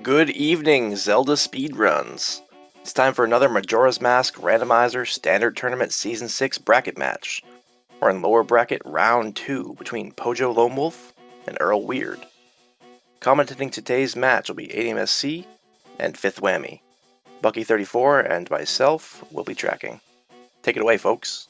Good evening, ZeldaSpeedRuns. It's time for another Majora's Mask Randomizer Standard Tournament Season 6 bracket match. We're in lower bracket Round 2 between Pojolonewolf and EarlWeird. Commentating today's match will be ADMSC and Fifth Whammy. Bucky34 and myself will be tracking. Take it away, folks.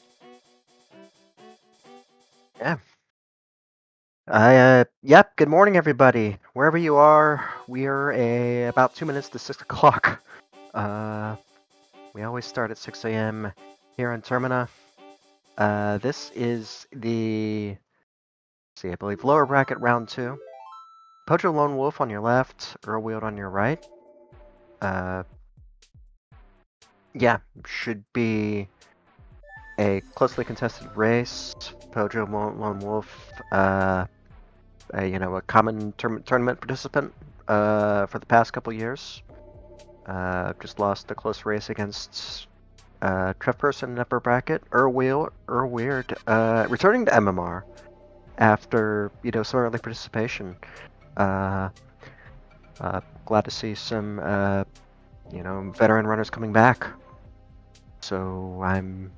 Yep, good morning everybody. Wherever you are, we're about 2 minutes to 6 o'clock. We always start at 6 a.m. here in Termina. This is I believe lower bracket round 2. Pojolonewolf on your left, EarlWeird on your right. Should be a closely contested race. Pojolonewolf, a common tournament participant for the past couple years. Just lost a close race against Trev Person in upper bracket. EarlWeird, returning to MMR after some early participation. Glad to see some veteran runners coming back. So I'm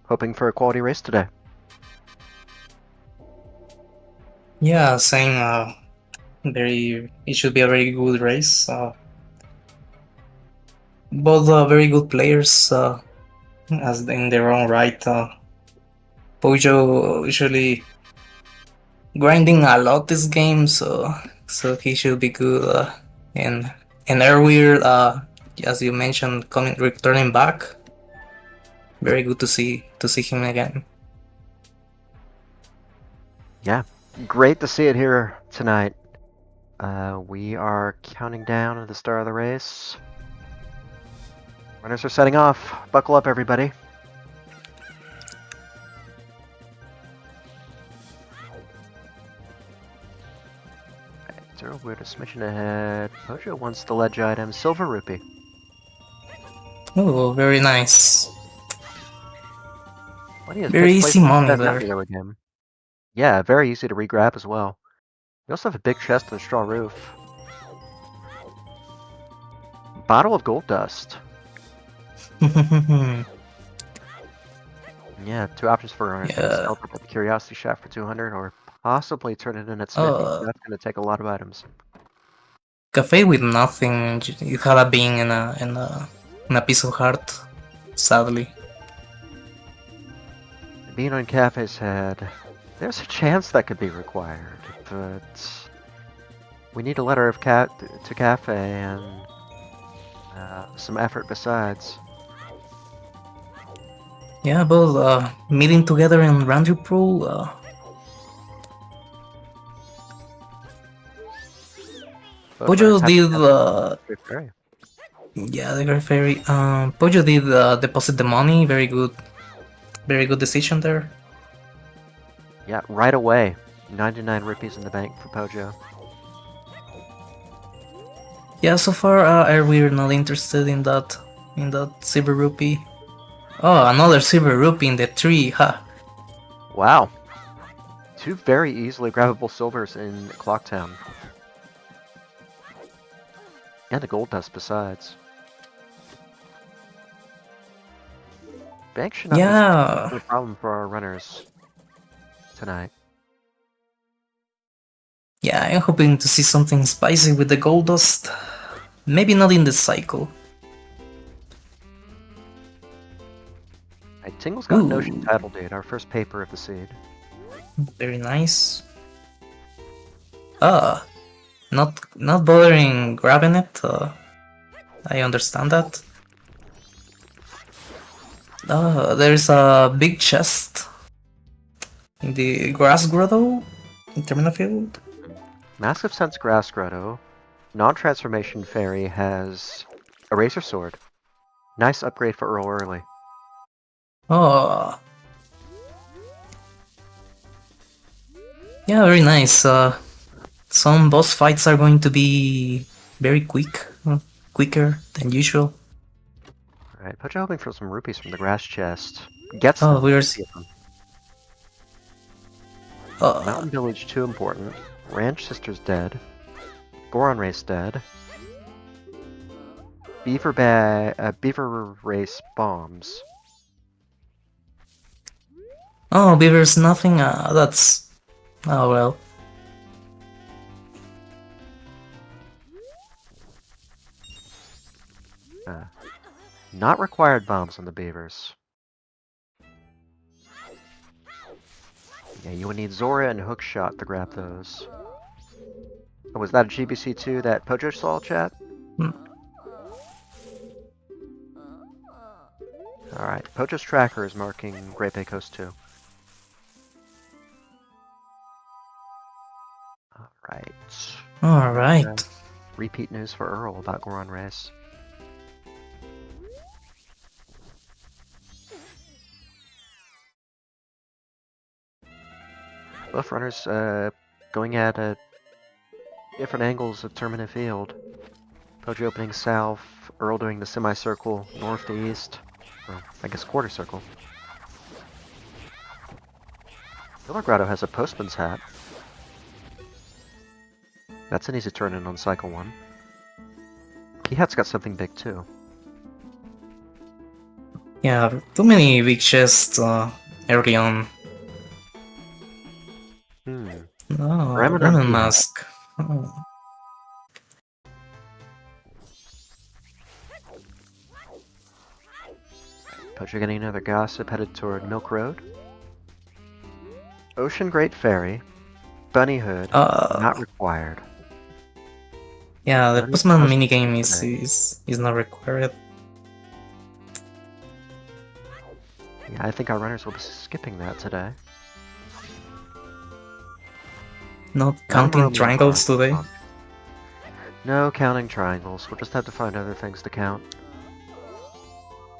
hoping for a quality race today. Yeah, same. It should be a very good race. Both very good players, as in their own right. Pojo usually grinding a lot this game, so he should be good. And EarlWeird, as you mentioned, returning back. Very good to see him again. Yeah, great to see it here tonight. We are counting down to the start of the race. Runners are setting off. Buckle up, everybody. Alright, we're just smishing ahead. Pojo wants the ledge item, Silver Rupee. Oh, very nice. Very easy money there. Again. Yeah, very easy to re-grab as well. We also have a big chest and a straw roof. Bottle of gold dust. Yeah, 2 options for runners. Yeah. Sell the curiosity shaft for 200, or possibly turn it in at Smithy. That's going to take a lot of items. Cafe with nothing. You had a being and a piece of heart. Sadly. Being on Cafe's head, there's a chance that could be required, but we need a letter of to Cafe and some effort besides. Yeah, both meeting together in Random Pool. Pojo did yeah, the Great Fairy. Pojo did deposit the money. Very good decision there. Yeah, right away. 99 rupees in the bank for Pojo. Yeah, so far we're not interested in that silver rupee. Oh, another silver rupee in the tree, huh? Wow. 2 very easily grabbable silvers in Clocktown. And a gold dust besides. Bank should not be a problem for our runners tonight. Yeah, I'm hoping to see something spicy with the gold dust. Maybe not in the cycle. Tingle's got Notion title date, our first paper of the seed. Very nice. Not bothering grabbing it. I understand that. There's a big chest in the grass grotto in Terminal Field. Mask of Sense Grass Grotto. Non-transformation fairy has a Razor Sword. Nice upgrade for Earl early. Oh. Yeah, very nice. Some boss fights are going to be very quicker than usual. Alright, Pojo hoping for some rupees from the grass chest. Gets Mountain Village too important. Ranch Sister's dead. Goron Race dead. Beaver race bombs. Oh, Beaver's nothing. That's. Oh well. Not required bombs on the beavers. Yeah, you would need Zora and Hookshot to grab those. Oh, was that a GBC2 that Pojo saw, chat? Hmm. Alright, Pojo's tracker is marking Great Bay Coast 2. Alright. Alright. Repeat news for Earl about Goron Race. Both runners going at different angles of Terminate Field. Pojo opening south, Earl doing the semicircle north to east. Or, I guess quarter circle. Miller Grotto has a postman's hat. That's an easy turn in on cycle 1. Key Hat's got something big too. Yeah, too many big chests early on. Oh, Ramen Mask. Oh. Pojo getting another gossip headed toward Milk Road. Ocean Great Ferry. Bunny Hood. Not required. Yeah, the Bunny Postman Post minigame today. is not required. Yeah, I think our runners will be skipping that today. Not counting triangles today. No counting triangles. We'll just have to find other things to count.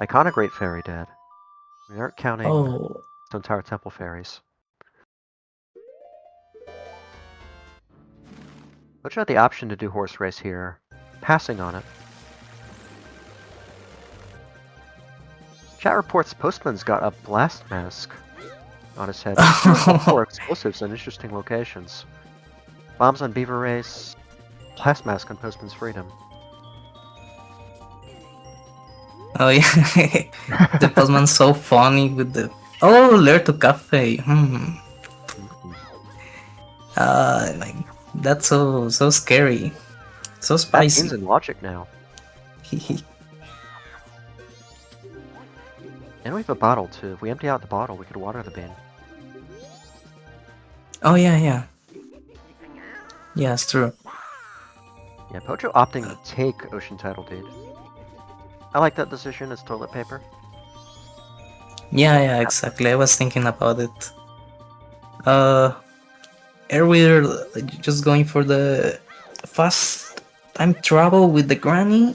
Iconic Great Fairy dead. We aren't counting Stone Tower Temple fairies. Pojo had the option to do horse race here, passing on it. Chat reports Postman's got a blast mask on his head. 4 explosives in interesting locations. Bombs on Beaver Race, blast mask on Postman's Freedom. Oh yeah, the Postman's so funny with the Lair to Cafe. Like that's so scary, so spicy. That game's in logic now. And we have a bottle too. If we empty out the bottle, we could water the bean. Oh yeah. Yeah, it's true. Yeah, Pojo opting to take Ocean Title Deed. I like that decision as toilet paper. Yeah, exactly. I was thinking about it. EarlWeird just going for the fast time travel with the granny.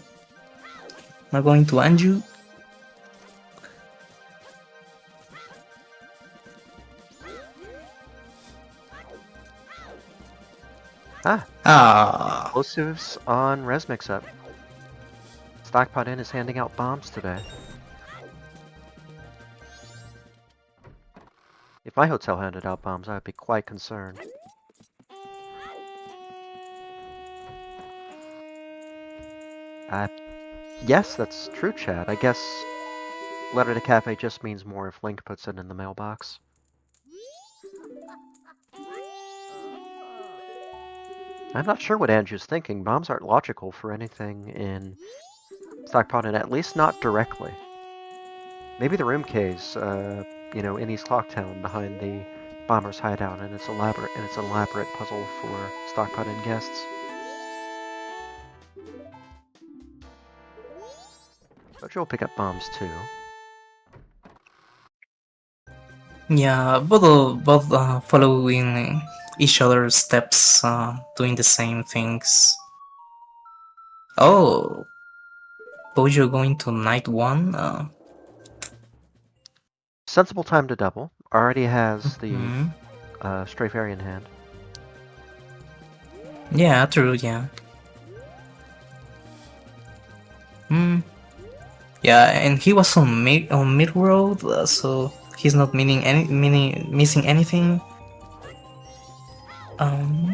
Not going to Anju. Explosives on Res Mix-Up. Stockpot Inn is handing out bombs today. If my hotel handed out bombs, I would be quite concerned. Yes, that's true, Chad. I guess letter to cafe just means more if Link puts it in the mailbox. I'm not sure what Andrew's thinking. Bombs aren't logical for anything in Stockpot Inn, at least not directly. Maybe the room K's, in East Clocktown behind the bomber's hideout, and it's an elaborate puzzle for Stockpot Inn guests. But you'll pick up bombs too. Yeah, both following each other's steps, doing the same things. Oh, Pojo going to night 1. Sensible time to double. Already has the Stray Fairy in hand. Yeah, true. Yeah. Yeah, and he was on mid road, so he's not missing anything.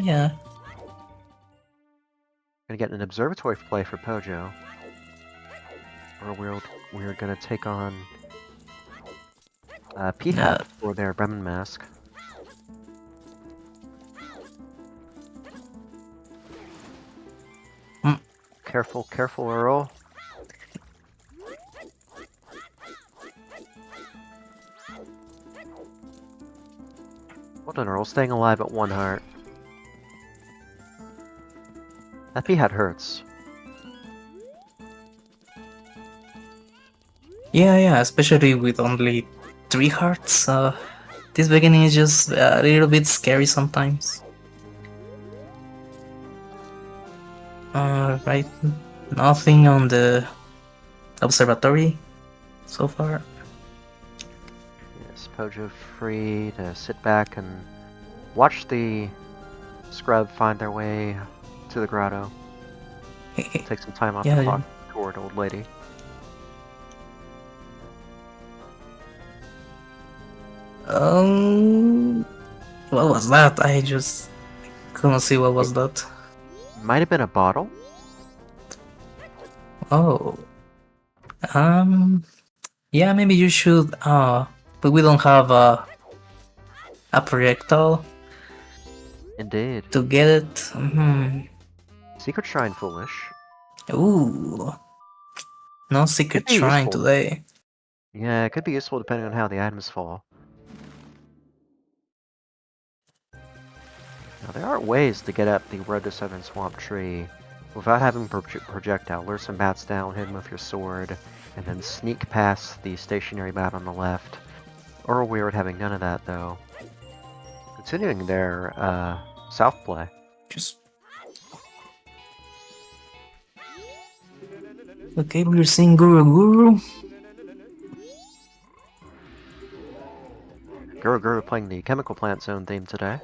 Yeah. Gonna get an observatory play for Pojo. We're gonna take on P-Hat for their Bremen Mask. Careful, careful, Earl. Well done, Earl, staying alive at 1 heart. That P-Hat hurts. Yeah, especially with only 3 hearts. This beginning is just a little bit scary sometimes. Right, nothing on the observatory so far. Yes, Pojo free to sit back and watch the scrub find their way to the grotto. Take some time off the clock toward Old Lady. What was that? I just couldn't see what was that. Might have been a bottle. Oh. Yeah, maybe you should, but we don't have a projectile. Indeed. To get it. Secret Shrine foolish. Ooh. No secret shrine today. Yeah, it could be useful depending on how the items fall. Now, there are ways to get up the Road to Southern Swamp Tree without having projectile. Lure some bats down, hit them with your sword, and then sneak past the stationary bat on the left. EarlWeird having none of that, though. Continuing their south play. Okay, we're seeing Guru. Guru playing the Chemical Plant Zone theme today.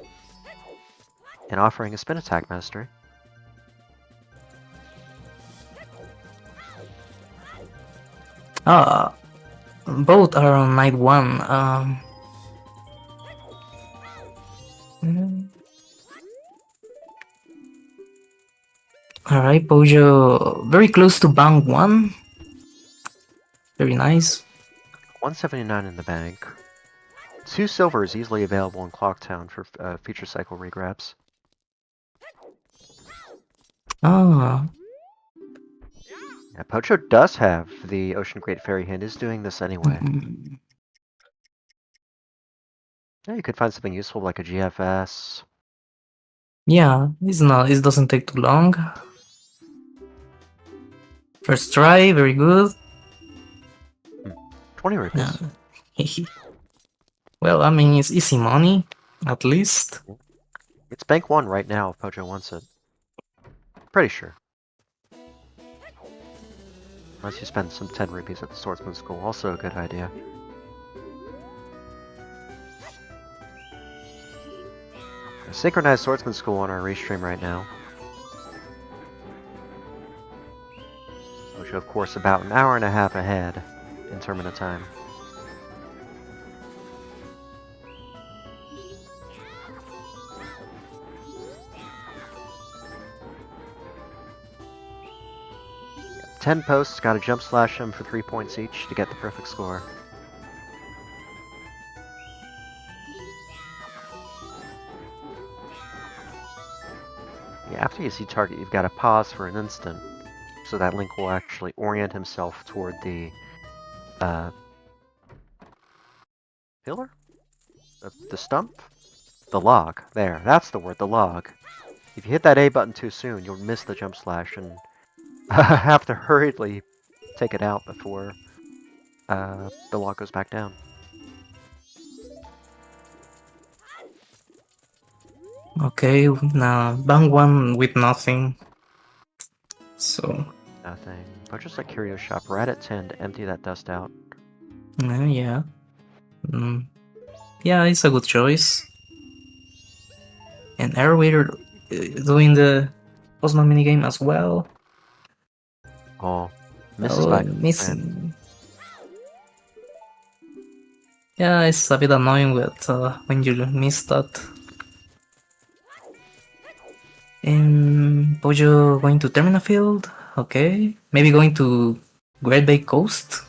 And offering a spin attack mastery. Both are on night 1. Alright, Pojo very close to bank 1. Very nice. 179 in the bank. 2 silver is easily available in Clocktown for future cycle regrabs. Ah. Yeah, Pojo does have the Ocean Great Fairy Hand, is doing this anyway. Yeah, you could find something useful like a GFS. Yeah, it doesn't take too long. First try, very good. 20 rupees. Well, I mean, it's easy money, at least. It's bank 1 right now if Pojo wants it. Pretty sure. Unless you spend some 10 rupees at the Swordsman School, also a good idea. A synchronized Swordsman School on our restream right now. Which of course about an hour and a half ahead in tournament time. Yeah, 10 posts, gotta jump slash them for 3 points each to get the perfect score. Yeah, after you see target, you've got to pause for an instant, so that Link will actually orient himself toward the pillar? The stump? The log. There, that's the word, the log. If you hit that A button too soon, you'll miss the jump slash and have to hurriedly take it out before the log goes back down. Okay, now bank 1 with nothing. So... Nothing. But just a curio shop right at 10 to empty that dust out. yeah. Yeah, it's a good choice. And EarlWeird doing the Postman minigame as well. Oh, misses by missing. Yeah, it's a bit annoying with when you miss that. And Pojo going to Termina Field. Okay, maybe going to Great Bay Coast?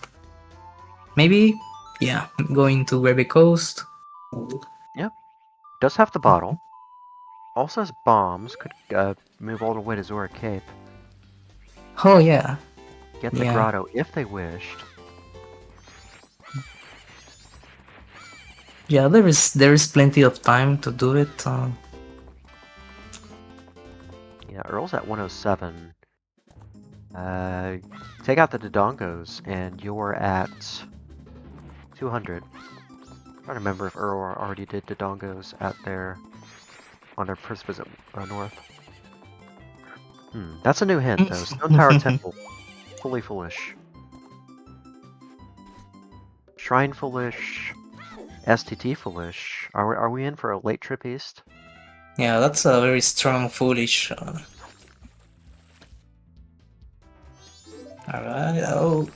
Maybe? Yeah, going to Great Bay Coast. Does have the bottle. Also has bombs. Could move all the way to Zora Cape. Oh yeah, Get the yeah. grotto if they wished. Yeah, there is plenty of time to do it. Yeah, Earl's at 107. Take out the Dodongos, and you're at 200. I'm trying to remember if Earl already did Dodongos on their first visit north. That's a new hint, though. Stone Tower Temple. Fully foolish. Shrine foolish. STT foolish. Are we in for a late trip east? Yeah, that's a very strong foolish. Alright, oh.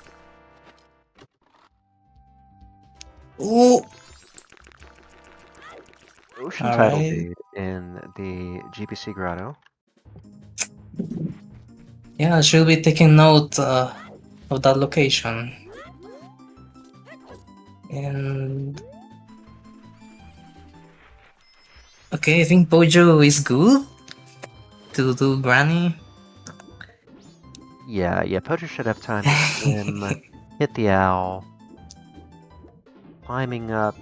Ooh! Ocean All Title right. Deed in the GPC Grotto. Yeah, I should be taking note of that location. And... Okay, I think Pojo is good to do Granny. Yeah, Pojo should have time to swim, hit the owl, climbing up,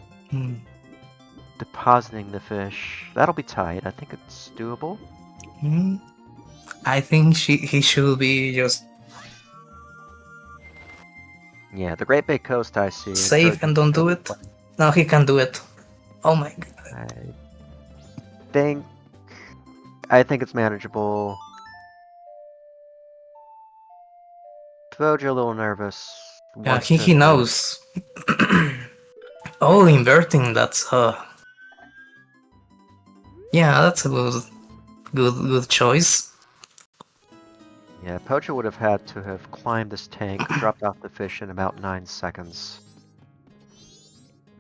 depositing the fish. That'll be tight. I think it's doable. I think he should be just Yeah, the Great Bay Coast I see. safe and don't do it. No, he can do it. Oh my god. I think it's manageable. Pojo a little nervous. Yeah, he knows. Oh, inverting, that's yeah, that's a good choice. Yeah, Pojo would have had to have climbed this tank, dropped off the fish in about 9 seconds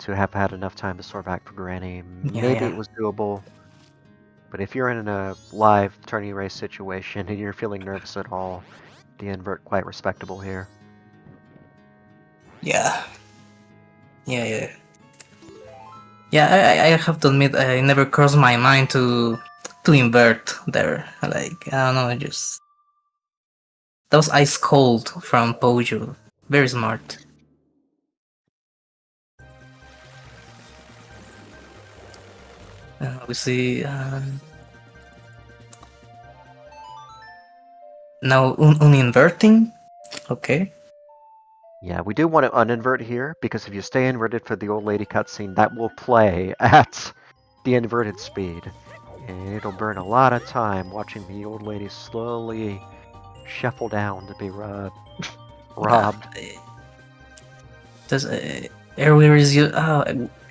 to have had enough time to soar back for Granny. Maybe it was doable, but if you're in a live tourney race situation and you're feeling nervous at all, the invert quite respectable here. Yeah, I have to admit, I never crossed my mind to invert there. Like, I don't know, just that was ice cold from Pojo. Very smart. We see now uninverting. Okay. Yeah, we do want to uninvert here, because if you stay inverted for the old lady cutscene, that will play at the inverted speed. And it'll burn a lot of time watching the old lady slowly shuffle down to be robbed. Does EarlWeird is you?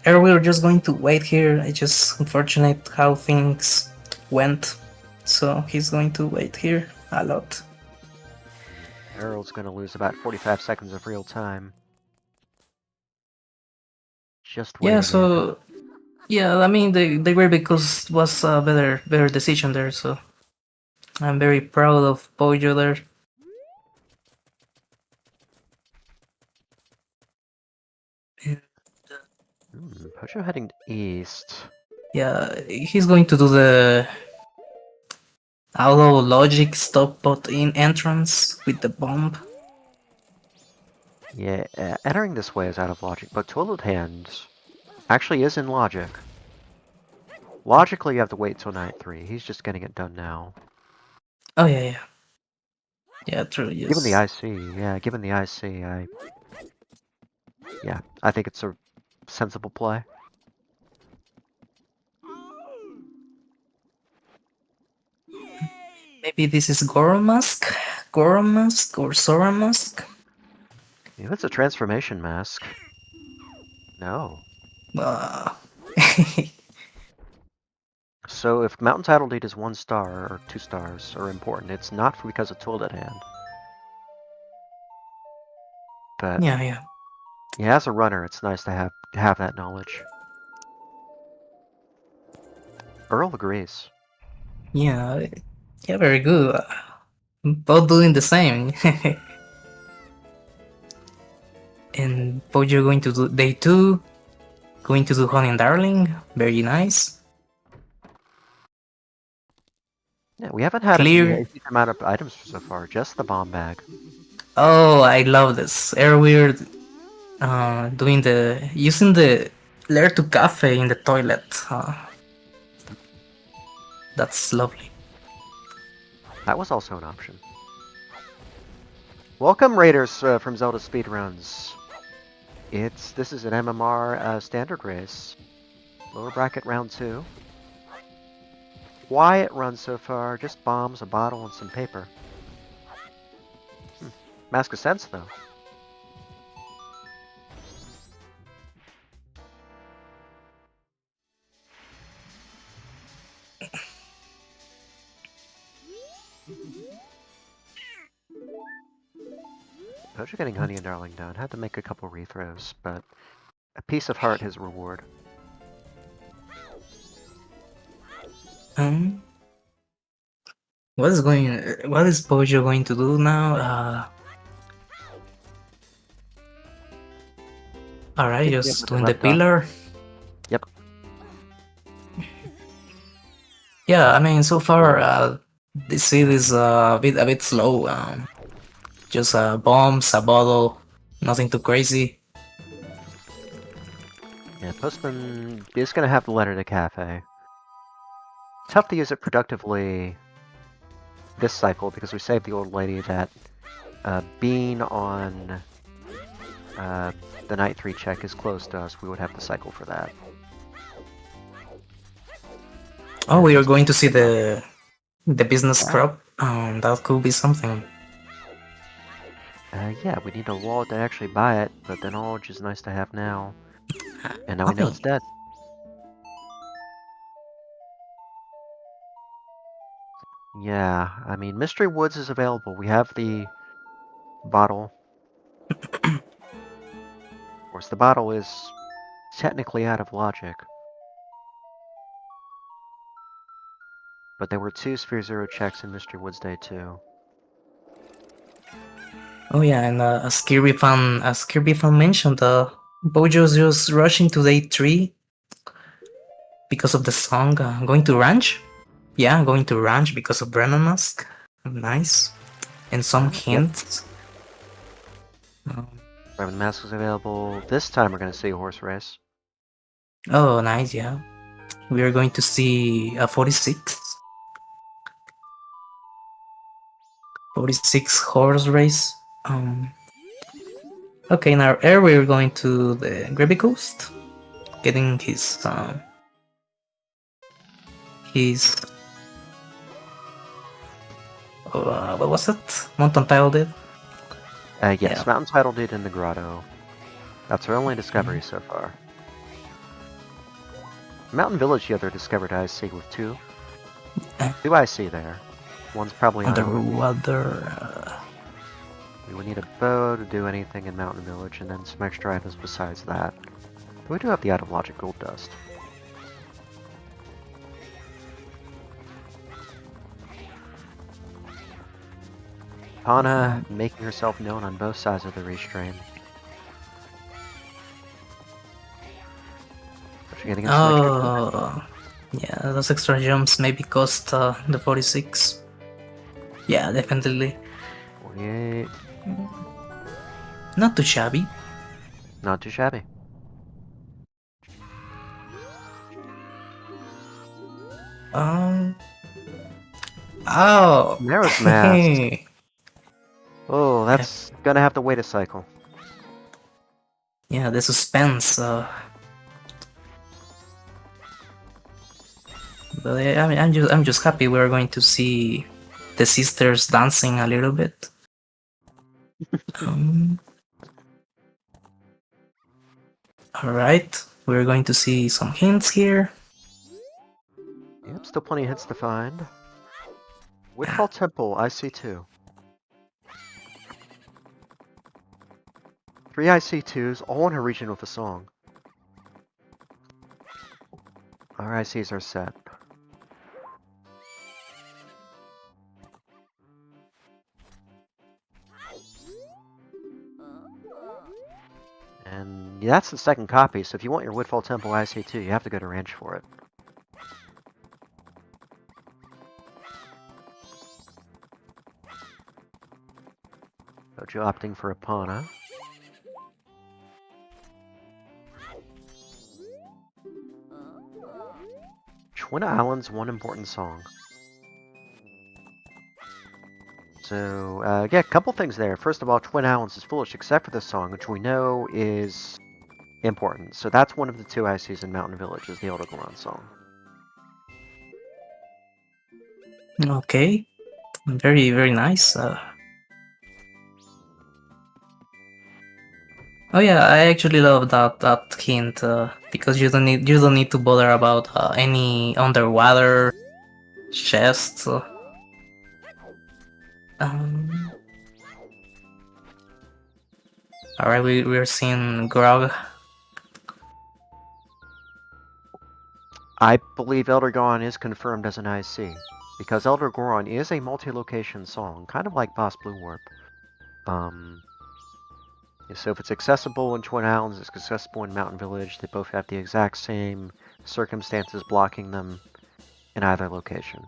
EarlWeird just going to wait here. It's just unfortunate how things went, so he's going to wait here a lot. Earl's gonna lose about 45 seconds of real time. Just waiting. Yeah, so yeah, I mean the Great Bay Coast was a better decision there, so I'm very proud of Pojo there. Pojo heading east. Yeah, he's going to do the auto logic stop bot in entrance with the bomb. Yeah, entering this way is out of logic, but Toilet Hand actually is in logic. Logically, you have to wait till night 3. He's just getting it done now. Oh yeah. Yeah, true. Yes. Given the IC, given the IC, I think it's a sensible play. Maybe this is Goromask or Sora Mask. If it's a transformation mask, no. So if Mountain Title Deed is 1 star or 2 stars are important, it's not because of Toilet Hand. But yeah, as a runner, it's nice to have that knowledge. Earl agrees. Yeah, very good. Both doing the same. And Pojo going to do day 2. Going to do Honey and Darling. Very nice. Yeah, we haven't had Clear. a huge amount of items so far, just the bomb bag. Oh, I love this. EarlWeird doing using the layer to cafe in the toilet. That's lovely. That was also an option. Welcome, Raiders from Zelda Speedruns. This is an MMR standard race, lower bracket round 2. Quiet run so far, just bombs, a bottle, and some paper. Mask of Sense though. Pojo getting Honey and Darling done. Had to make a couple rethrows, but a piece of heart his reward. What is Pojo going to do now? Alright, just doing the pillar. Yep. Yeah, I mean, so far, the seed is a bit slow. Just bombs, a bottle, nothing too crazy. Yeah, Postman is gonna have the letter to cafe. Tough to use it productively this cycle because we saved the old lady that being on the night 3 check is close to us. We would have to cycle for that. Oh, we are going to see the business crop. That could be something. Yeah, we need a wallet to actually buy it, but the knowledge is nice to have now. And now we know it's dead. Yeah, I mean, Mystery Woods is available. We have the bottle. Of course, the bottle is technically out of logic. But there were 2 Sphere Zero checks in Mystery Woods Day 2. Oh yeah, and as Kirby fan mentioned, Bojo's just rushing to day 3 because of the song. Going to ranch? Yeah, going to ranch because of Brennan Mask. Nice. And some hints. Brennan Mask is available. This time we're going to see a horse race. Oh, nice, yeah. We are going to see a 46. 46 horse race. Okay, now here we're going to the Gravy Coast, getting his what was it? Mountain Tile did? Yes, Yeah. Mountain Title did in the grotto. That's our only discovery so far. Mountain Village, the other discovered IC with 2. 2 IC there. One's probably underwater. We would need a bow to do anything in Mountain Village, and then some extra items besides that. But we do have the Out of Logic Gold Dust. Pana making herself known on both sides of the restrain. Oh, yeah, those extra jumps maybe cost the 46. Yeah, definitely. 48. Not too shabby. Not too shabby. Oh. Narrow's Mask. Oh, that's gonna have to wait a cycle. Yeah, the suspense. But I mean, I'm just happy we're going to see the sisters dancing a little bit. Alright, we're going to see some hints here. Yep, still plenty of hits to find. Woodfall Temple, IC2. 3 IC2s, all in her region with a song. Our ICs are set. Yeah, that's the second copy, so if you want your Woodfall Temple IC2, you have to go to Ranch for it. Pojo opting for Epona. Twin Islands, one important song. So, yeah, a couple things there. First of all, Twin Islands is foolish except for this song, which we know is important. So that's one of the two ICs in Mountain Village, is the Elder Goron song. Okay, very very nice. Oh yeah, I actually love that hint because you don't need to bother about any underwater chests. Um, all right, we're seeing Grog. I believe Elder Goron is confirmed as an IC, because Elder Goron is a multi-location song, kind of like Boss Blue Warp. So if it's accessible in Twin Islands, it's accessible in Mountain Village. They both have the exact same circumstances blocking them in either location.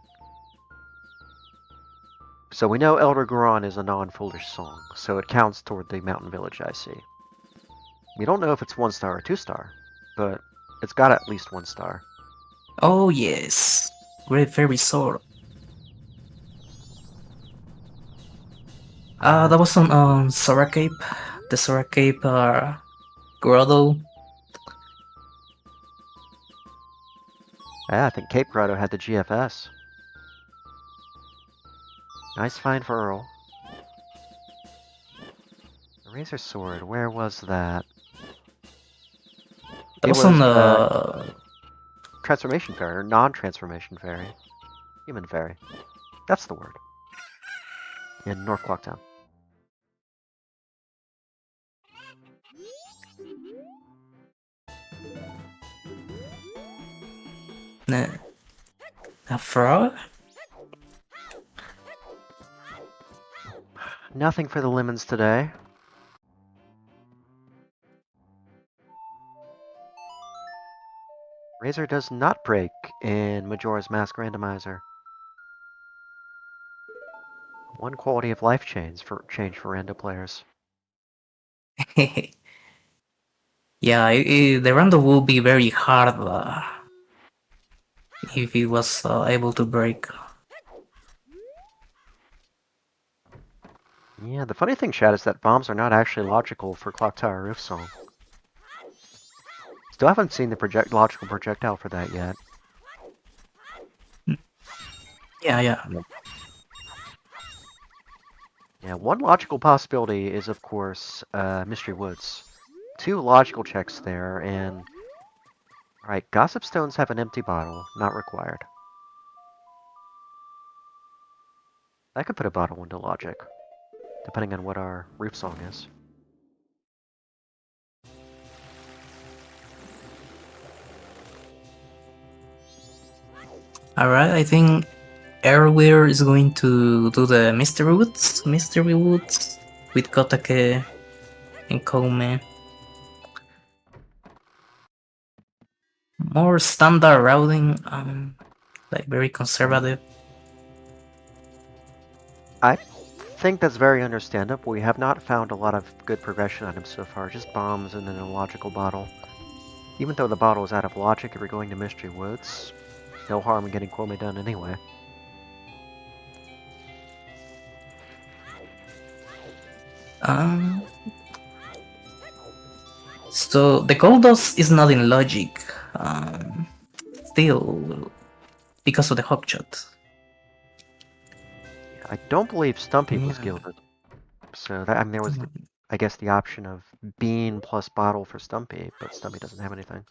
So we know Elder Goron is a non-foolish song, so it counts toward the Mountain Village IC. We don't know if it's 1 star or 2 star, but it's got at least 1 star. Oh yes, Great Fairy Sword. That was on Sora Cape. The Sora Cape Grotto. Yeah, I think Cape Grotto had the GFS. Nice find for Earl. The Razor Sword, where was that? That It was on Transformation Fairy, or non-transformation fairy. Human fairy. That's the word. In North Clocktown. a frog. Nothing for the lemons today. Razor does not break in Majora's Mask Randomizer. One quality of life change for rando players. Yeah, the random will be very hard if it was able to break. Yeah, the funny thing, Chad, is that bombs are not actually logical for Clock Tower Roof Song. Still haven't seen the logical projectile for that yet. Yeah. Yeah, one logical possibility is, of course, Mystery Woods. 2 logical checks there, and... Alright, Gossip Stones have an empty bottle, not required. I could put a bottle into logic, depending on what our roof song is. Alright, I think EarlWeird is going to do the Mystery Woods with Kotake and Koume. More standard routing, like very conservative. I think that's very understandable. We have not found a lot of good progression items so far, just bombs and then a logical bottle. Even though the bottle is out of logic if we're going to Mystery Woods, no harm in getting Kwome done anyway. So the gold dust is not in logic. Still, because of the hookshot. I don't believe Stumpy was Yeah. gilded. So that, I mean, there was, I guess, the option of bean plus bottle for Stumpy, but Stumpy doesn't have anything.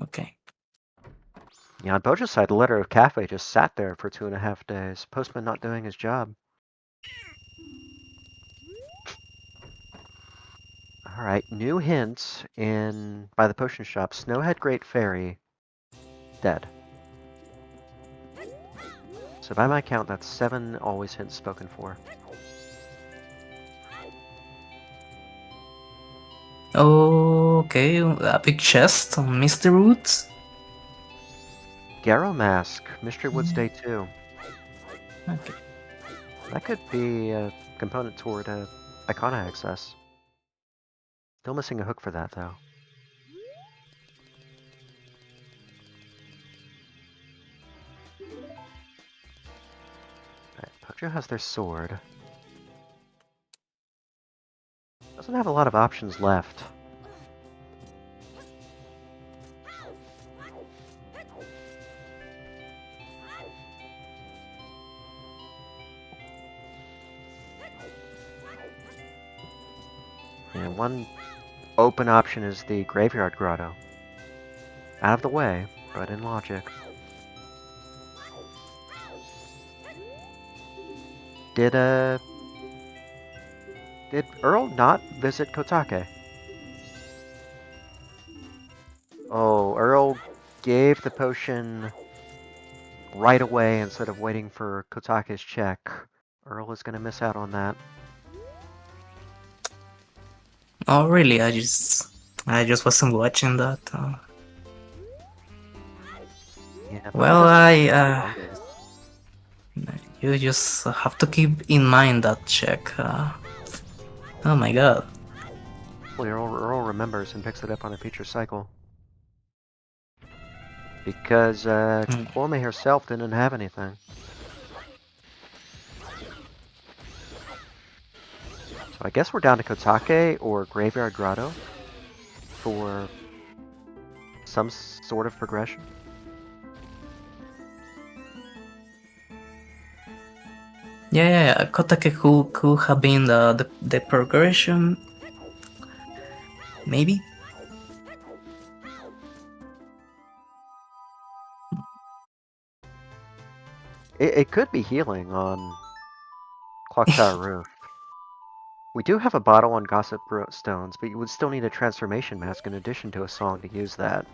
Okay. Yeah, on Boja's side, the letter of Cafe just sat there for 2.5 days. Postman not doing his job. Alright, new hints in by the potion shop. Snowhead Great Fairy, dead. So by my count, that's 7 always hints spoken for. Okay, a big chest on Misty Roots. Garrow Mask, Mystery Woods Day 2. Okay. That could be a component toward Icona access. Still missing a hook for that, though. Alright, Pojo has their sword. Doesn't have a lot of options left. And one open option is the Graveyard Grotto. Out of the way, but in logic. Did Earl not visit Kotake? Oh, Earl gave the potion right away instead of waiting for Kotake's check. Earl is gonna miss out on that. Oh, really? I just wasn't watching that. Yeah, Pojo Well, doesn't I longer. you just have to keep in mind that check. Oh my god. Well, Earl remembers and picks it up on a future cycle. Because Hmm. Kwame herself didn't have anything. So I guess we're down to Kotake or Graveyard Grotto for some sort of progression. Yeah. Kotake could have been the progression, maybe. It could be healing on Clock Tower Roof. We do have a bottle on Gossip Stones, but you would still need a transformation mask in addition to a song to use that.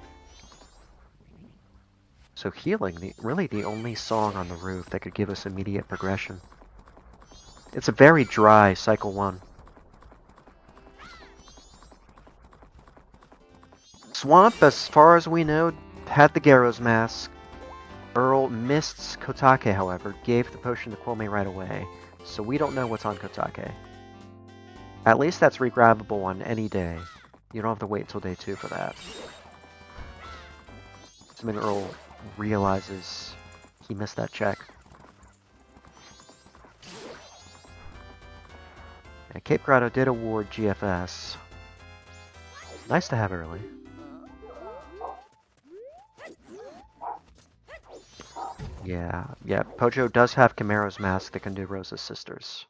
So healing, really the only song on the roof that could give us immediate progression. It's a very dry Cycle 1. Swamp, as far as we know, had the Garrow's Mask. Earl missed Kotake, however, gave the potion to Kwame right away, so we don't know what's on Kotake. At least that's regrabbable on any day. You don't have to wait until day 2 for that. Assuming Earl realizes he missed that check. And Cape Grotto did award GFS. Nice to have early. Yeah, Pojo does have Camaro's mask that can do Rosa's sisters.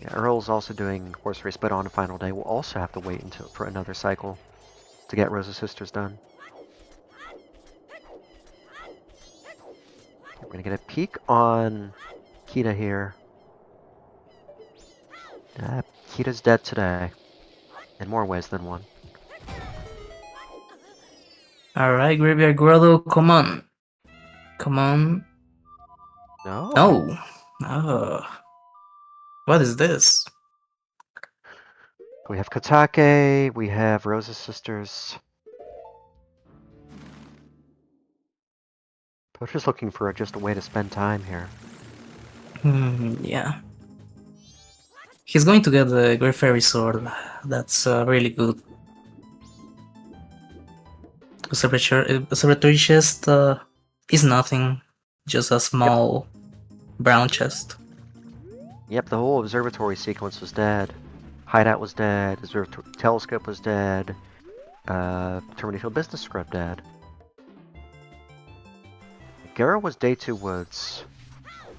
Yeah, Earl's also doing Horse Race, but on a final day we'll also have to wait until for another cycle to get Rosa's sisters done. We're gonna get a peek on Kita here. Kita's dead today. In more ways than one. Alright, Graveyard Grotto, come on. Come on. No? No. Oh. What is this? We have Kotake, we have Rosa's sisters. Pocho's looking for just a way to spend time here. Yeah. He's going to get the Great Fairy Sword. That's really good. Observatory chest is nothing. Just a small brown chest. Yep, the whole observatory sequence was dead. Hideout was dead, telescope was dead, Terminator Business Scrub dead. Gara was day 2 woods.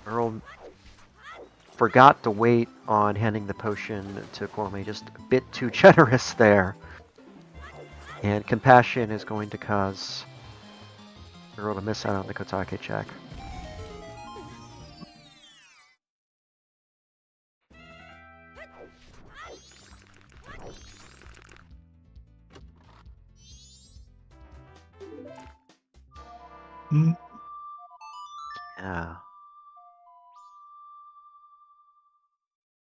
Earl forgot to wait on handing the potion to Kwame, just a bit too generous there. And compassion is going to cause Earl to miss out on the Kotake check. Hmm. Yeah.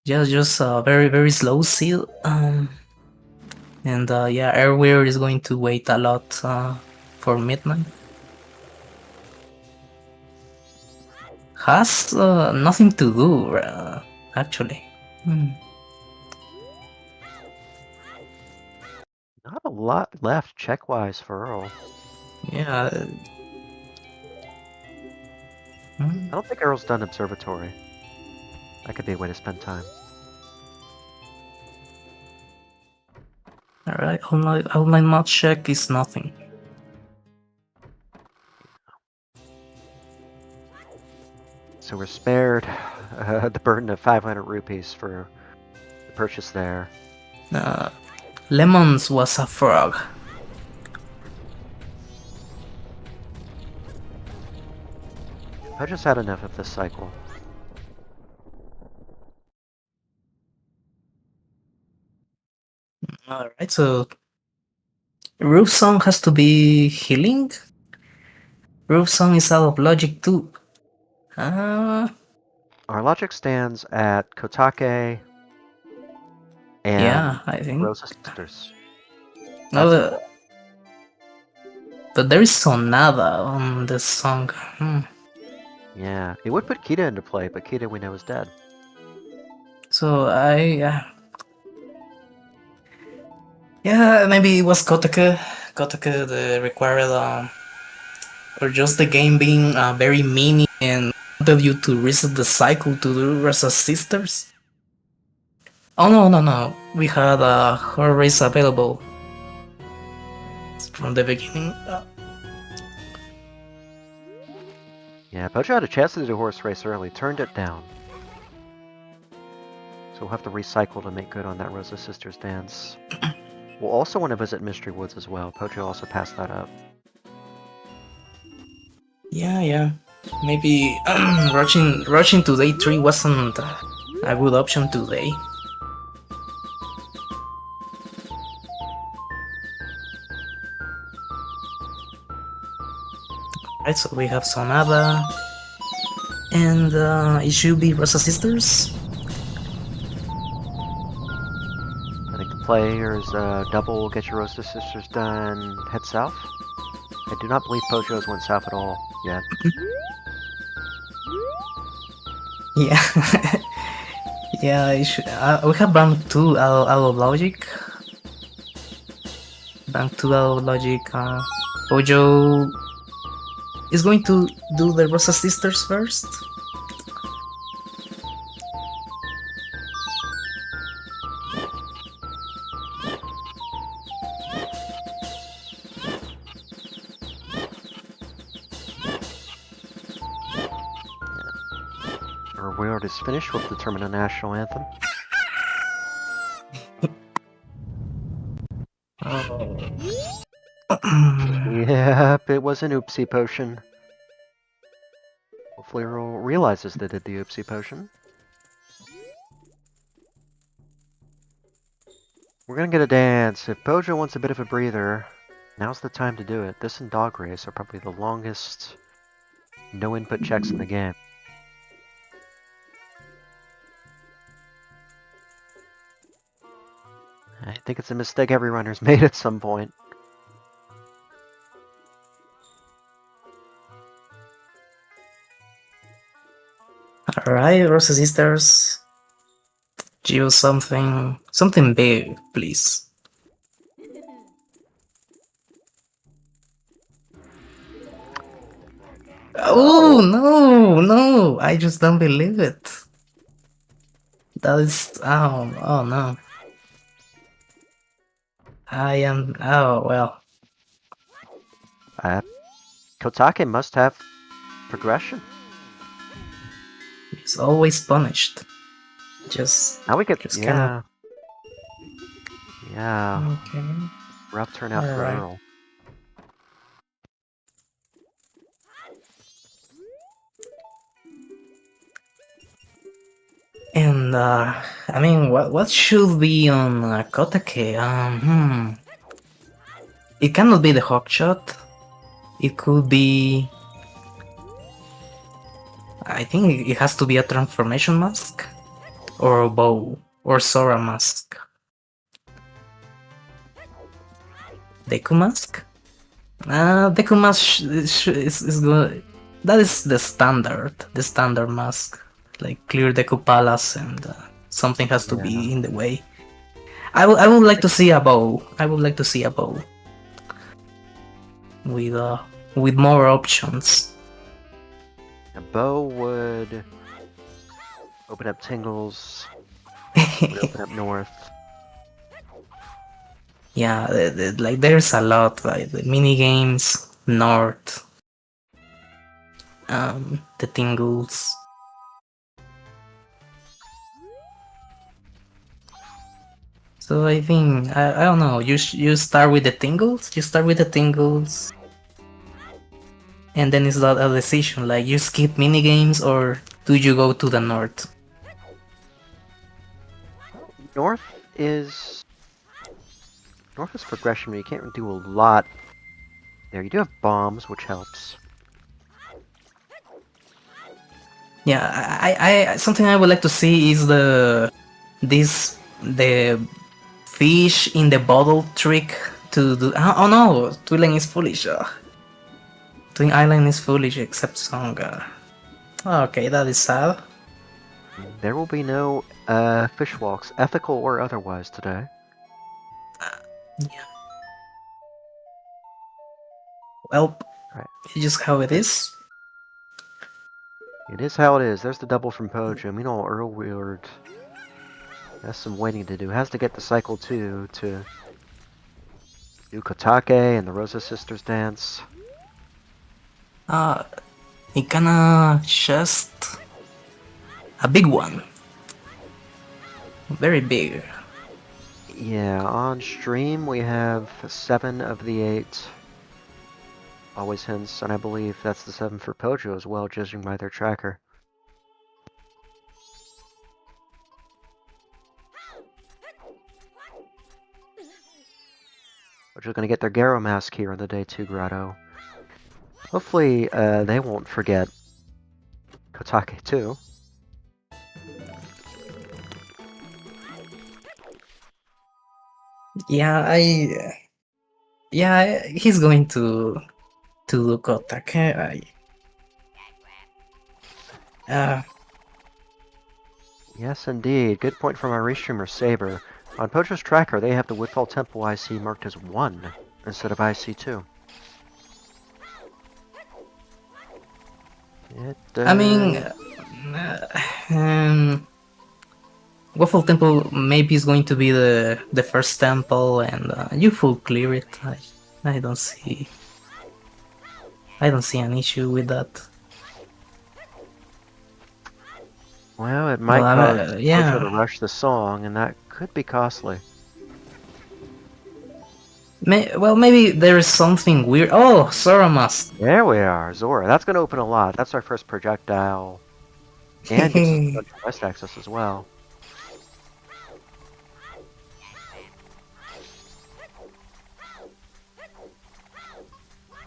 just a very slow seal. And yeah, EarlWeird is going to wait a lot for midnight. Has nothing to do, actually. Not a lot left check-wise for Earl. Yeah. I don't think Earl's done Observatory. That could be a way to spend time. Alright, online mod check is nothing. So we're spared the burden of 500 rupees for the purchase there. Lemons was a frog. I just had enough of this cycle. Alright, so Roof Song has to be healing? Roof Song is out of logic too. Our logic stands at Kotake and yeah, I think. Rosa Sisters. No, but there is Sonada on this song. Yeah, it would put Kita into play, but Kita we know is dead. So yeah, maybe it was Kotake the required, or just the game being very mini and wanted you to reset the cycle to the Rosa Sisters. Oh no, we had a her race available from the beginning. Yeah, Pojo had a chance to do horse race early, turned it down. So we'll have to recycle to make good on that Rosa Sisters dance. We'll also want to visit Mystery Woods as well. Pojo also passed that up. Yeah. Maybe rushing to day 3 wasn't a good option today. Right, so we have Sonada, and it should be Rosa Sisters. I think the players double get your Rosa Sisters done, head south. I do not believe Pojo's went south at all yet. Yeah. Yeah, it should, we have bank 2 out of logic. Bank 2 out of logic. Pojo is going to do the Rosa Sisters first. EarlWeird is finished. We'll determine a national anthem. Yep, it was an oopsie potion. Hopefully Earl realizes they did the oopsie potion. We're gonna get a dance. If Pojo wants a bit of a breather, now's the time to do it. This and Dog Race are probably the longest no input checks in the game. I think it's a mistake every runner's made at some point. Alright, Rosa Sisters. Choose something big, please. Oh no, I just don't believe it. That is, oh no. Oh well. Kotake must have progression. He's always punished. Just Now we get, just yeah. Yeah. Okay. Rough turnout for Alright. Earl. And I mean, what should be on Kotake? It cannot be the hawk shot. It could be. I think it has to be a transformation mask. or bow, or Sora mask. Deku mask? Deku mask is good. That is the standard mask. Like clear Deku Palace and something has to be in the way. I would like to see a bow. I would like to see a bow with more options. A bow would open up Tingles, would open up North. Yeah, like there's a lot, like the mini games, North, the Tingles. So I think I don't know. You start with the Tingles. You start with the Tingles, and then it's not a decision. Like you skip mini games or do you go to the North? North is progression, but you can't do a lot there. You do have bombs, which helps. Yeah, I something I would like to see is the fish in the bottle trick to do. Oh no, Twin is foolish. Twin Island is foolish except Song. Okay, that is sad. There will be no fish walks, ethical or otherwise, today. Yeah. Well, Right. it's just how it is. It is how it is. There's the double from Pojo. Meanwhile, EarlWeird has some waiting to do. Has to get the cycle 2 to do Kotake and the Rosa Sisters dance. He kinda just a big one. Very big. Yeah, on stream we have 7 of the 8 always hints, and I believe that's the 7 for Pojo as well, judging by their tracker. Which are going to get their Garo mask here on the day 2 grotto. Hopefully, they won't forget Kotake too. Yeah, he's going to do Kotake. Yes, indeed. Good point from our restreamer Saber. On Pojo's tracker, they have the Woodfall Temple IC marked as 1 instead of IC2. I mean, Waffle Temple maybe is going to be the first temple, and you full clear it. I don't see an issue with that. Well, it might cause yeah. Pojo to rush the song, and that could be costly. Well, maybe there is something weird. Oh, Sora mask. There we are, Zora. That's going to open a lot. That's our first projectile. And gets us some West access as well.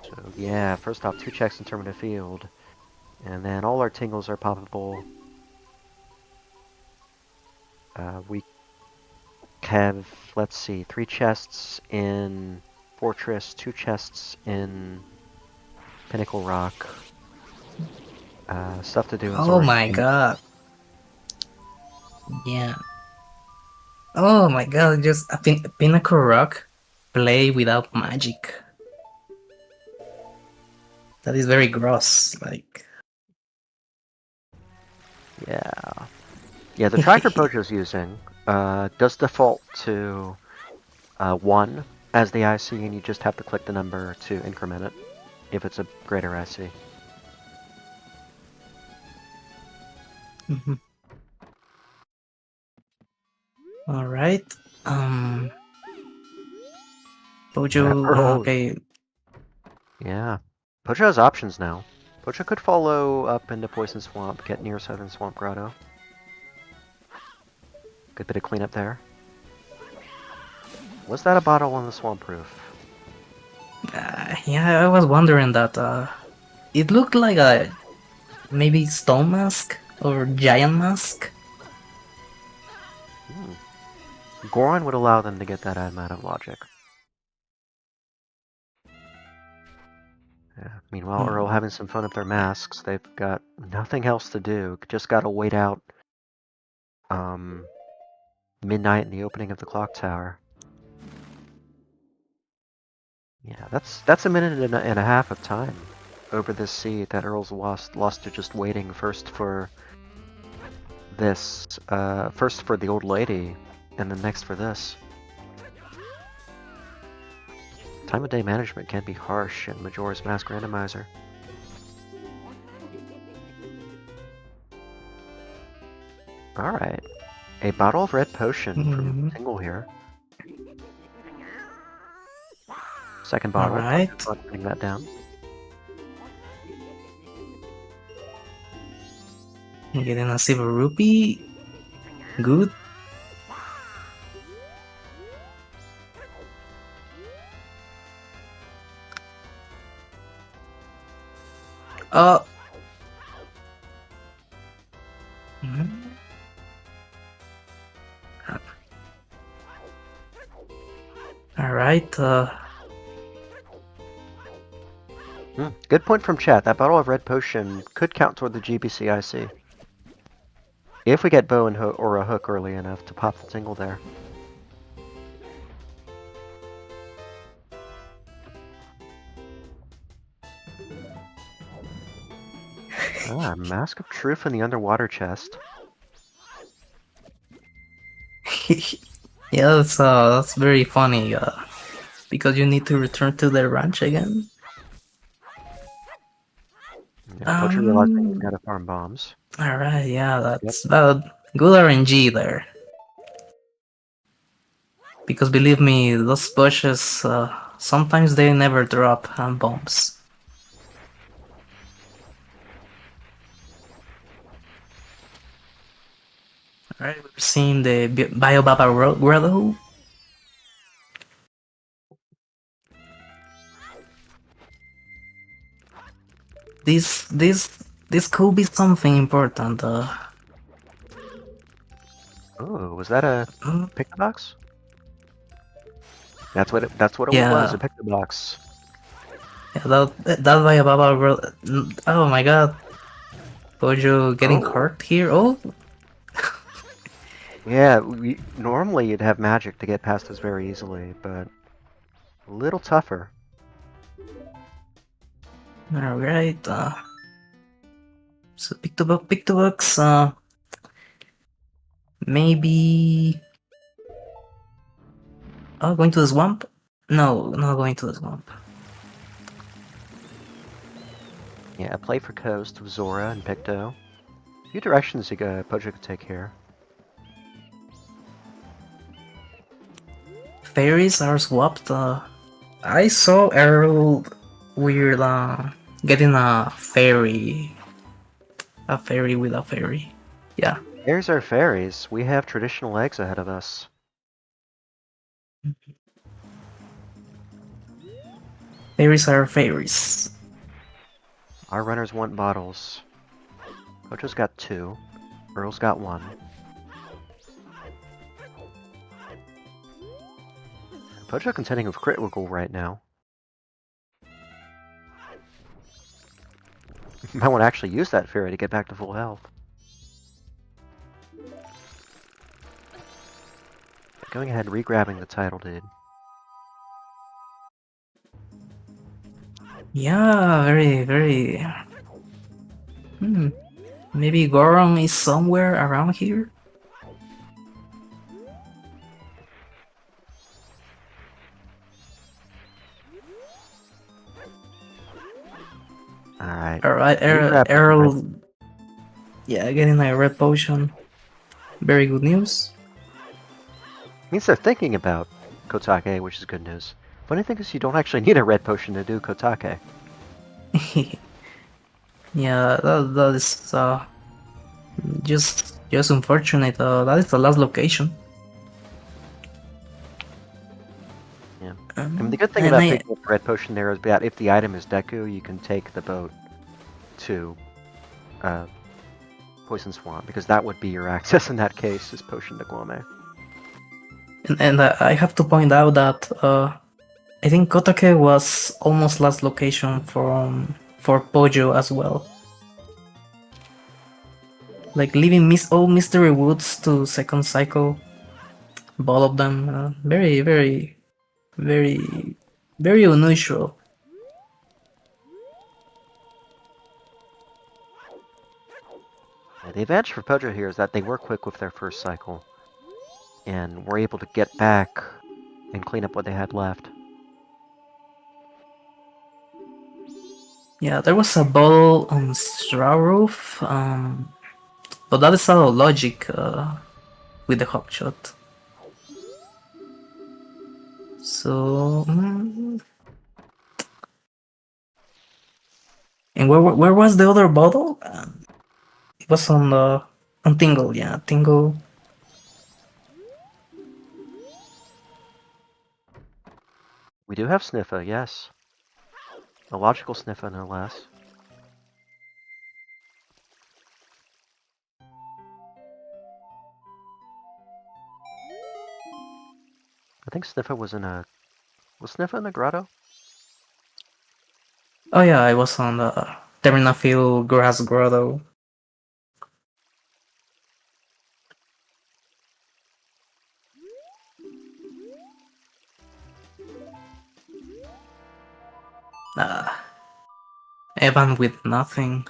So yeah, first off, 2 checks in Terminative Field. And then all our tingles are poppable. We have, let's see, 3 chests in Fortress, 2 chests in Pinnacle Rock. Stuff to do in Oh Zora my Street. god. Yeah. Oh my god, just a Pinnacle Rock play without magic. That is very gross, like... Yeah. Yeah, the tracker Pojo's using does default to 1 as the IC, and you just have to click the number to increment it if it's a greater IC. Alright. Pojo, Yeah, okay. Yeah. Pojo has options now. Pojo could follow up into Poison Swamp, get near Southern Swamp Grotto. Good bit of cleanup there. Was that a bottle on the swamp roof? Yeah, I was wondering that. It looked like a maybe stone mask or giant mask. Goron would allow them to get that amount of logic. Yeah. Meanwhile, Earl having some fun with their masks. They've got nothing else to do. Just gotta wait out midnight in the opening of the clock tower. Yeah, that's a minute and a half of time over this seed that Earl's lost to just waiting first for this, first for the old lady, and then next for this. Time of day management can be harsh in Majora's Mask Randomizer. Alright. A bottle of red potion from Tingle here. Second bottle. Alright. Putting that down. Getting a silver rupee. Good. Alright, Good point from chat. That bottle of red potion could count toward the GBCIC. If we get bow and or a hook early enough to pop the tingle there. Mask of Truth in the underwater chest. yeah, that's very funny, because you need to return to the ranch again. Yeah, Poacher realizing he's gotta farm bombs. Alright, yeah, that's good RNG there. Because believe me, those bushes, sometimes they never drop bombs. Alright, we're seeing the Biobaba Grotto. This could be something important. Oh, was that a pick the box? That's what it was. A pick the box. Yeah, that Biobaba Grotto. Oh my god, Pojo getting hurt here. Oh. Yeah, normally you'd have magic to get past this very easily, but a little tougher. Alright, so pick the box, maybe... Oh, going to the swamp? No, not going to the swamp. Yeah, a play for Coast with Zora and Picto. A few directions Pojo could take here. Fairies are swapped. I saw EarlWeird getting a fairy. A fairy with a fairy. Yeah. Fairies are fairies. We have traditional eggs ahead of us. Fairies are fairies. Our runners want bottles. Pojo's got 2. Earl's got 1. Pojo contending with critical right now. Might want to actually use that fairy to get back to full health. Going ahead, re-grabbing the title, dude. Yeah, very... Maybe Goron is somewhere around here? Alright, Earl... Yeah, getting a red potion. Very good news. Means they're thinking about Kotake, which is good news. Funny thing is you don't actually need a red potion to do Kotake. Yeah, that is just unfortunate. That is the last location. Yeah. I mean, the good thing about picking up the red potion there is that if the item is Deku, you can take the boat to Poison Swamp, because that would be your access in that case, is Potion de Guame. And I have to point out that I think Kotake was almost last location for Pojo as well. Like leaving all Mystery Woods to second cycle, all of them very, very, very, very unusual. Yeah, the advantage for Pojo here is that they were quick with their first cycle, and were able to get back and clean up what they had left. Yeah, there was a ball on Straw Roof, but that is out of logic with the hop shot. So, and where was the other bottle? It was on Tingle, yeah, Tingle. We do have Sniffa, yes. A logical Sniffa, no less. I think Sniffa was in a... Was Sniffa in the grotto? Oh yeah, I was on the Terminafil Grass Grotto. Evan with nothing.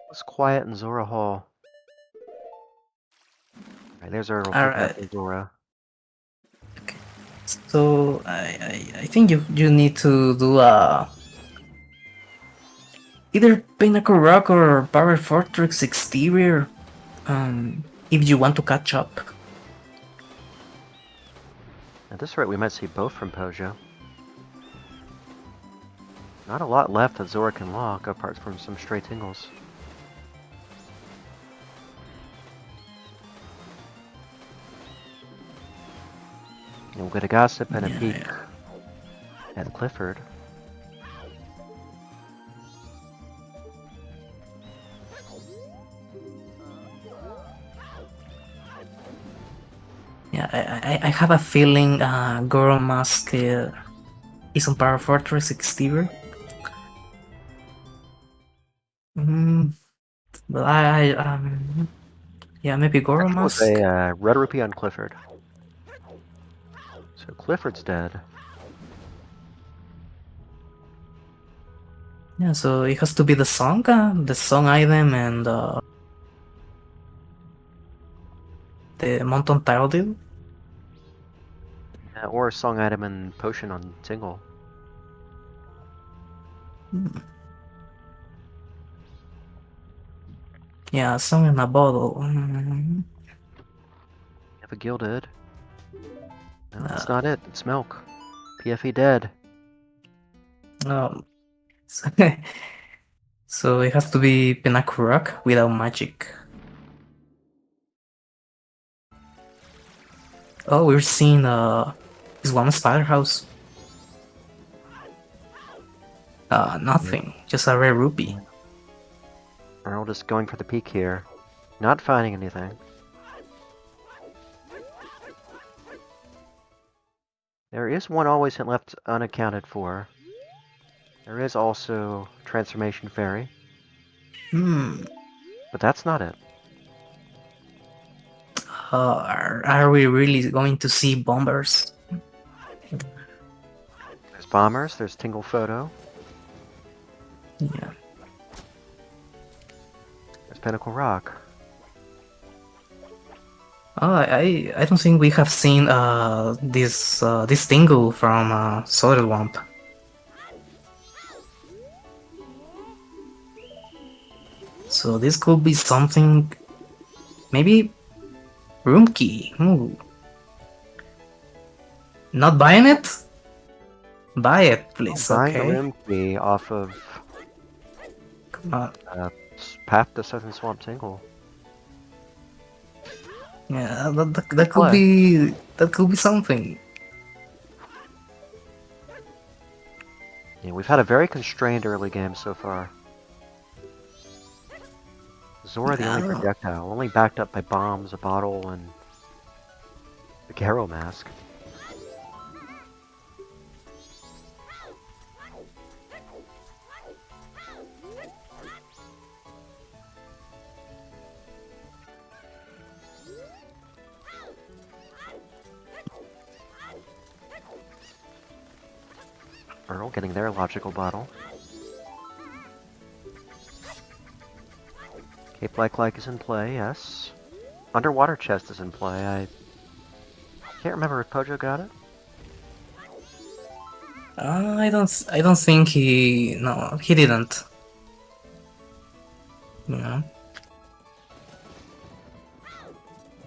It's quiet in Zora Hall. Alright, there's Earl Alright. kidnapping Zora. Okay. So I think you need to do either Pinnacle Rock or Power Fortress Exterior if you want to catch up. At this rate, we might see both from Pojo. Not a lot left that Zora can lock, apart from some stray tingles. And we'll get a gossip and a peek at Clifford. Yeah, I have a feeling Goro Mask is on Power Fortress Exterior. But yeah, maybe Goro That was Mask. a red rupee on Clifford. So Clifford's dead. Yeah, so it has to be the song item, and the Mountain Tile deal. Yeah, or a song item and potion on Tingle. Yeah, song in a bottle. Have a gilded. No, that's not it. It's milk. PFE dead. So it has to be Pinnacle Rock without magic. Oh, we're seeing is one spider house. Nothing, just a rare rupee. Earl just going for the peak here. Not finding anything. There is one always hit left unaccounted for. There is also Transformation Fairy. But that's not it. Are we really going to see bombers? There's Bombers, there's Tingle Photo, Yeah. there's Pinnacle Rock. I don't think we have seen this Tingle from Soilwamp. So this could be something, maybe room key. Ooh. Not buying it? Buy it, please. Buying Okay. the room key off of Come on. Path to Southern Swamp Tingle. Yeah, that could be something. Yeah, we've had a very constrained early game so far. Zora the only projectile, only backed up by bombs, a bottle, and The Carol mask. Earl getting their logical bottle. Cape like is in play, yes. Underwater chest is in play. I can't remember if Pojo got it. I don't think he. No, he didn't. Yeah.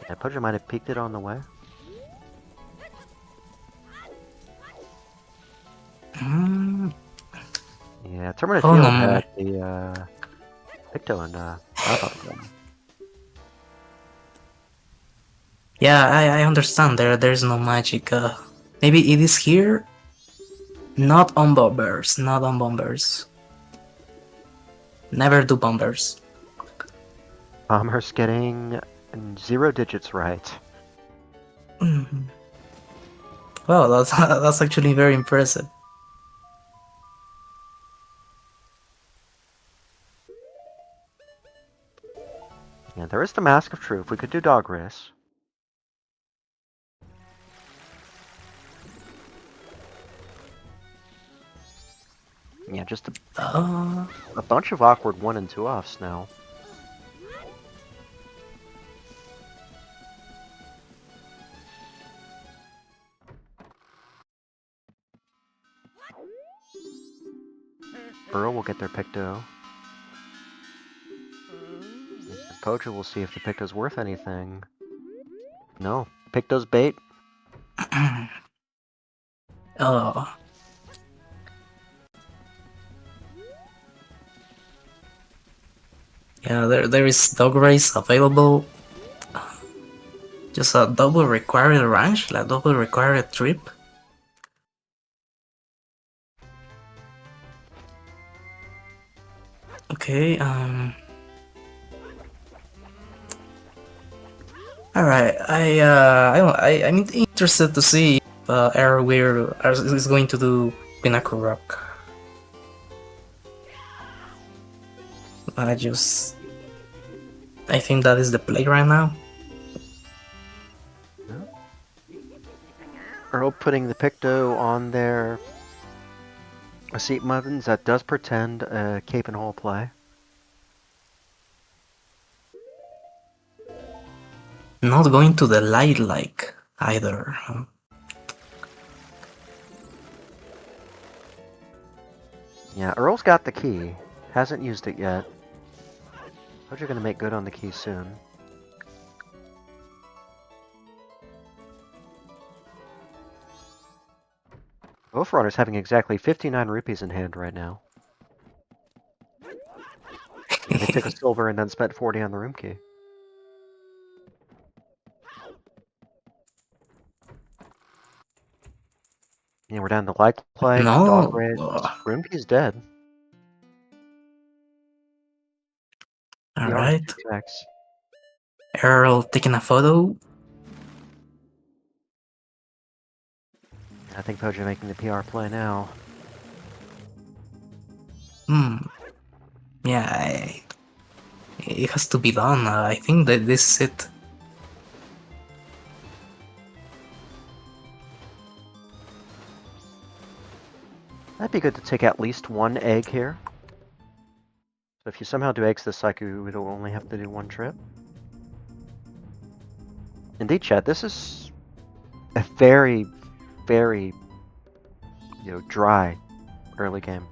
Yeah, Pojo might have peeked it on the way. Mm, Yeah, Terminate oh Field no, had the Picto and Lava. yeah, I understand. There's no magic. Maybe it is here. Not on bombers. Not on bombers. Never do bombers. Bomber's getting 0 digits right. Mhm. Well, that's that's actually very impressive. Yeah, there is the Mask of Truth. We could do Dog Race. Yeah, just a bunch of awkward 1 and 2 offs now. Earl will get their Picto. Pojo will see if the Picto's worth anything. No. Picto's bait. Oh. Yeah, there is dog race available. Just a double required ranch, like double required trip. Okay, alright, I'm interested to see if EarlWeird is going to do Pinnacle Rock. I think that is the play right now. Earl putting the Picto on their seat muffins. That does pretend a Cape and Hole play. Not going to the light like either. Huh? Yeah, Earl's got the key. Hasn't used it yet. Hope you're gonna make good on the key soon. Both runners having exactly 59 rupees in hand right now. Yeah, they took a silver and then spent 40 on the room key. Yeah, we're down to Light Plague, Dog No. Race. Room key's dead. Alright. Checks. Earl taking a photo. I think Pojo making the PR play now. Yeah, it has to be done. I think that this is it. That'd be good to take at least 1 egg here. So if you somehow do eggs this cycle, you would only have to do 1 trip. Indeed, chat, this is a very, very, dry early game.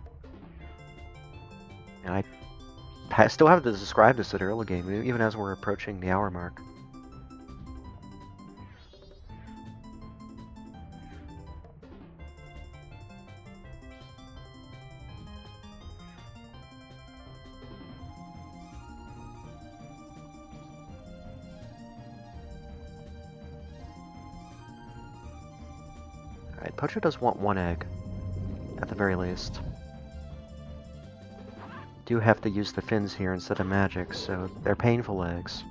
And I still have to describe this as early game, even as we're approaching the hour mark. Alright, Pocho does want 1 egg, at the very least. Do have to use the fins here instead of magic, so they're painful eggs.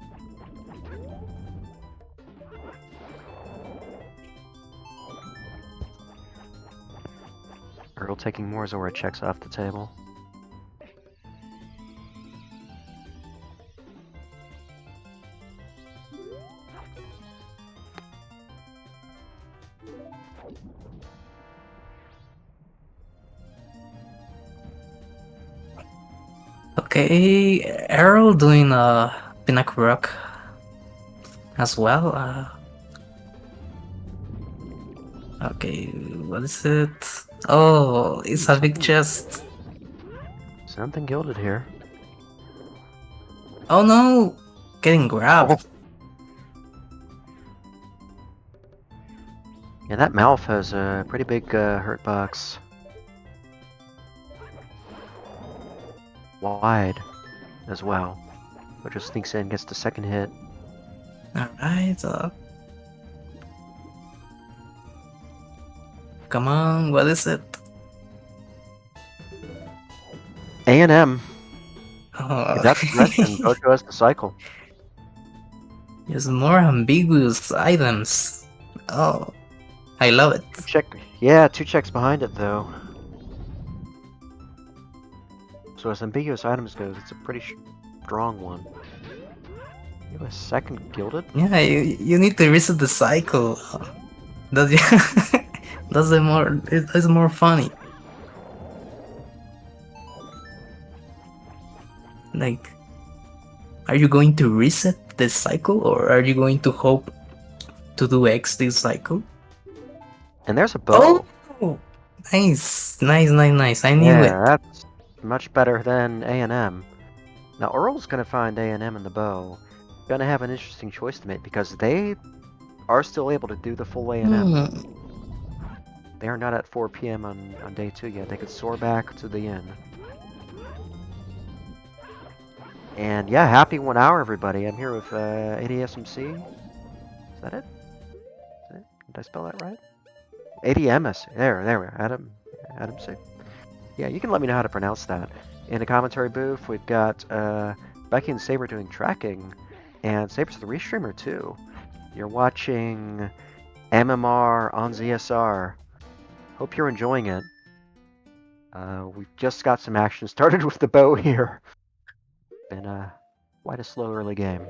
Earl taking more Zora checks off the table. Okay, Errol doing Pinnacle Rock as well. Okay, what is it? Oh, it's a big chest. Something gilded here. Oh no! Getting grabbed. Yeah, that Malf has a pretty big hurt box. Wide as well. But just sneaks in, gets the second hit. Alright, come on, what is it? A&M. Oh, That's the question. Gojo has the cycle. there's more ambiguous items. Oh, I love it. Check. Yeah, 2 checks behind it though. So as ambiguous items goes, it's a pretty strong one. You have a second gilded? Yeah, you need to reset the cycle. That's it's more funny. Like, are you going to reset the cycle, or are you going to hope to do X this cycle? And there's a bow. Oh, nice. I knew it. Yeah, that's much better than A&M. Now Earl's gonna find A&M in the bow. Gonna have an interesting choice to make because they are still able to do the full A&M. They are not at 4 PM on day 2 yet. They could soar back to the inn. And yeah, happy 1 hour, everybody. I'm here with ADSMC. Is that it? Did I spell that right? ADMS. There we are. Adam C. Yeah, you can let me know how to pronounce that. In the commentary booth, we've got Becky and Saber doing tracking, and Saber's the restreamer too. You're watching MMR on ZSR. Hope you're enjoying it. We've just got some action started with the bow here. Been quite a slow early game.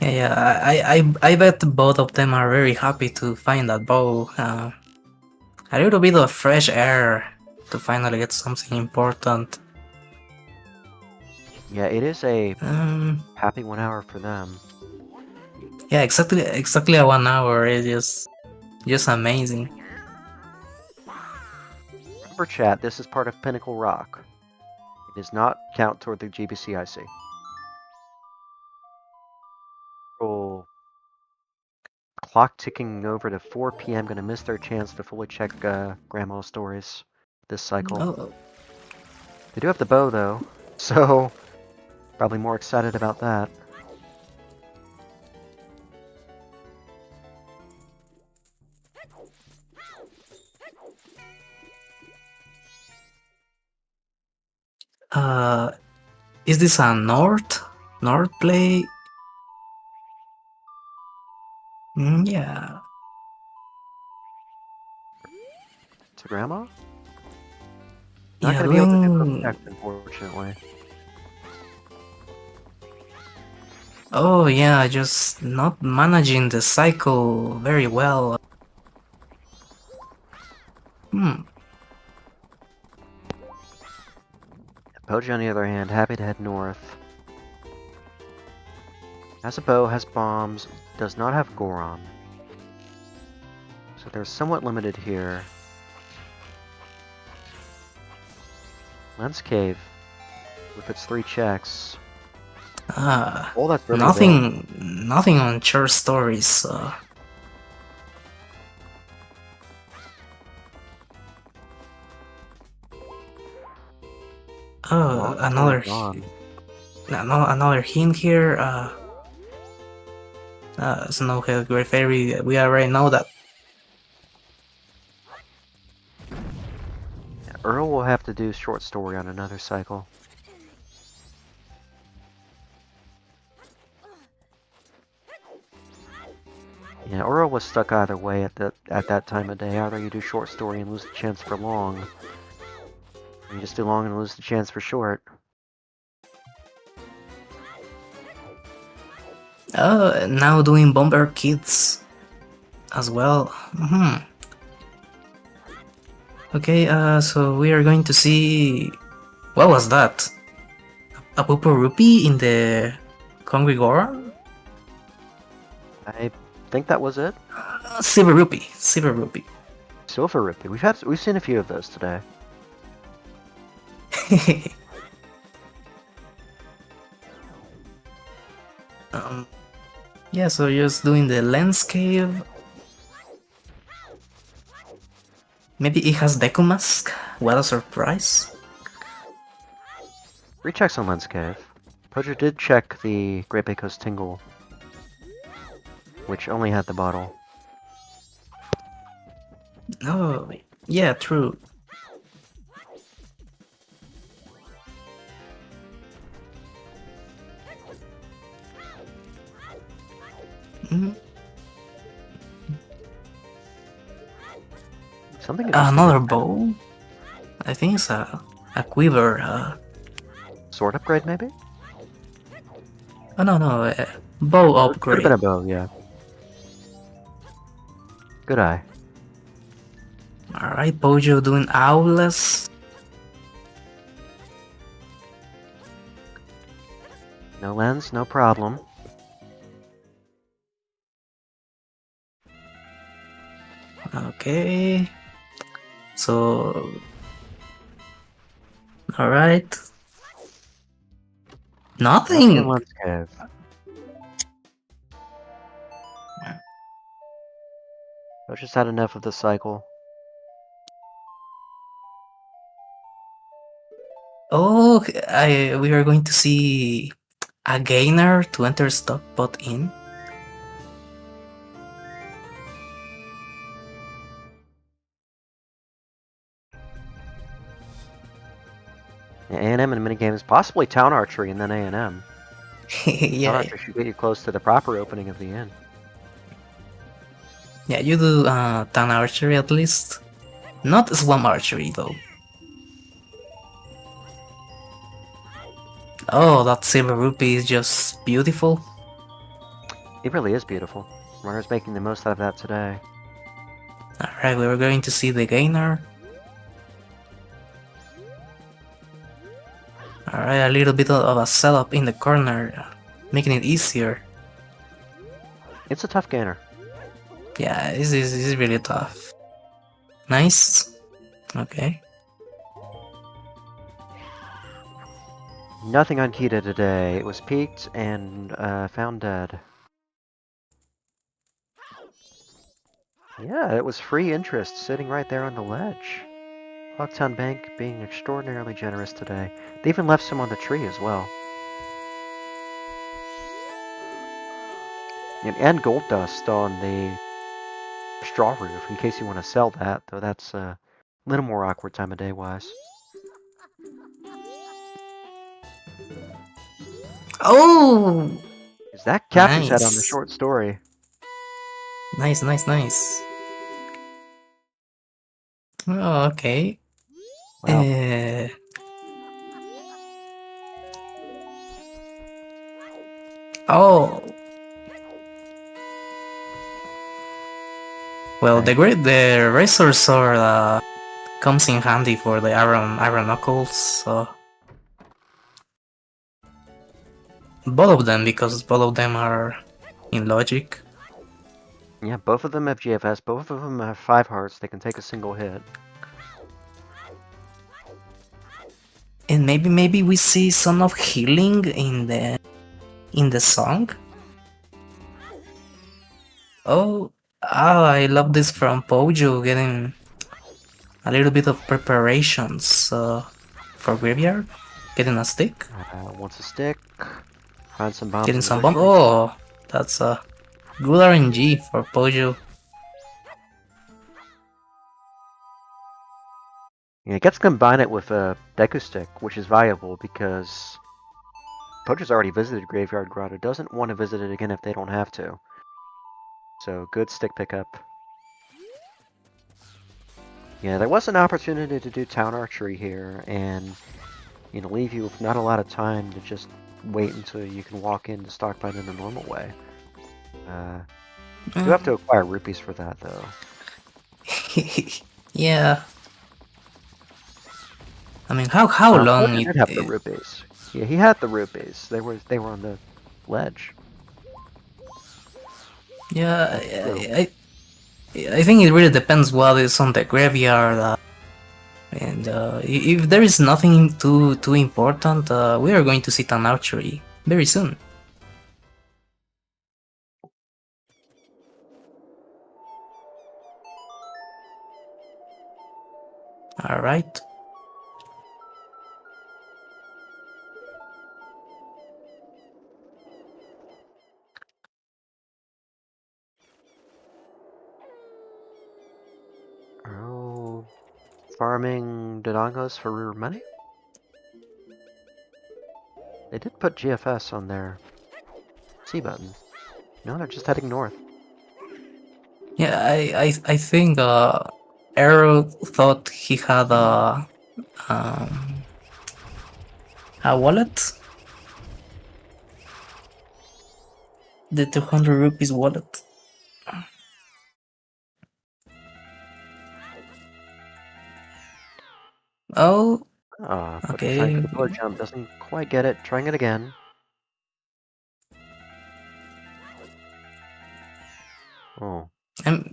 Yeah, I bet both of them are very happy to find that bow. A little bit of fresh air to finally get something important. Yeah, it is a happy 1 hour for them. Yeah, exactly a 1 hour. It's just amazing. Remember, chat, this is part of Pinnacle Rock. It does not count toward the GBCIC. Oh, clock ticking over to 4 PM. Gonna miss their chance to fully check Grandma stories this cycle. Oh, They do have the bow though, so probably more excited about that. is this a North play? Yeah. To Grandma? Not Yeah, gonna be able to do the effect, unfortunately. Oh yeah, just not managing the cycle very well. Poji, on the other hand, happy to head north. Has a bow, has bombs, does not have Goron. So they're somewhat limited here. Lens Cave, with its 3 checks. Oh, that's really nothing on short stories. Oh, another hint here. Snowhead Great Fairy. We already know that. Yeah, Earl will have to do short story on another cycle. Yeah, Oro was stuck either way at that time of day. Either you do short story and lose the chance for long, or you just do long and lose the chance for short. Now doing Bomber Kids as well. Okay, so we are going to see... What was that? A Purple Rupee in the Hungry Goron? I think that was it. Silver Rupee. Silver Rupee. Silver Rupee. We've seen a few of those today. Yeah, so just doing the landscape. Maybe it has Deku Mask? What a surprise. Rechecks on Lens Cave. Pojo did check the Great Bay Coast Tingle, which only had the bottle. Oh, yeah, true. Something Another bow? I think it's a quiver. Sword upgrade, maybe? Oh, no, bow Could have upgrade. been a bow, yeah. Good eye. Alright, Pojo doing Owless. No lens, no problem. Okay. So... Alright. Nothing in Nothing! Lens Cave. I've just had enough of this cycle. Oh, we are going to see a gainer to enter stock bot in. Yeah, A&M and minigames, possibly Town Archery and then A&M. Yeah, Town Archery should get you close to the proper opening of the inn. yeah, you do Town Archery at least. Not Swamp Archery though. Oh, that Silver Rupee is just beautiful. It really is beautiful. Runner's making the most out of that today. Alright, we are going to see the gainer. Alright, a little bit of a setup in the corner, making it easier. It's a tough gainer. Yeah, this is really tough. Nice. Okay. Nothing on Kita today. It was peaked and found dead. Yeah, it was free interest sitting right there on the ledge. Hogtown Bank being extraordinarily generous today. They even left some on the tree as well. And gold dust on the straw roof in case you want to sell that, though that's a little more awkward time of day wise. Oh! Is that captain's head on the Nice. short story? Nice, nice, nice. Oh, okay. Wow. Oh. Well, Okay. the razor sword comes in handy for the iron knuckles. So both of them, because both of them are in logic. Yeah, both of them have GFS. Both of them have 5 hearts. They can take a single hit. And maybe we see some of healing in the song. Oh, I love this from Pojo, getting a little bit of preparations for graveyard, getting a stick, Wants a stick. Find some bombs. getting some bomb. Oh, that's a good RNG for Pojo. Yeah, it gets to combine it with a Deku Stick, which is valuable because Poacher's already visited Graveyard Grotto, doesn't want to visit it again if they don't have to. So good stick pickup. Yeah, there was an opportunity to do town archery here, and leave you with not a lot of time to just wait until you can walk in to stockpile in the normal way. You have to acquire rupees for that, though. Yeah. I mean, how long He did have the rupees. Yeah, he had the rupees. They were on the ledge. Yeah, I think it really depends what is on the graveyard. And if there is nothing too important, we are going to sit an archery very soon. All right. Oh, farming Dodongos for money? They did put GFS on their C button. No, they're just heading north. Yeah, I think Arrow thought he had a wallet. The 200 rupees wallet. Oh, But okay. trying for the pillar jump doesn't quite get it. Trying it again. Oh. I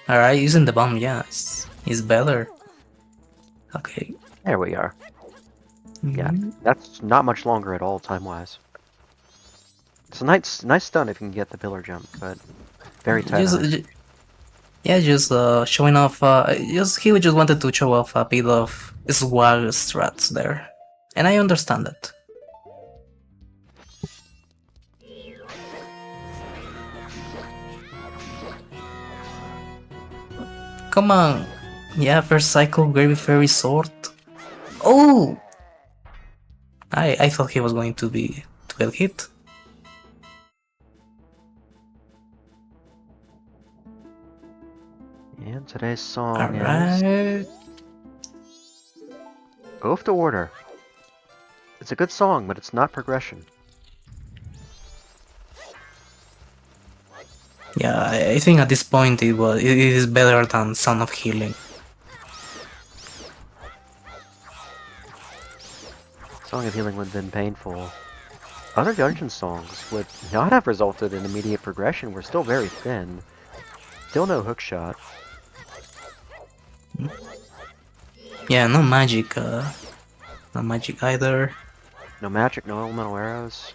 alright, using the bomb, yeah, it's better. Okay. There we are. Yeah, that's not much longer at all, time-wise. It's a nice stun if you can get the pillar jump, but very tight on it. Yeah, just showing off. He just wanted to show off a bit of swag strats there, and I understand that. Come on, yeah, first cycle, Gravy Fairy Sword. Oh, I thought he was going to get hit. And today's song is Oath to Order. It's a good song, but it's not progression. Yeah, I think at this point it is better than Son of Healing. Song of Healing would have been painful. Other dungeon songs would not have resulted in immediate progression. We're still very thin. Still no hookshot. Yeah, no magic. No magic either. No magic, no elemental arrows.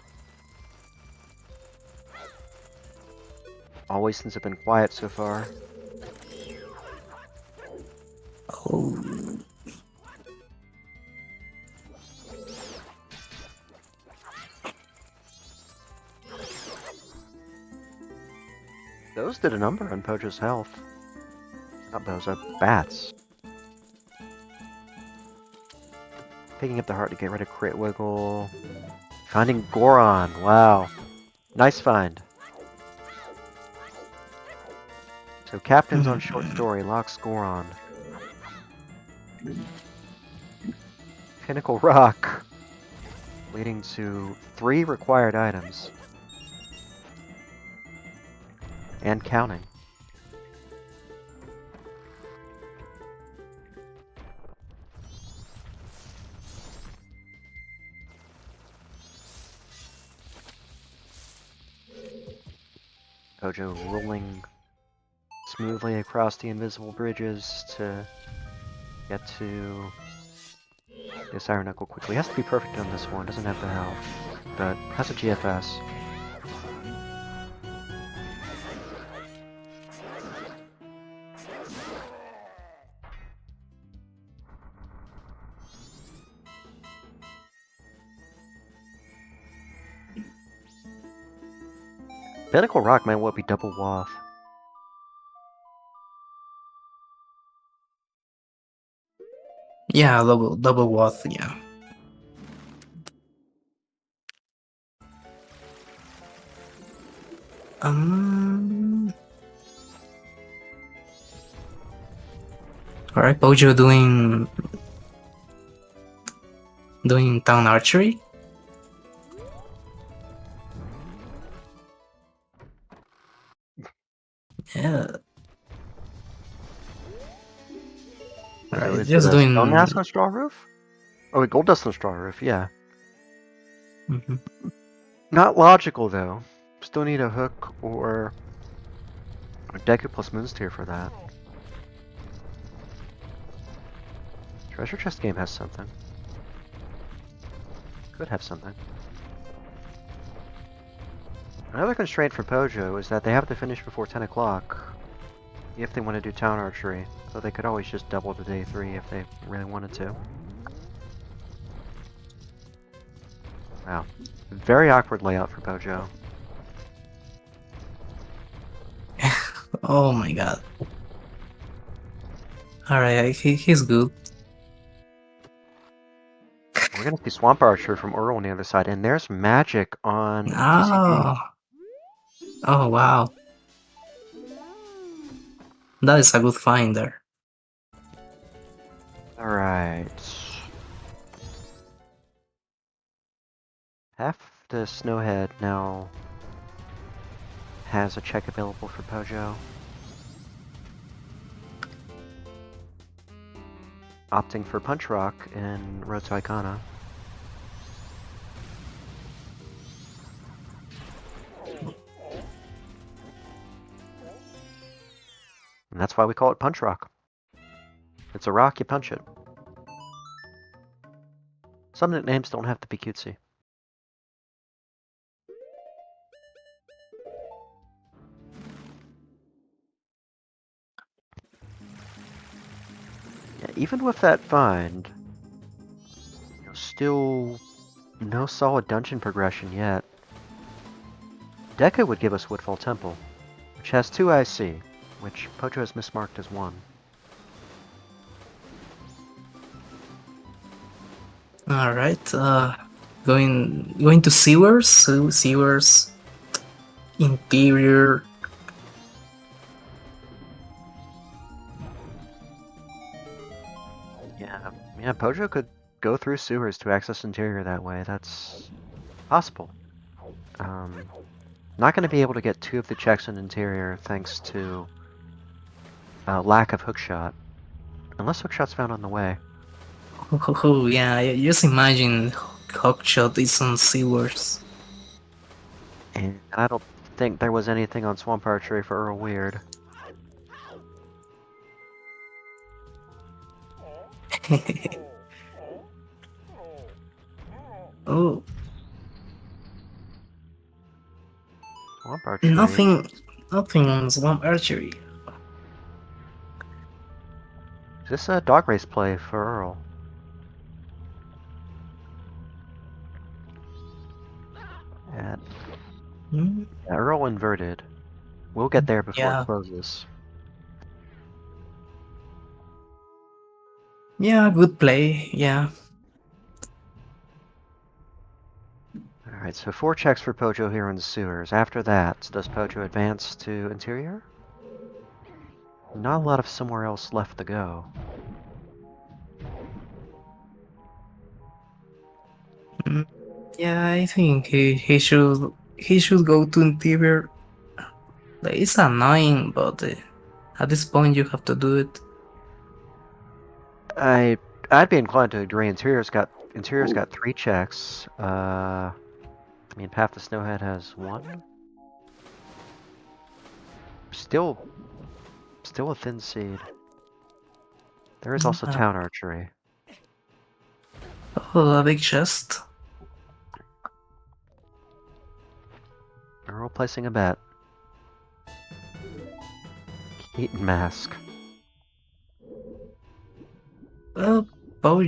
All Wastelands have been quiet so far. Oh. Those did a number on Pojo's health. Not those, bats. Picking up the heart to get rid of Crit Wiggle. Finding Goron, wow. Nice find. So Captain's on short story, locks Goron. Pinnacle Rock. Leading to 3 required items. And counting. Pojo rolling smoothly across the invisible bridges to get to this Iron Knuckle quickly. Has to be perfect on this one, doesn't have the health, but has a GFS. Pinnacle Rock might well be double waff. Yeah, double watt, yeah. Um. All right, Pojo doing town archery. Yeah. So Alright, is it just a stone doing. mask on straw roof? Oh, wait, gold dust on straw roof. Yeah. Mhm. Not logical though. Still need a hook or a Deku plus Moonsteer for that. Treasure chest game has something. Could have something. Another constraint for Pojo is that they have to finish before 10 o'clock if they want to do town archery. So they could always just double to day 3 if they really wanted to. Wow. Very awkward layout for Pojo. Oh my god. Alright, he's good. We're gonna see Swamp Archer from Earl on the other side, and there's magic on TCG. Oh, oh wow. That is a good find there. Alright. Half the Snowhead now has a check available for Pojo. Opting for Punch Rock in Road to Icona. And that's why we call it Punch Rock. It's a rock, you punch it. Some nicknames don't have to be cutesy. Yeah, even with that find, still no solid dungeon progression yet. Deku would give us Woodfall Temple, which has 2 IC, which Pojo has mismarked as 1. Alright, going to sewers, sewers, interior. Yeah, Pojo could go through sewers to access interior that way. That's possible. Not going to be able to get 2 of the checks in interior thanks to lack of hookshot. Unless hookshot's found on the way. Oh, yeah, just imagine Hawkshot is on sewers. And I don't think there was anything on Swamp Archery for EarlWeird. Oh, Swamp Archery. nothing on Swamp Archery. Is this a dog race play for Earl? Yeah, Hmm? Earl inverted. We'll get there before Yeah. it closes. Yeah, good play, yeah. Alright, so 4 checks for Pojo here in the sewers. After that, does Pojo advance to interior? Not a lot of somewhere else left to go. Mm, yeah, I think he should go to interior. Like, it's annoying, but at this point you have to do it. I'd be inclined to agree. Interior's got 3 checks. I mean, Path to Snowhead has 1. Still a thin seed. There is also Town Archery. Oh, a big chest. Earl placing a bet. Keaton Mask. Oh, oh,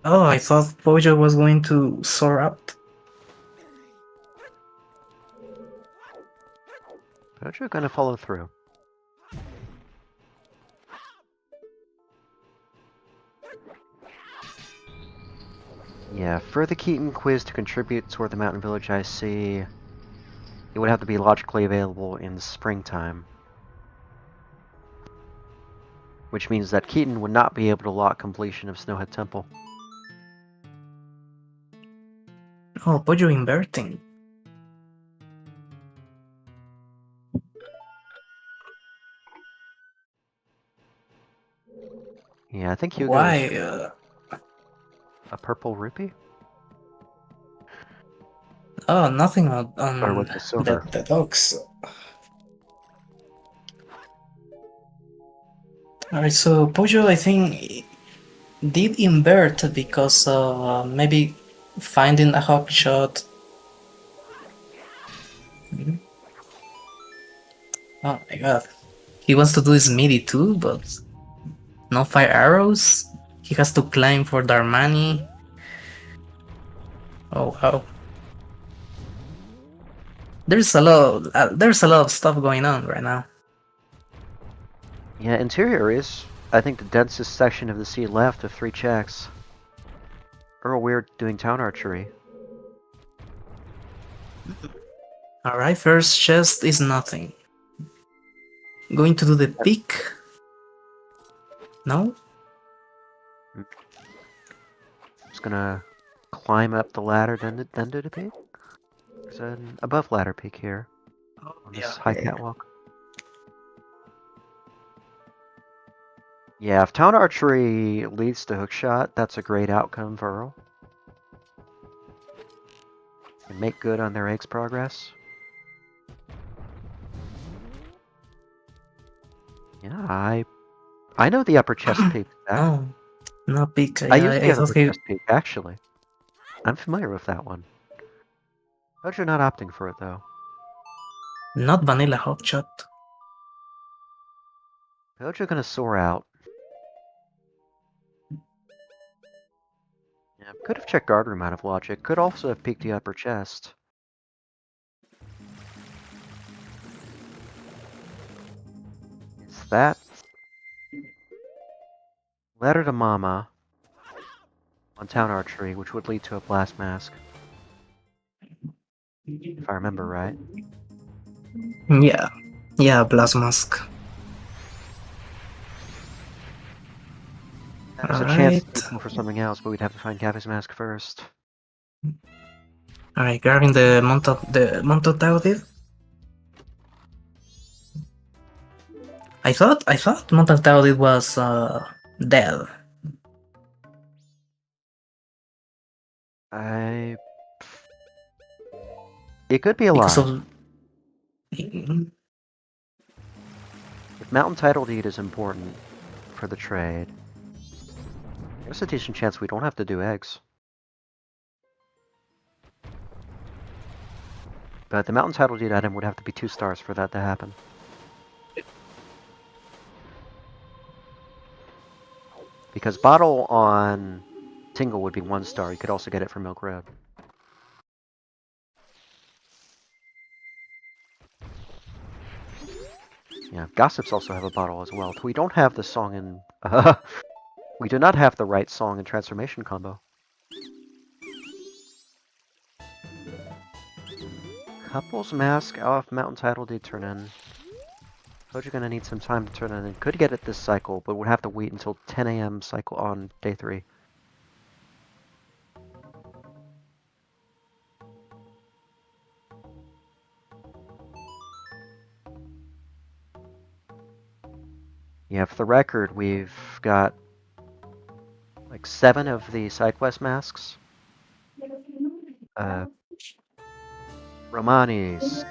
I thought Pojo was going to soar up. Pojo gonna follow through. Yeah, for the Keaton quiz to contribute toward the Mountain Village IC, It would have to be logically available in springtime. Which means that Keaton would not be able to lock completion of Snowhead Temple. Oh, Pojo inverting. Yeah, I think Hugo Why? is a purple rupee? Oh, nothing Or was on it silver? the dogs. Alright, so Pojo, I think, did invert because of maybe finding a hawk shot. Oh my god. He wants to do his midi too, but no fire arrows. He has to climb for Darmani. Oh wow. There's a lot of stuff going on right now. Yeah, interior is, I think, the densest section of the sea left of 3 checks. EarlWeird doing town archery. Alright, first chest is nothing. Going to do the peak? No? Just gonna climb up the ladder, then do the peak. There's an above ladder peak here on this high catwalk. Yeah, if town archery leads to hookshot, that's a great outcome for Earl. And make good on their eggs progress. Yeah, I know the upper chest peak. Oh, no peak. I used the I upper thought he... chest peak, actually. I'm familiar with that one. But you're not opting for it, though. Not vanilla hotshot. Pojo gonna soar out. Yeah, could have checked guard room out of logic. Could also have peeked the upper chest. Is that letter to Mama on town archery, which would lead to a blast mask, if I remember right. Yeah, blast mask. There's a chance to go for something else, but we'd have to find Cappy's mask first. Alright, grabbing the Monto Taudid. I thought Monto Taudid was dead. It could be alive. Because of... If Mountain Title Deed is important for the trade, there's a decent chance we don't have to do eggs. But the Mountain Title Deed item would have to be 2 stars for that to happen. Because Bottle on Tingle would be 1 star. You could also get it from Milk Road. Yeah, Gossips also have a bottle as well. We don't have the song in... we do not have the right song and transformation combo. Couples Mask off Mountain Title Deed turn in. Pojo gonna need some time to turn in. And could get it this cycle, but would have to wait until 10 AM cycle on day 3. Yeah, for the record, we've got like 7 of the side quest masks. Romani's,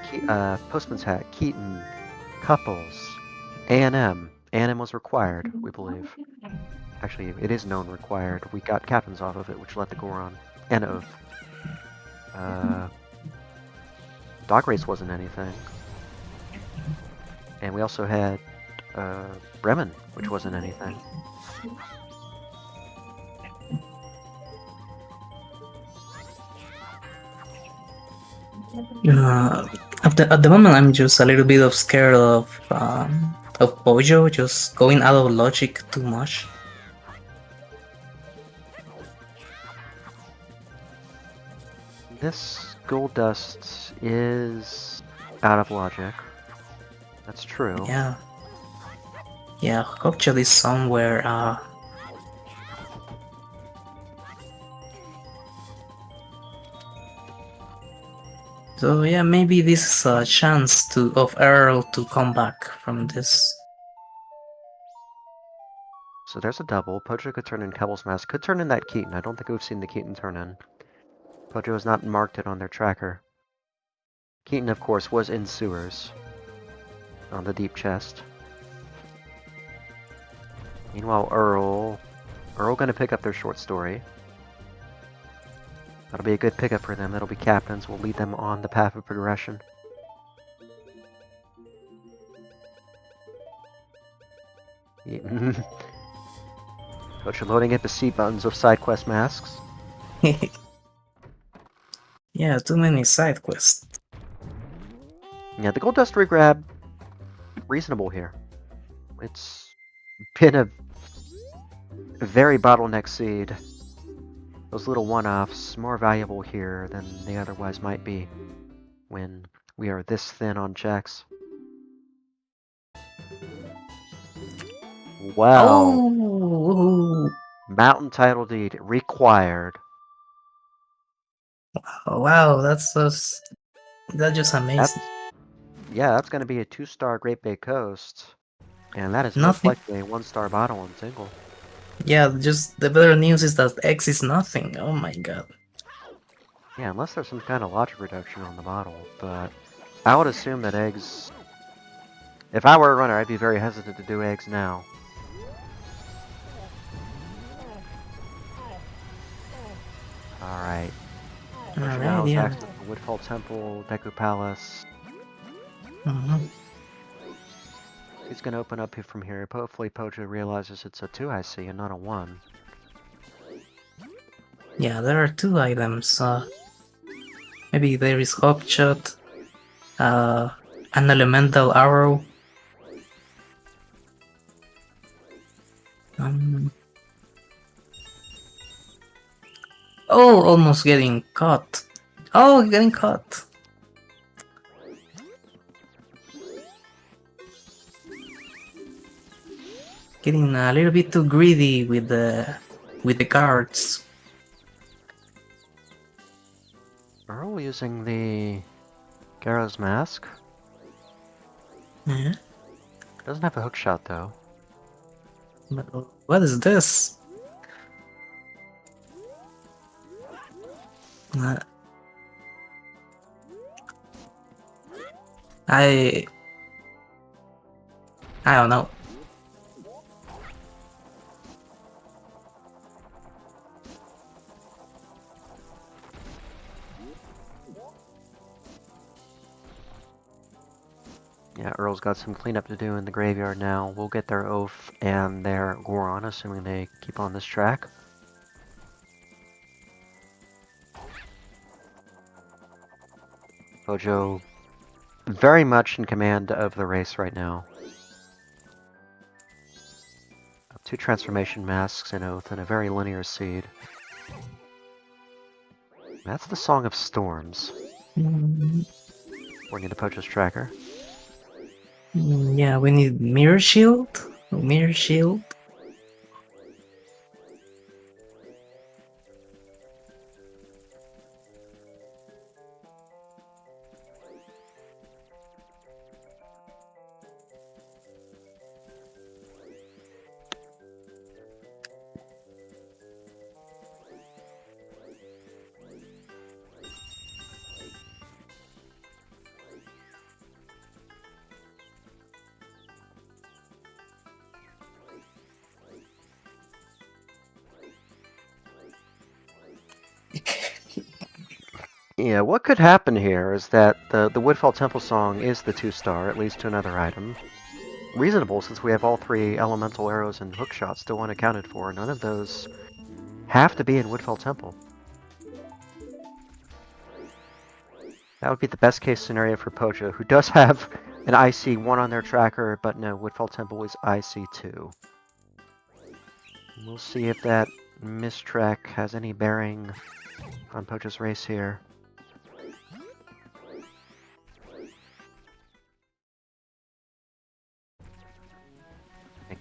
Postman's Hat, Keaton, Couples, A&M. A&M was required, we believe. Actually, it is known required. We got captains off of it, which let the Goron. And Oath. Dog Race wasn't anything. And we also had Bremen, which wasn't anything. At the moment, I'm just a little bit scared of Pojo just going out of logic too much. This gold dust is out of logic. That's true. Yeah. Yeah, hopefully somewhere, so yeah, maybe this is a chance of Earl to come back from this. So there's a double. Pojo could turn in Kebble's Mask. Could turn in that Keaton. I don't think we've seen the Keaton turn in. Pojo has not marked it on their tracker. Keaton, of course, was in sewers. On the deep chest. Meanwhile, Earl gonna pick up their short story. That'll be a good pickup for them. That'll be captains. Will lead them on the path of progression. Pojo loading up the C buttons of side quest masks. Yeah, too many side quests. Yeah, the gold dust regrab, reasonable here. It's been a very bottleneck seed. Those little one-offs more valuable here than they otherwise might be when we are this thin on checks. Wow. Oh, Mountain title deed required. wow, that's just amazing. That's going to be a 2-star Great Bay Coast. And that is most Nothing. likely a 1-star bottle on single. Yeah, just the better news is that X is nothing. Oh my god. Yeah, unless there's some kind of logic reduction on the bottle. But I would assume that eggs... If I were a runner, I'd be very hesitant to do eggs now. Alright. Alright, yeah. Access to Woodfall Temple, Deku Palace. He's gonna open up from here. Hopefully Pojo realizes it's a 2 I see and not a 1. Yeah, there are 2 items. Maybe there is Hawkshot, an elemental arrow. Oh, almost getting caught. Oh, getting caught. Getting a little bit too greedy with the cards. Earl using the Garo's Mask. Yeah. Doesn't have a hook shot though. But what is this? I don't know. Yeah, Earl's got some cleanup to do in the graveyard now. We'll get their Oath and their Goron, assuming they keep on this track. Pojo very much in command of the race right now. 2 transformation masks, an Oath, and a very linear seed. That's the Song of Storms. According to Pojo's tracker. Yeah, we need Mirror Shield. Mirror Shield. Yeah, what could happen here is that the Woodfall Temple song is the 2-star, it leads to another item. Reasonable, since we have all 3 elemental arrows and hookshot still unaccounted for. None of those have to be in Woodfall Temple. That would be the best case scenario for Pojo, who does have an IC1 on their tracker, but no, Woodfall Temple is IC2. We'll see if that mistrack has any bearing on Pojo's race here.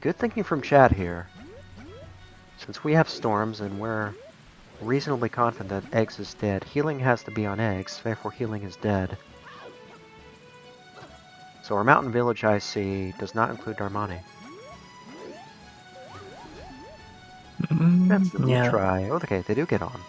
Good thinking from Chad here. Since we have storms and we're reasonably confident that Eggs is dead, healing has to be on Eggs, therefore healing is dead. So our mountain village I see does not include Darmani. That's the Yeah. try. Oh, okay, they do get on.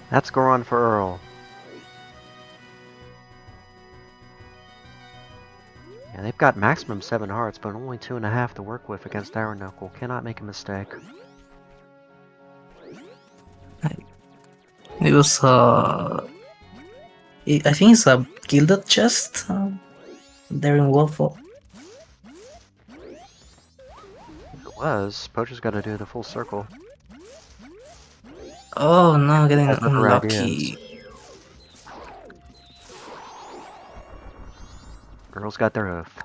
That's Goron for Earl. Yeah, they've got maximum 7 hearts, but only 2.5 to work with against Iron Knuckle. Cannot make a mistake. It was I think it's a gilded chest there in Waffle. It was. Poacher's got to do the full circle. Oh no, getting Has other unlucky. Earl's got their oath.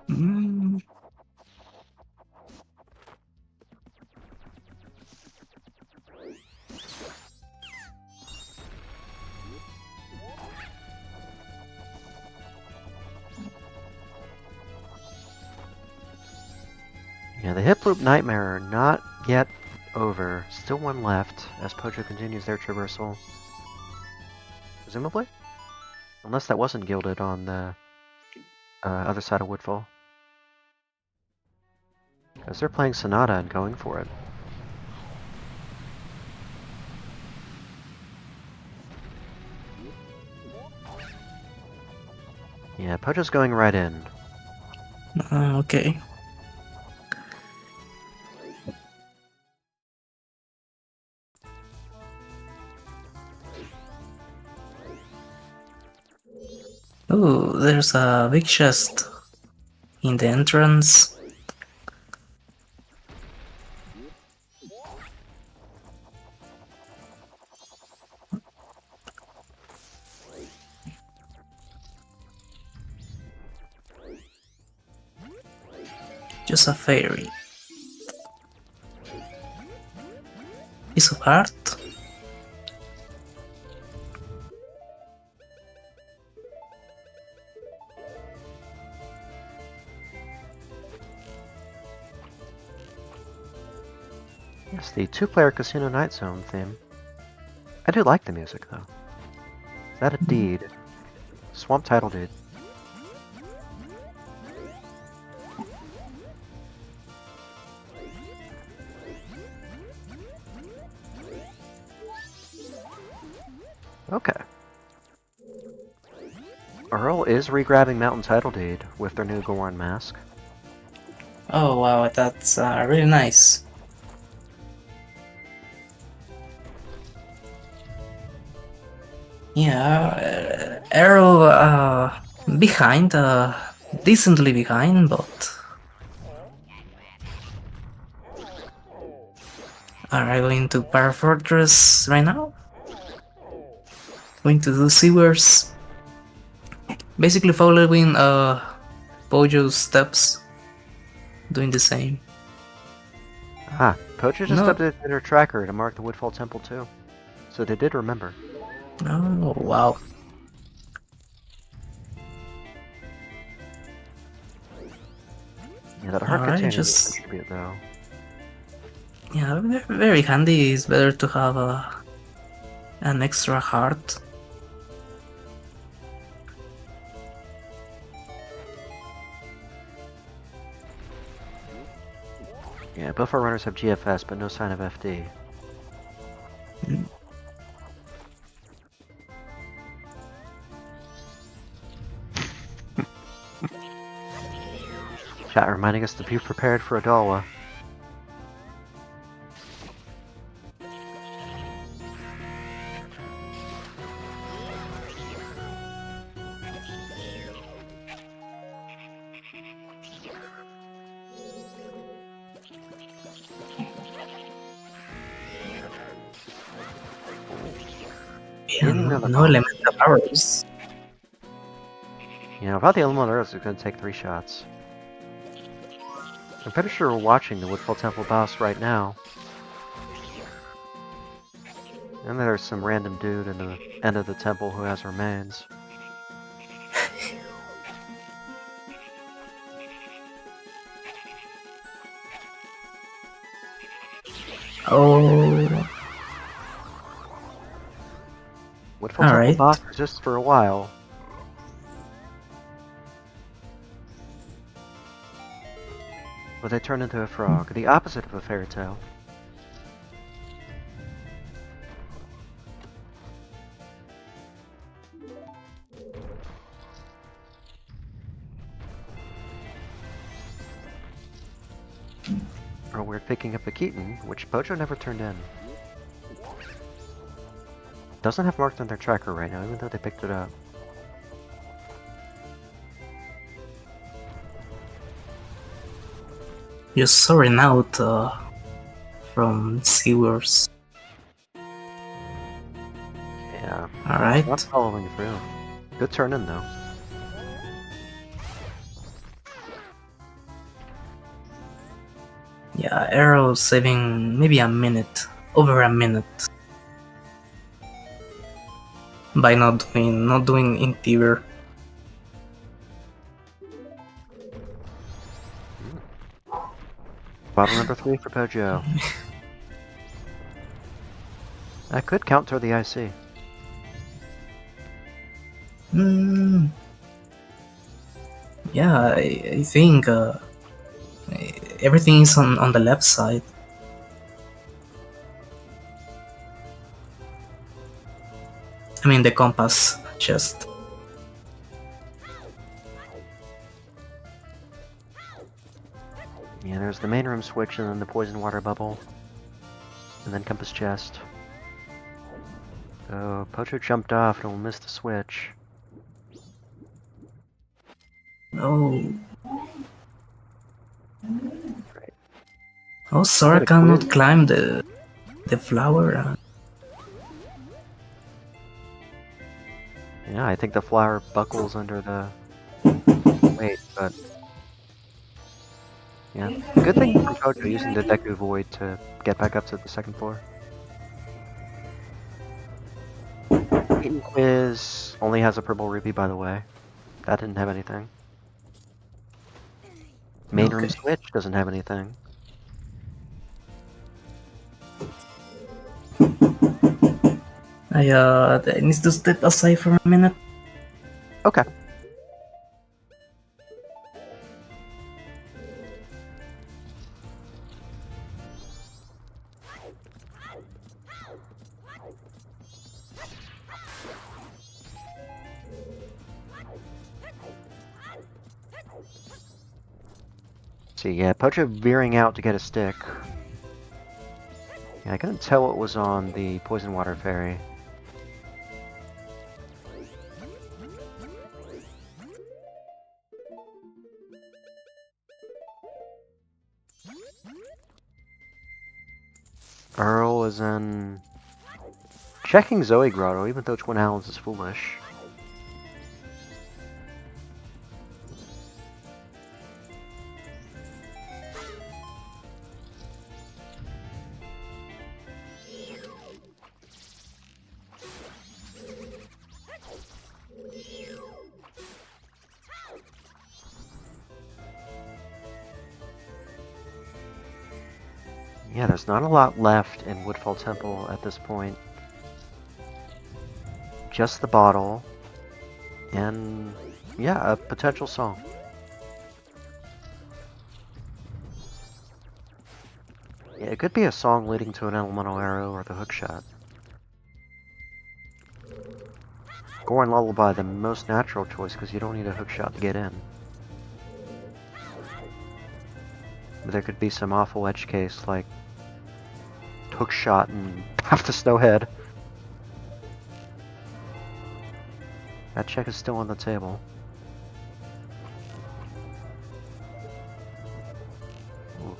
Mm. Yeah, the hip loop nightmare not yet over. Still one left as Poacher continues their traversal. Presumably? Unless that wasn't gilded on the other side of Woodfall. Because they're playing Sonata and going for it. Yeah, Poacher's going right in. Okay. Oh, there's a big chest in the entrance. Just a fairy. Piece of art. Yes, the 2-player Casino Night Zone theme. I do like the music, though. Is that a deed? Swamp title deed. Okay. Earl is re-grabbing Mountain Title Deed with their new Goron mask. Oh wow, that's really nice. Yeah, Arrow behind, decently behind, but are going to Power Fortress right now? Going to do sewers. Basically following Pojo's steps. Doing the same. Ah, Poacher just No. updated their tracker to mark the Woodfall Temple too. So they did remember. Oh wow. Yeah, that heart Alright, container just does contribute though. yeah, very handy. It's better to have an extra heart. Yeah, both our runners have GFS, but no sign of FD. Mm. Chat reminding us to be prepared for Adawa. He didn't even have the no bomb. elemental arrows. You know, without the elemental arrows, it's gonna take 3 shots. I'm pretty sure we're watching the Woodfall Temple boss right now. And there's some random dude in the end of the temple who has remains. Oh, Woodfall Temple alright. boss just for a while. But they turn into a frog, the opposite of a fairy tale. Or we're picking up a Keaton, which Pojo never turned in. Doesn't have marked on their tracker right now, even though they picked it up. Just soaring out from sewers. Yeah, Alright. not following through. Good turn in though. Yeah, arrow saving maybe a minute, over a minute, by not doing interior. Bottle number 3 for Pojo. That could counter the IC. Yeah, I think everything is on the left side. I mean the compass chest. Yeah, there's the main room switch and then the poison water bubble. And then compass chest. So Pojo jumped off and will miss the switch. Oh. Right. Oh, Sora What a cannot clue. climb the flower. Yeah, I think the flower buckles under the weight, but yeah. Good thing for Pojo using the Deku Void to get back up to the second floor. Eaton Quiz only has a purple ruby, by the way. That didn't have anything. Main room Okay. switch doesn't have anything. I need to step aside for a minute. Okay. See, yeah, Pojo veering out to get a stick. Yeah, I couldn't tell what was on the Poison Water Fairy. Earl is in... checking Zoe Grotto, even though Twin Owls is foolish. Yeah, there's not a lot left in Woodfall Temple at this point. Just the bottle. And, yeah, a potential song. Yeah, it could be a song leading to an elemental arrow or the hookshot. Goron Lullaby, the most natural choice, because you don't need a hookshot to get in. But there could be some awful edge case, like hookshot and half the snowhead. That check is still on the table. Ooh.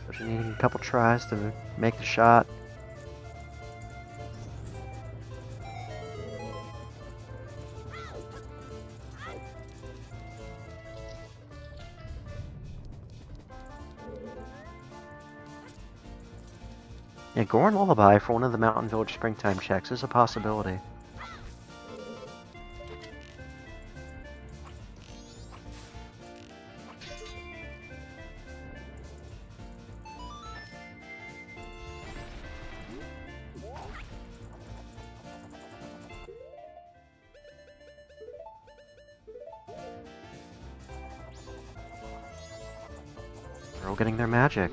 But you're needing a couple tries to make the shot. Yeah, Goron Lullaby for one of the Mountain Village Springtime checks is a possibility. They're all getting their magic.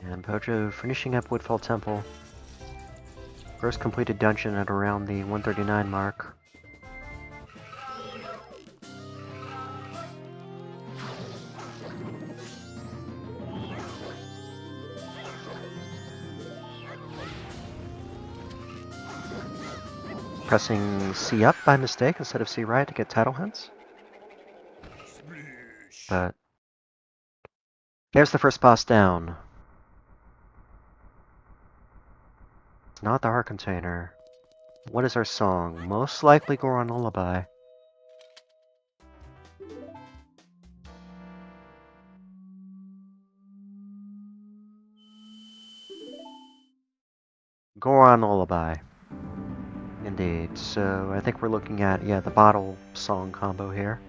And Pojo finishing up Woodfall Temple. First completed dungeon at around the 139 mark. Pressing C up by mistake instead of C right to get title hints. But there's the first boss down. It's not the heart container. What is our song? Most likely Goron Lullaby. Goron Lullaby. Indeed. So I think we're looking at, yeah, the bottle song combo here.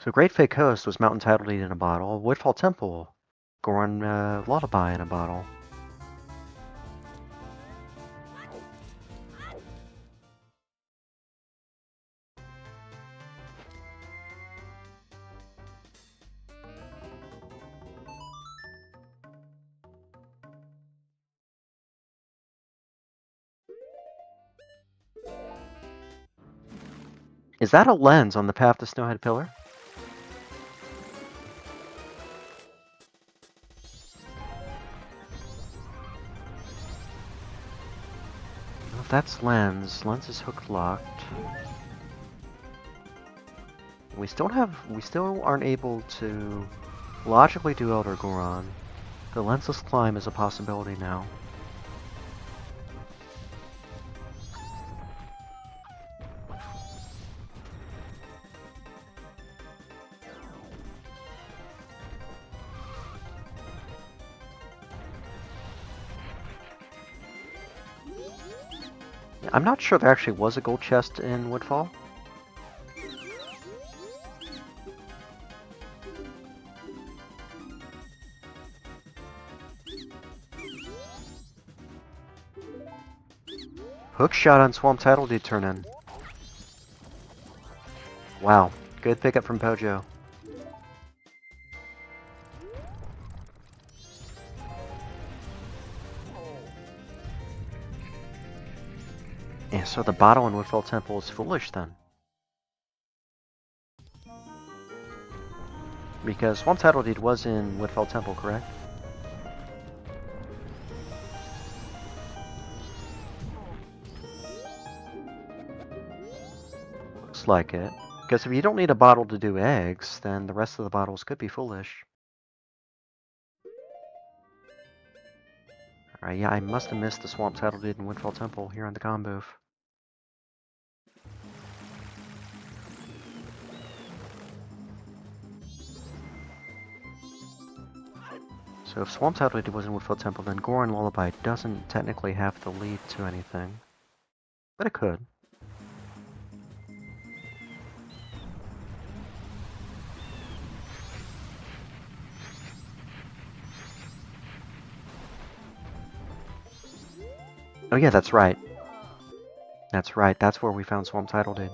So Great Fake Coast was Mountain Title Deed in a bottle. Woodfall Temple, Goron Lullaby in a bottle. Is that a lens on the path to Snowhead Pillar? Well, if that's lens, lens is hook locked. We still aren't able to logically do Elder Goron. The lensless climb is a possibility now. I'm not sure there actually was a gold chest in Woodfall. Hook shot on Swamp Title did turn in. Wow, good pickup from Pojo. And so the bottle in Woodfall Temple is foolish then. Because Swamp Title Deed was in Woodfall Temple, correct? Looks like it. Because if you don't need a bottle to do eggs, then the rest of the bottles could be foolish. Alright, yeah, I must have missed the Swamp Title Deed in Woodfall Temple here on the comm booth. So if Swamp Title Deed was in Woodfall Temple, then Goron Lullaby doesn't technically have to lead to anything. But it could. Oh yeah, that's right. That's right, that's where we found Swamp Title Deed.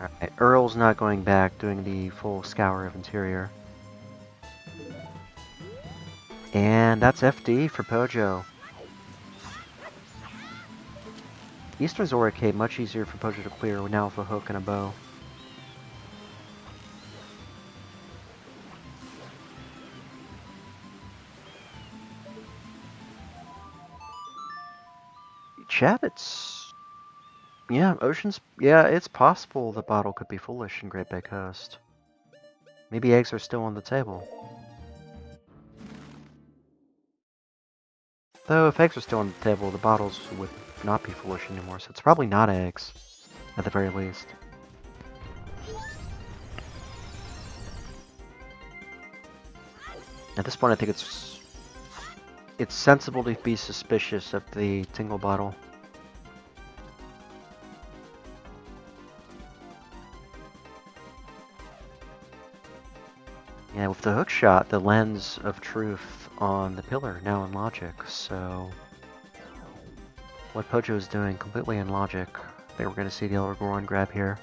Alright, Earl's not going back, doing the full scour of interior. And that's FD for Pojo. Eastern Zora Cave, much easier for Pojo to clear now with a hook and a bow. Chat, it's... Yeah, Ocean's... Yeah, it's possible the bottle could be foolish in Great Bay Coast. Maybe eggs are still on the table. Though, if eggs are still on the table, the bottles would not be foolish anymore, so it's probably not eggs, at the very least. At this point, I think it's sensible to be suspicious of the Tingle bottle. Yeah, with the hook shot, the lens of truth on the pillar now in logic, so what Pojo is doing completely in logic. I think we're going to see the EarlWeird grab here.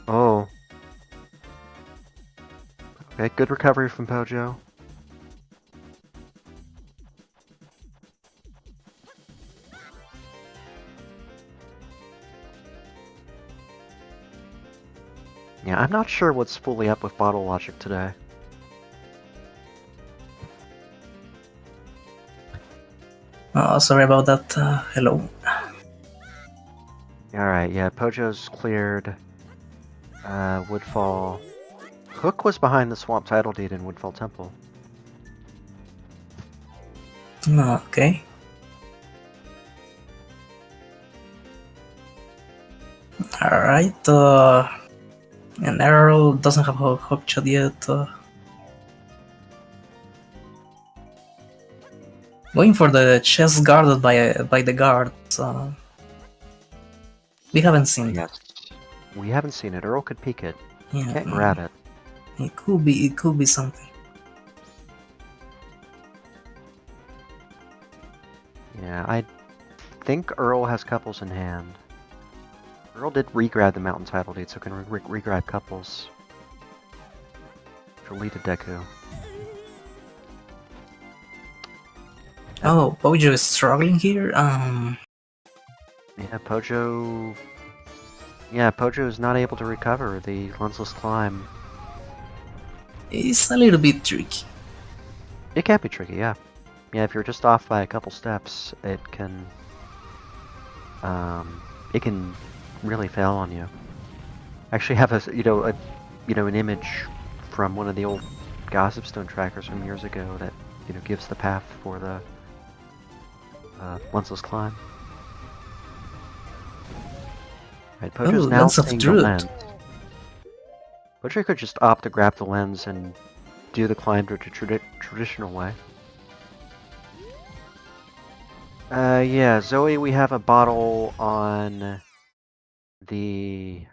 Oh. Okay, good recovery from Pojo. Yeah, I'm not sure what's fully up with bottle logic today. Sorry about that. Hello. Alright, yeah, Pojo's cleared. Woodfall. Hook was behind the Swamp Title Deed in Woodfall Temple. Okay. Alright, and Earl doesn't have a hook shot yet. Going for the chest guarded by the guards. We haven't seen that. We haven't seen it. Earl could peek it. Yeah, Can't grab it. It could be something. Yeah, I think Earl has couples in hand. Earl did re-grab the Mountain Title Deed, so can re-grab couples. Which will lead to Deku. Oh, Pojo is struggling here. Yeah, Pojo... Yeah, Pojo is not able to recover the lensless climb. It's a little bit tricky. It can be tricky, yeah. Yeah, if you're just off by a couple steps, it can really fail on you. I actually have an image from one of the old Gossip Stone trackers from years ago that gives the path for the lensless climb. Right, Pojo's now seeing the lens. Pojo could just opt to grab the lens and do the climb the traditional way. Yeah, Zoe, we have a bottle on the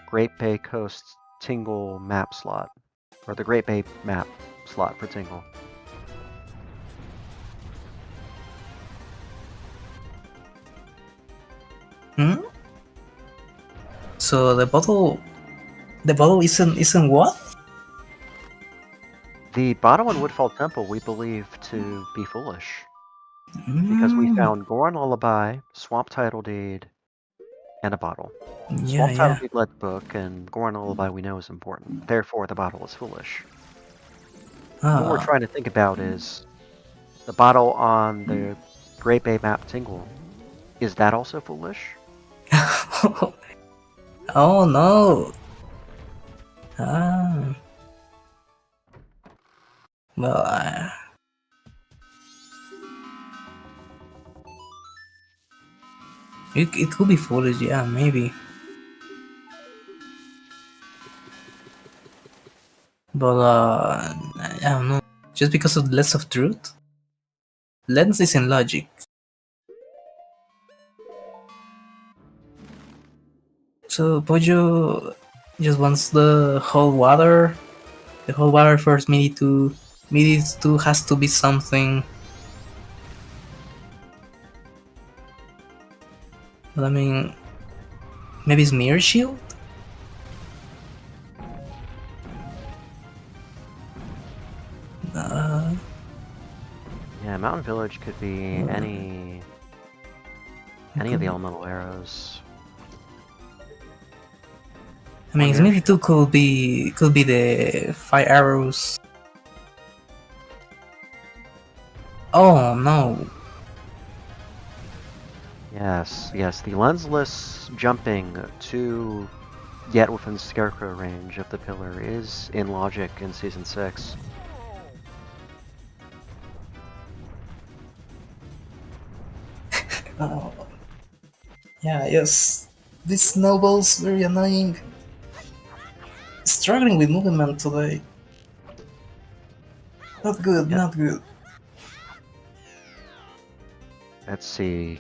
Great Bay Coast Tingle map slot. Or the Great Bay map slot for Tingle. Hmm? So the bottle isn't what? The bottle in Woodfall Temple we believe to be foolish. Because we found Goron Lullaby, Swamp Title Deed, and a bottle. Swamp Title Deed led the book, and Goron Lullaby we know is important. Therefore, the bottle is foolish. What we're trying to think about is the bottle on the Great Bay map Tingle. Is that also foolish? Oh no! Well, it could be foolish, yeah, maybe. But I don't know. Just because of less of truth? Lens is in logic. So Pojo just wants the whole water. The whole water first needs to has to be something. But I mean, maybe it's Mirror Shield? Yeah, Mountain Village could be any of the elemental arrows. I mean, On Smithy airship. 2 could be the fire arrows. Oh no! Yes, yes, the lensless jumping to get within Scarecrow range of the pillar is in logic in Season 6. Oh. Yeah, yes. This snowball's very annoying. Struggling with movement today. Not good, Yep. not good. Let's see.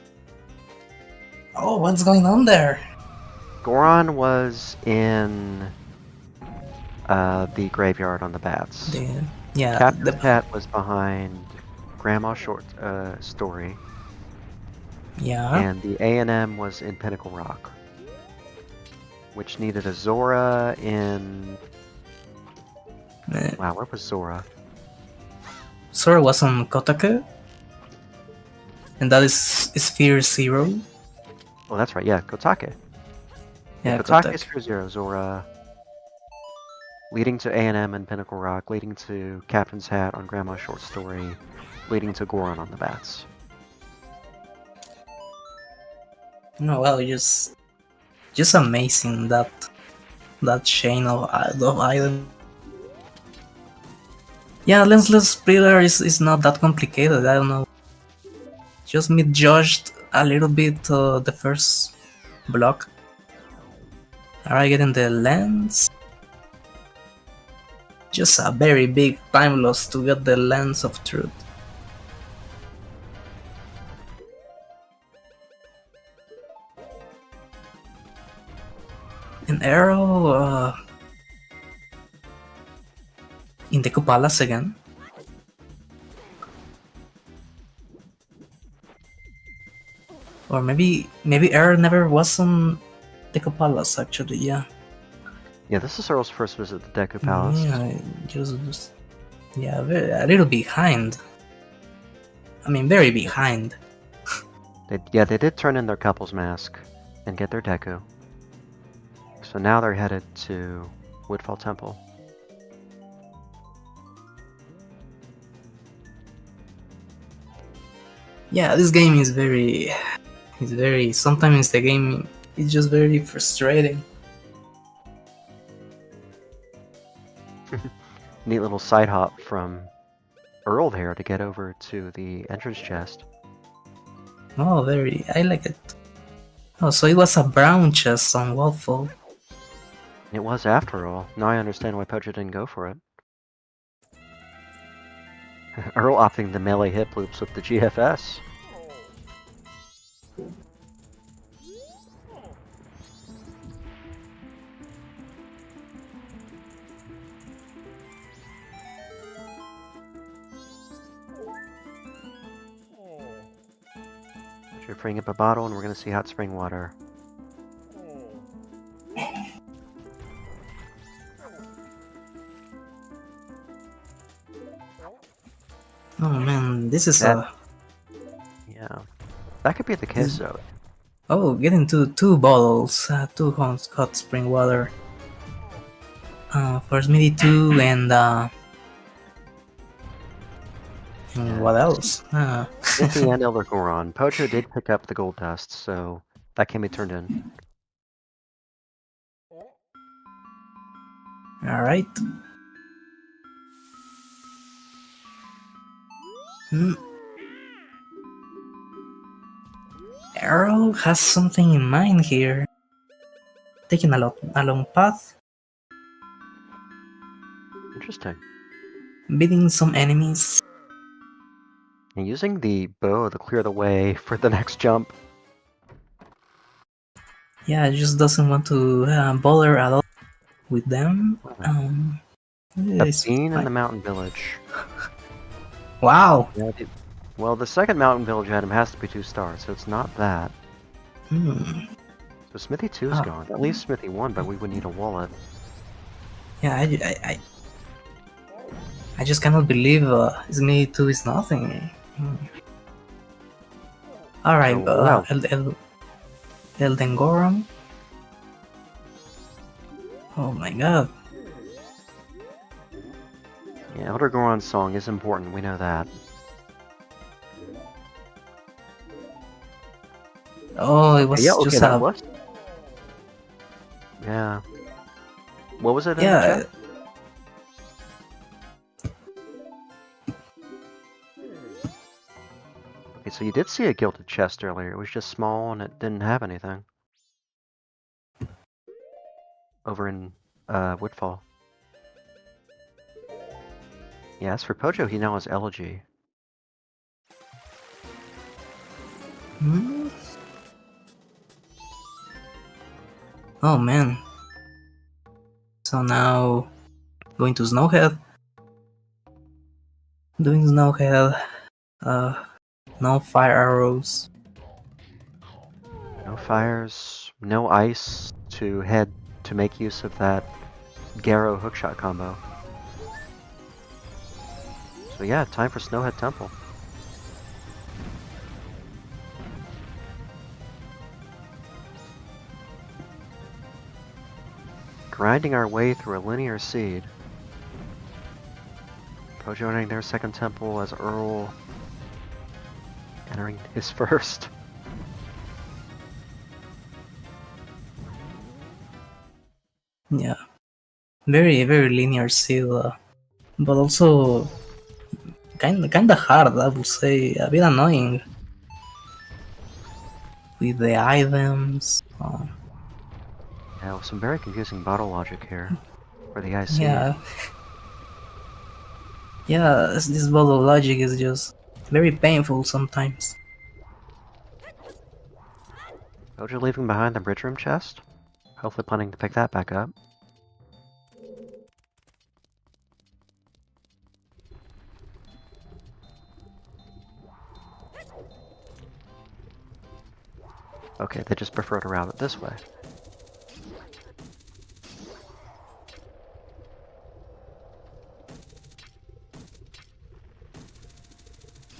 Oh, what's going on there? Goron was in the graveyard on the bats. Yeah, Captain's Hat was behind Grandma Short Story, yeah. and the A&M was in Pinnacle Rock, which needed a Zora in... Wow, where was Zora? Sora was on Kotaku, and that is Sphere Zero. Oh, that's right, yeah, Kotake. Yeah, Kotake is Kotaku. for Zero, Zora... leading to A&M and Pinnacle Rock, leading to Captain's Hat on Grandma's Short Story, leading to Goron on the bats. No, well, just amazing that chain of items. Yeah, lensless splitter is not that complicated. I don't know. Just misjudged a little bit the first block. Alright, getting the lens. Just a very big time loss to get the lens of truth. An arrow in the Kupalas again. Or maybe arrow never was on the Kupalas actually, yeah. Yeah, this is Earl's first visit to Deku Palace. Yeah, yeah, a little behind. I mean, very behind. They did turn in their couple's mask and get their Deku. So now they're headed to Woodfall Temple. Yeah, this game is very... sometimes the game is just very frustrating. Neat little side hop from Earl there to get over to the entrance chest. Oh, very... I like it. Oh, so it was a brown chest on Waffle. It was after all. Now I understand why Pojo didn't go for it. Earl opting the melee hip loops with the GFS. You're freeing up a bottle and we're gonna see hot spring water. Oh man, this is Yeah. That could be the case though. Oh, getting two bottles, two hot spring water. For Smithy 2 and what else? Smithy and Elder Goron. Pojo did pick up the gold dust, so that can be turned in. Alright. Arrow has something in mind here. Taking a long path, Interesting. beating some enemies. And using the bow to clear the way for the next jump. Yeah, just doesn't want to bother at all with them. A It's bean in fine. the mountain village. Wow. Yeah, well, the second mountain village item has to be 2 stars, so it's not that. So Smithy 2 is gone. At least Smithy 1, but we would need a wallet. Yeah, I just cannot believe Smithy 2 is nothing. Alright, wow. Elden Goron. Oh my god. Yeah, Elder Goron's song is important, we know that. Oh, it was Yeah, okay, just that a was. Yeah. What was it in the yeah. chat? Okay, so you did see a gilded chest earlier. It was just small and it didn't have anything. Over in Woodfall. Yeah, as for Pojo, he now has Elegy. Hmm? Oh man. So now going to Snowhead. Doing Snowhead. No fire arrows. No fires, no ice to head to make use of that Garrow hookshot combo. So yeah, time for Snowhead Temple. Grinding our way through a linear seed. Pojo entering their second temple as Earl entering his first. Yeah. Very linear still, but also kinda hard, I would say. A bit annoying with the items. Yeah, with some very confusing bottle logic here for the IC. Yeah. Yeah, this bottle logic is just very painful sometimes. Pojo leaving behind the bridge room chest. Hopefully planning to pick that back up. Okay, they just prefer to route it this way.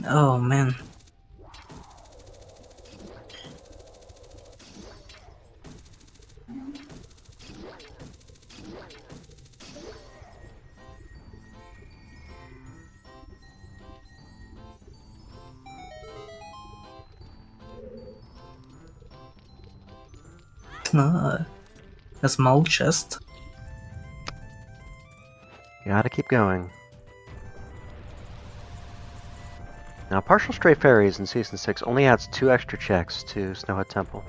Oh man. A small chest. Gotta keep going. Now, partial stray fairies in Season 6 only adds 2 extra checks to Snowhead Temple.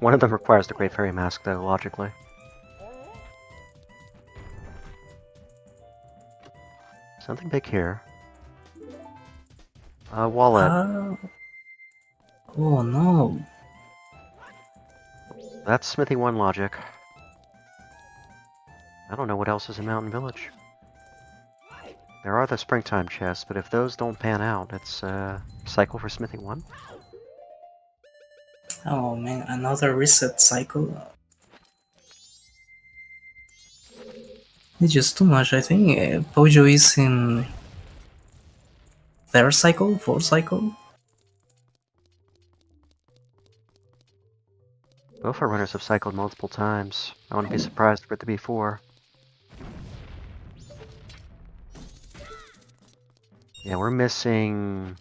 One of them requires the Great Fairy Mask, though, logically. Something big here. Wallet. Oh no. That's Smithy 1 logic. I don't know what else is in Mountain Village. There are the springtime chests, but if those don't pan out, it's cycle for Smithy 1. Oh man, another reset cycle. It's just too much, I think. Pojo is in third cycle, fourth cycle. Both our runners have cycled multiple times. I wouldn't be surprised for it to be 4. Yeah, we're missing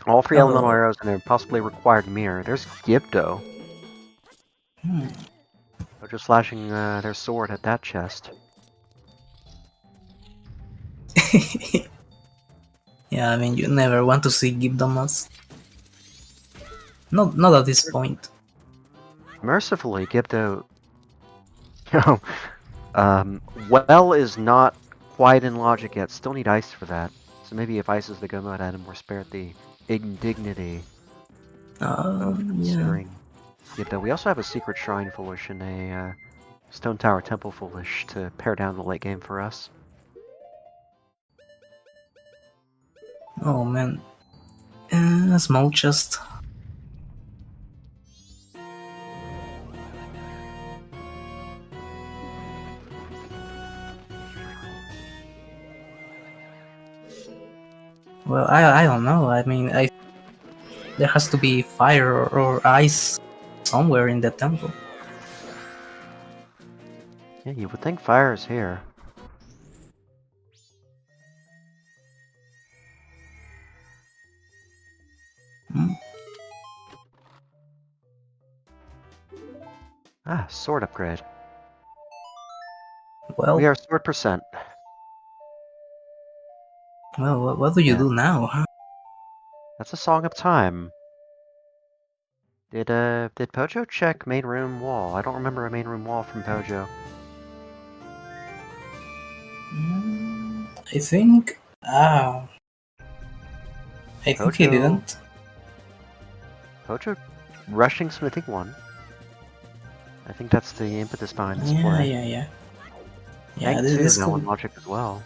all 3 elemental arrows and a possibly required mirror. There's Gibdo. They're just flashing their sword at that chest. Yeah, I mean, you never want to see Gibdamas. Not at this point. Mercifully, Gibdo... Well is not quite in logic yet. Still need ice for that. So maybe if ice is the go mode item, we're spared the indignity of considering Gibdo. We also have a secret shrine foolish and a stone tower temple foolish to pare down the late game for us. Oh man. A small chest. Well, I don't know. I mean, there has to be fire or ice somewhere in the temple. Yeah, you would think fire is here. Hmm. Ah, sword upgrade. Well, We are sword percent. well, what do you Yeah. do now, huh? That's a Song of Time. Did Pojo check main room wall? I don't remember a main room wall from Pojo. I think. I think he Pojo, didn't. Pojo rushing smithing 1. I think that's the impetus behind this Yeah, play. yeah, yeah. Yeah, Bank this, 2 this now on could. logic as well.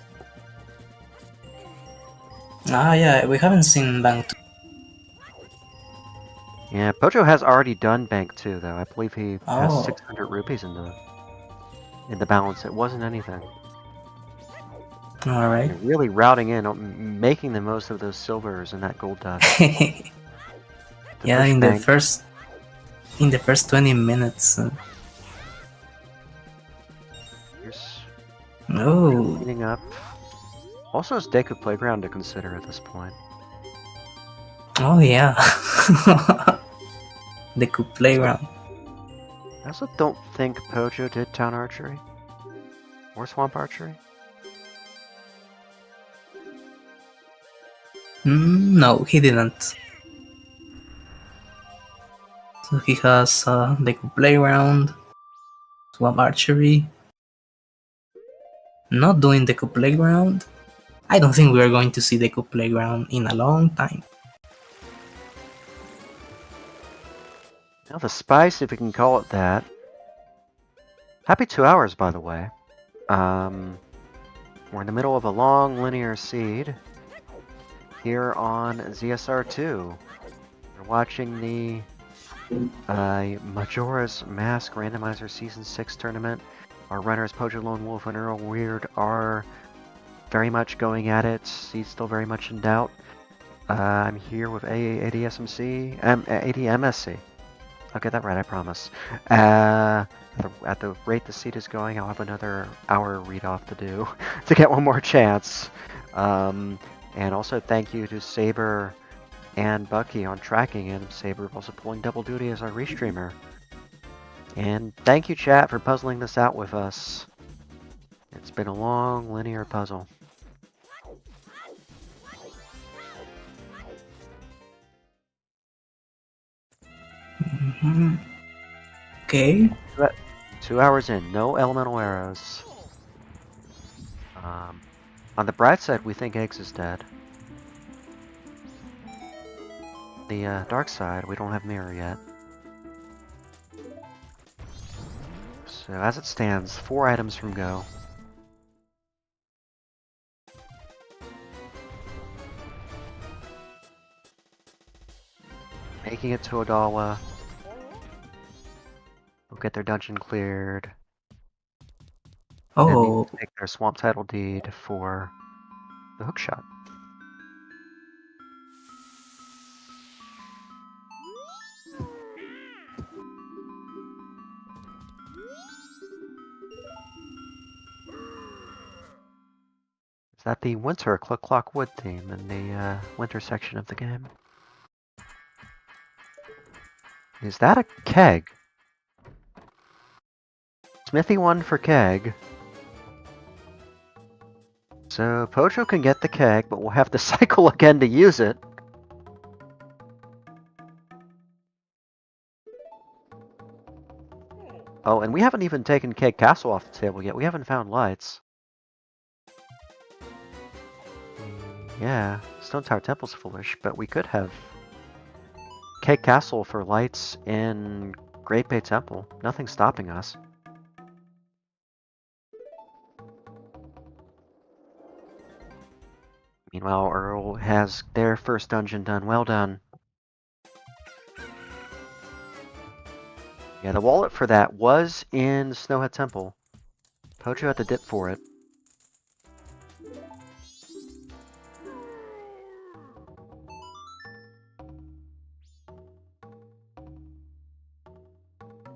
Yeah, we haven't seen Bank 2. Yeah, Pojo has already done bank 2 though. I believe he has Oh, 600 rupees in the balance. It wasn't anything. alright. You're really routing in, making the most of those silvers and that gold dust to Yeah, push bank. in the first 20 minutes. Here's Oh, cleaning up. Also, it's Deku Playground to consider at this point. oh yeah. The could playground. I also don't think Pojo did Town Archery or Swamp Archery. No, he didn't. So he has the could playground, swamp archery. Not doing the could playground. I don't think we are going to see the could playground in a long time. Now the spice, if we can call it that. Happy 2 hours, by the way. We're in the middle of a long linear seed here on ZSR2. We're watching the Majora's Mask Randomizer Season 6 tournament. Our runners Pojolonewolf and EarlWeird are very much going at it. He's still very much in doubt. I'm here with ADMSC. I'll get that right, I promise. At the rate the seed is going, I'll have another hour read-off to do to get one more chance. And also thank you to Saber and Bucky on tracking, and Saber also pulling double duty as our restreamer. And thank you, chat, for puzzling this out with us. It's been a long linear puzzle. Okay. 2 hours in, no elemental arrows. On the bright side, we think Eggs is dead. The dark side, we don't have Mirror yet. So as it stands, 4 items from go. Making it to Odawa. We'll get their dungeon cleared. Then need Oh, to take their swamp title deed for the hookshot. Is that the winter Click Clock Wood theme in the winter section of the game? Is that a keg? Smithy 1 for keg. So Pojo can get the keg, but we'll have to cycle again to use it. Oh, and we haven't even taken Keg Castle off the table yet. We haven't found lights. Yeah, Stone Tower Temple's foolish, but we could have Keg Castle for lights in Great Bay Temple. Nothing's stopping us. Meanwhile, Earl has their first dungeon done. Well done. Yeah, the wallet for that was in Snowhead Temple. Pojo had to dip for it.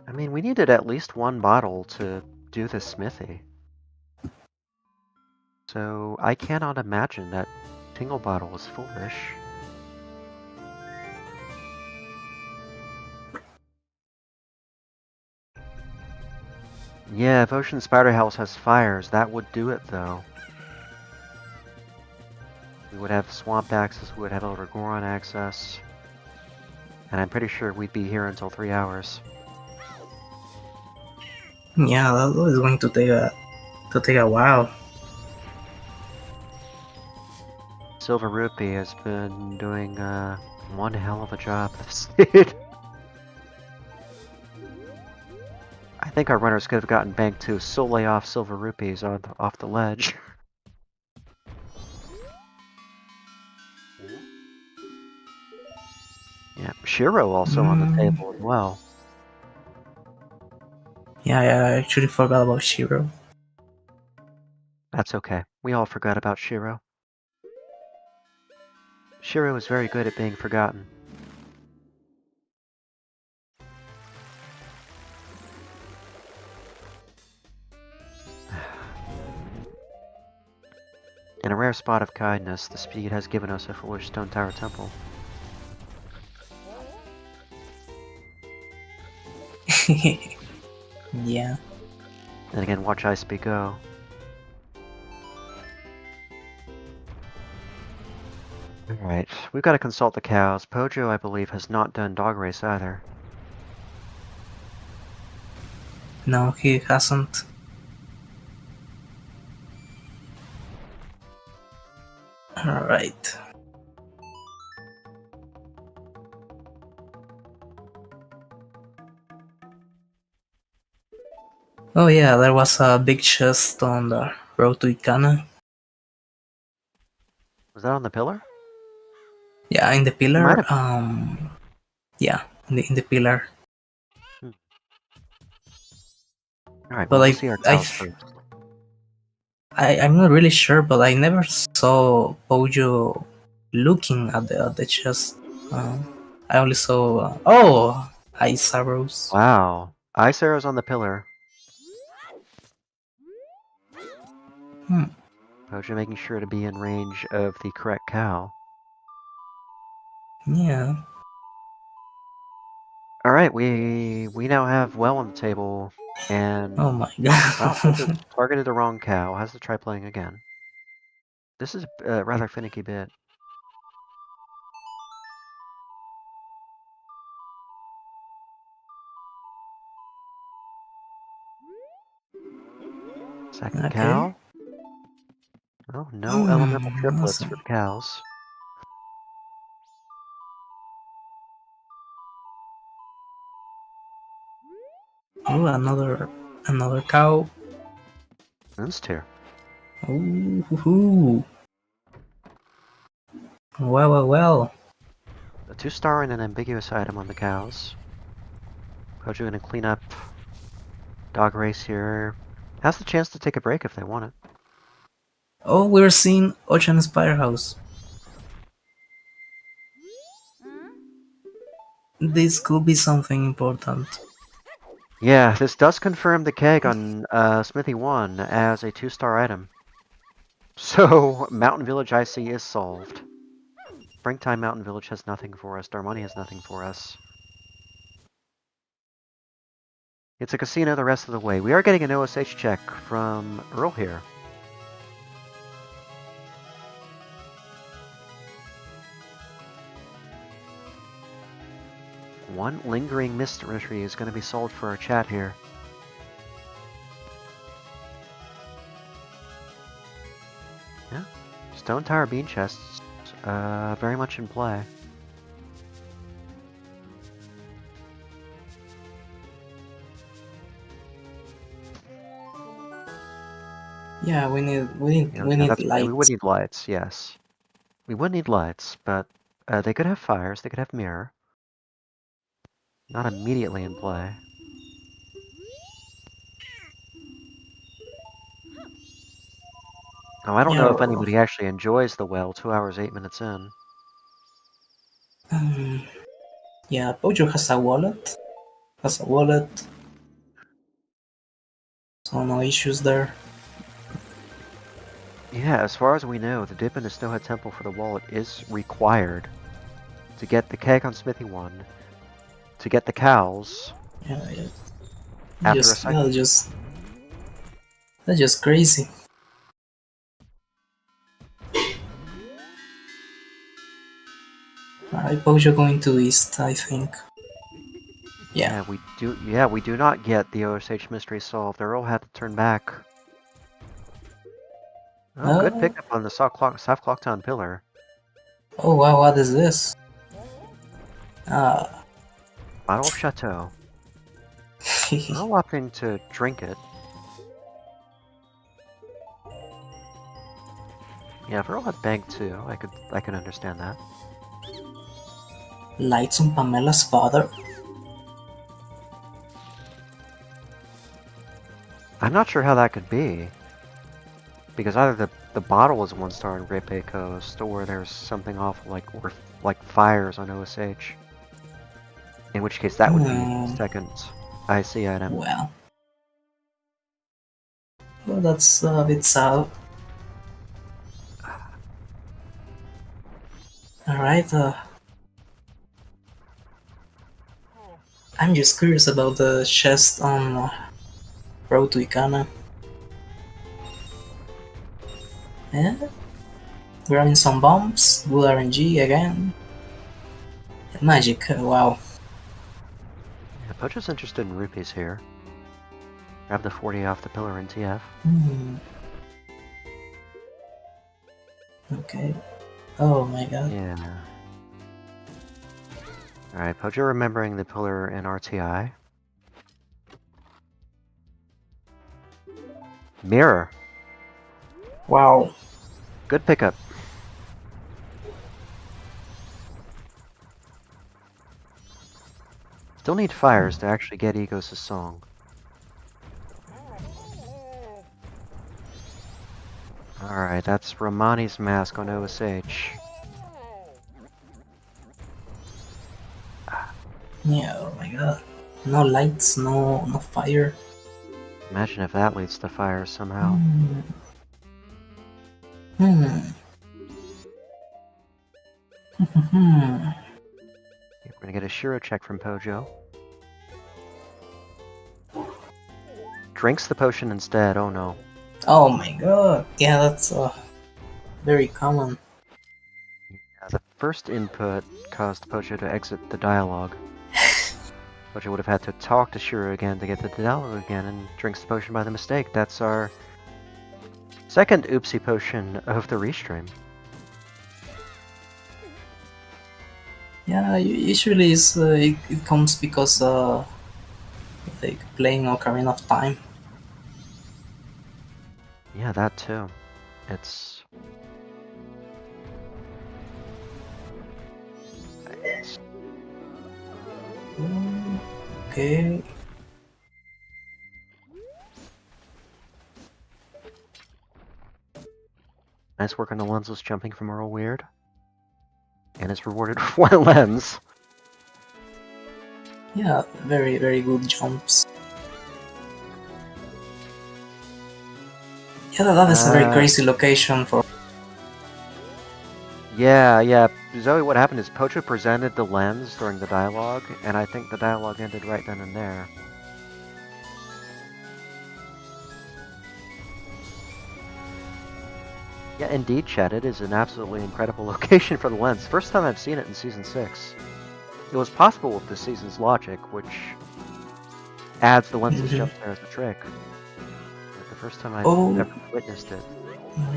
I mean, we needed at least one bottle to do the smithy. So I cannot imagine that Tingle Bottle was foolish. Yeah, if Ocean Spider House has fires, that would do it though. We would have Swamp access, we would have Elder Goron access. And I'm pretty sure we'd be here until 3 hours. Yeah, that was going to take a while. Silver Rupee has been doing one hell of a job this seed. I think our runners could have gotten banked to so lay off Silver Rupees off the ledge. Yeah, Shiro also on the table as well. Yeah, I actually forgot about Shiro. That's okay. We all forgot about Shiro. Shiro is very good at being forgotten. In a rare spot of kindness, the speed has given us a foolish Stone Tower Temple. Yeah. And again, watch Ice Speed go. Alright, we've got to consult the cows. Pojo, I believe, has not done dog race either. No, he hasn't. Alright. Oh yeah, there was a big chest on the road to Ikana. Was that on the pillar? Yeah, in the Might pillar. have. Yeah, in the pillar. Alright, But well, we'll see our cows first. I'm not really sure, but I never saw Pojo looking at the chest. I only saw. Ice arrows. Wow. Ice arrows on the pillar. Pojo making sure to be in range of the correct cow. Yeah. Alright, we now have well on the table, and Oh my well, Pojo god. targeted the wrong cow. Has to try playing again. This is a rather finicky bit. Second Okay. cow. Oh, no elemental triplets Awesome. for the cows. Oh, another cow. Moonsteer. Ooh. Well. A 2-star and an ambiguous item on the cows. Pojo gonna clean up dog race here. Has the chance to take a break if they want it. Oh, we're seeing Ocean Spire House. This could be something important. Yeah, this does confirm the keg on Smithy 1 as a 2-star item. So, Mountain Village IC is solved. Springtime Mountain Village has nothing for us. Darmani has nothing for us. It's a casino the rest of the way. We are getting an OSH check from Earl here. One lingering mystery is going to be solved for our chat here. Yeah, Stone Tower Bean Chests, very much in play. Yeah, we need Yeah, lights. we would need lights, yes. We would need lights, but they could have fires, they could have mirror. Not immediately in play. Oh, I don't know if anybody actually enjoys the well 2 hours, 8 minutes in. Yeah, Pojo has a wallet. So so no issues there. Yeah, as far as we know, the dip in the Snowhead Temple for the wallet is required to get the keg on Smithy 1, to get the cows. Yeah, After a cycle. That's just crazy. Alright, Pojo going to east, I think. Yeah. We do. Yeah, we do not get the OSH mystery solved. Earl had to turn back. Oh, good pickup on the South Clocktown pillar. Oh wow, what is this? Bottle of Chateau. Earl opting to drink it. Yeah, if Earl had banked too, I could understand that. Lights on Pamela's father. I'm not sure how that could be. Because either the bottle is 1-star in Great Bay Coast, or there's something awful like fires on OSH. In which case that would be second IC item. Well, that's a bit sad. Alright, I'm just curious about the chest on Road to Ikana. Yeah, grabbing some bombs, good RNG again. Magic, wow. Yeah, Pocho's interested in rupees here. Grab the 40 off the pillar in TF. Okay. Oh my god. Yeah. Alright, Pocho remembering the pillar in RTI. Mirror. Wow. Good pickup. Still need fires to actually get Egos' song. Alright, that's Romani's mask on OSH. Yeah, oh my god. No lights, no fire. Imagine if that leads to fire somehow. We're gonna get a Shiro check from Pojo. Drinks the potion instead, oh no. Oh my god. Yeah, that's very common. Yeah, the first input caused Pojo to exit the dialogue. Pojo would have had to talk to Shiro again to get to the dialogue again, and drinks the potion by the mistake. That's our second oopsie potion of the restream. Yeah, usually it comes because like playing Ocarina of Time. Yeah, that too. It's... Okay. Nice work on the lensless jumping from EarlWeird. And it's rewarded with 1 lens. Yeah, very good jumps. Yeah, that is a very crazy location for... Yeah. Zoe, what happened is Pocho presented the lens during the dialogue, and I think the dialogue ended right then and there. Yeah, indeed, Chad, it is an absolutely incredible location for the lens. First time I've seen it in Season 6. It was possible with the season's logic, which adds the lensless jump there as a trick. But the first time I've ever witnessed it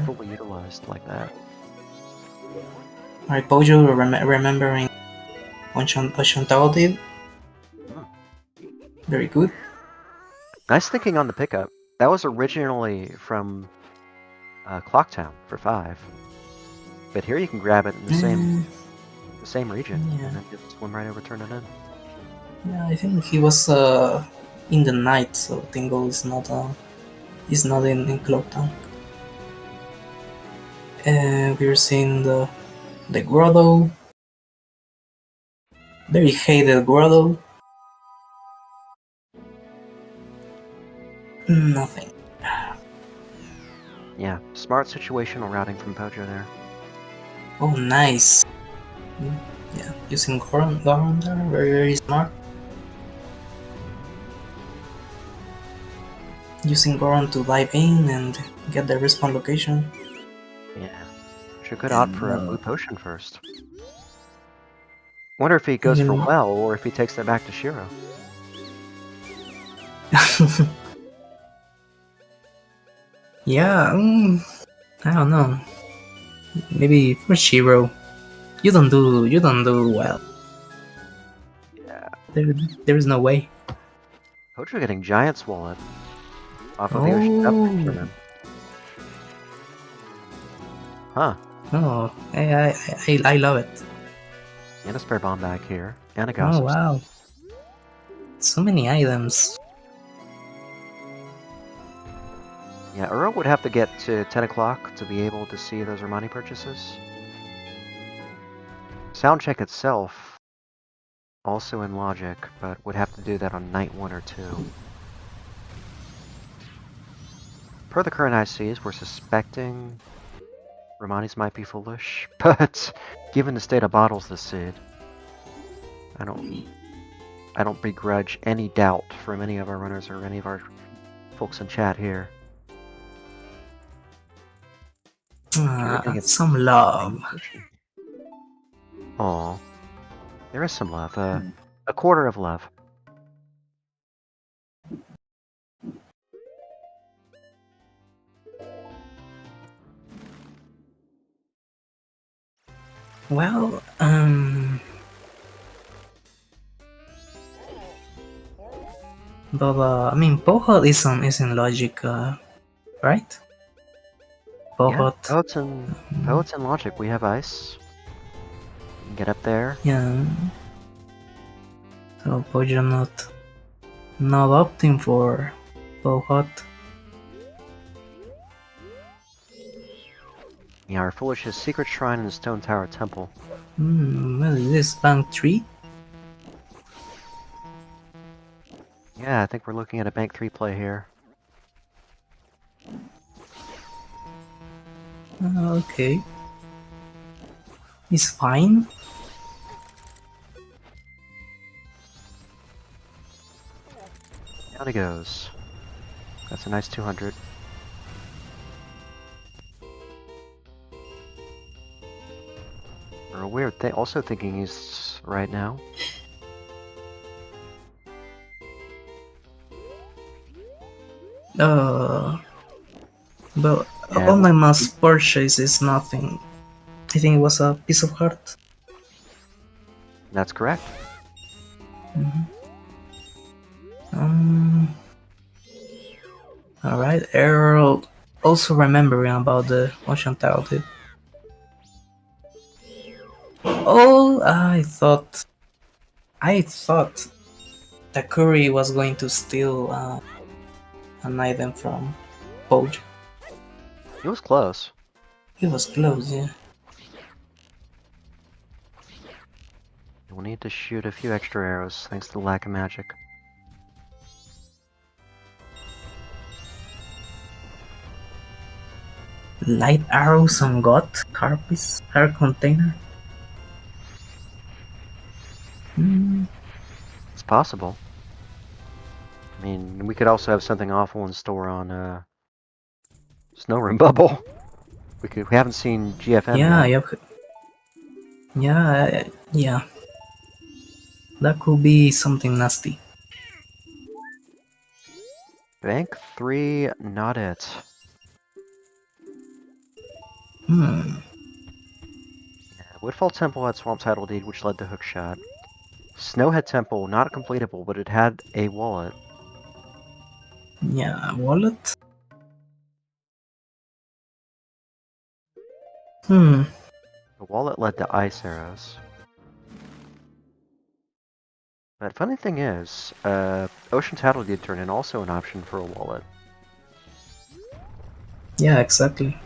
fully utilized like that. Alright, Pojo remembering what Chantal did. Very good. Nice thinking on the pickup. That was originally from Clocktown for 5. But here you can grab it in the same region, and then just swim right over, turn it in. Yeah, I think he was in the night, so Tingle is not in Clocktown. We're seeing the grotto. Very hated grotto. Nothing. Yeah, smart situational routing from Pojo there. Oh, nice. Yeah, using Goron there, very, very smart. Using Goron to dive in and get the respawn location. Yeah. She could opt for a blue And, potion first. Wonder if he goes for well, or if he takes that back to Shiro. yeah, I don't know. Maybe for Shiro, you don't do well. Yeah. There is no way. Pojo getting Giant's Wallet off of the Ocean Oh, tournament. Huh. oh, I love it. And a spare bomb back here. And a Oh gossip. wow, so many items. Yeah, Earl would have to get to 10 o'clock to be able to see those Romani purchases. Soundcheck itself, also in Logic, but would have to do that on night 1 or 2. Per the current ICs, we're suspecting Romani's might be foolish, but given the state of bottles this seed, I don't begrudge any doubt from any of our runners or any of our folks in chat here. Some love. Aw. There is some love. A quarter of love. Well, but I mean, Pohol is in Logic, right? Yeah, Pohot. Poets and Logic, we have ice. Get up there. Yeah. So Pojo not opting for Pohot. Yeah, our Foolish is Secret Shrine in the Stone Tower Temple. What is this, Bank 3? Yeah, I think we're looking at a Bank 3 play here. Okay. It's fine. Down he goes. That's a nice 200. Or a weird thing, also thinking he's right now. But Yeah, all my must purchase is nothing. I think it was a piece of heart. that's correct. Alright, Earl also remembering about the Ocean Tower dude. Oh, I thought that Curry was going to steal an item from Poj. He was close. He was close, yeah. We'll need to shoot a few extra arrows thanks to the lack of magic. Light arrows on God, Carpis, Car Container. It's possible. I mean, we could also have something awful in store on Snow Room Bubble. We haven't seen GFM Yeah, yet. yep. Yeah. That could be something nasty. Bank 3, not it. Yeah, Woodfall Temple had Swamp Title Deed, which led to Hookshot. Snowhead Temple, not completable, but it had a wallet. Yeah, wallet? The wallet led to Ice Arrows. But funny thing is, Ocean Title Deed turn in also an option for a wallet. Yeah, exactly.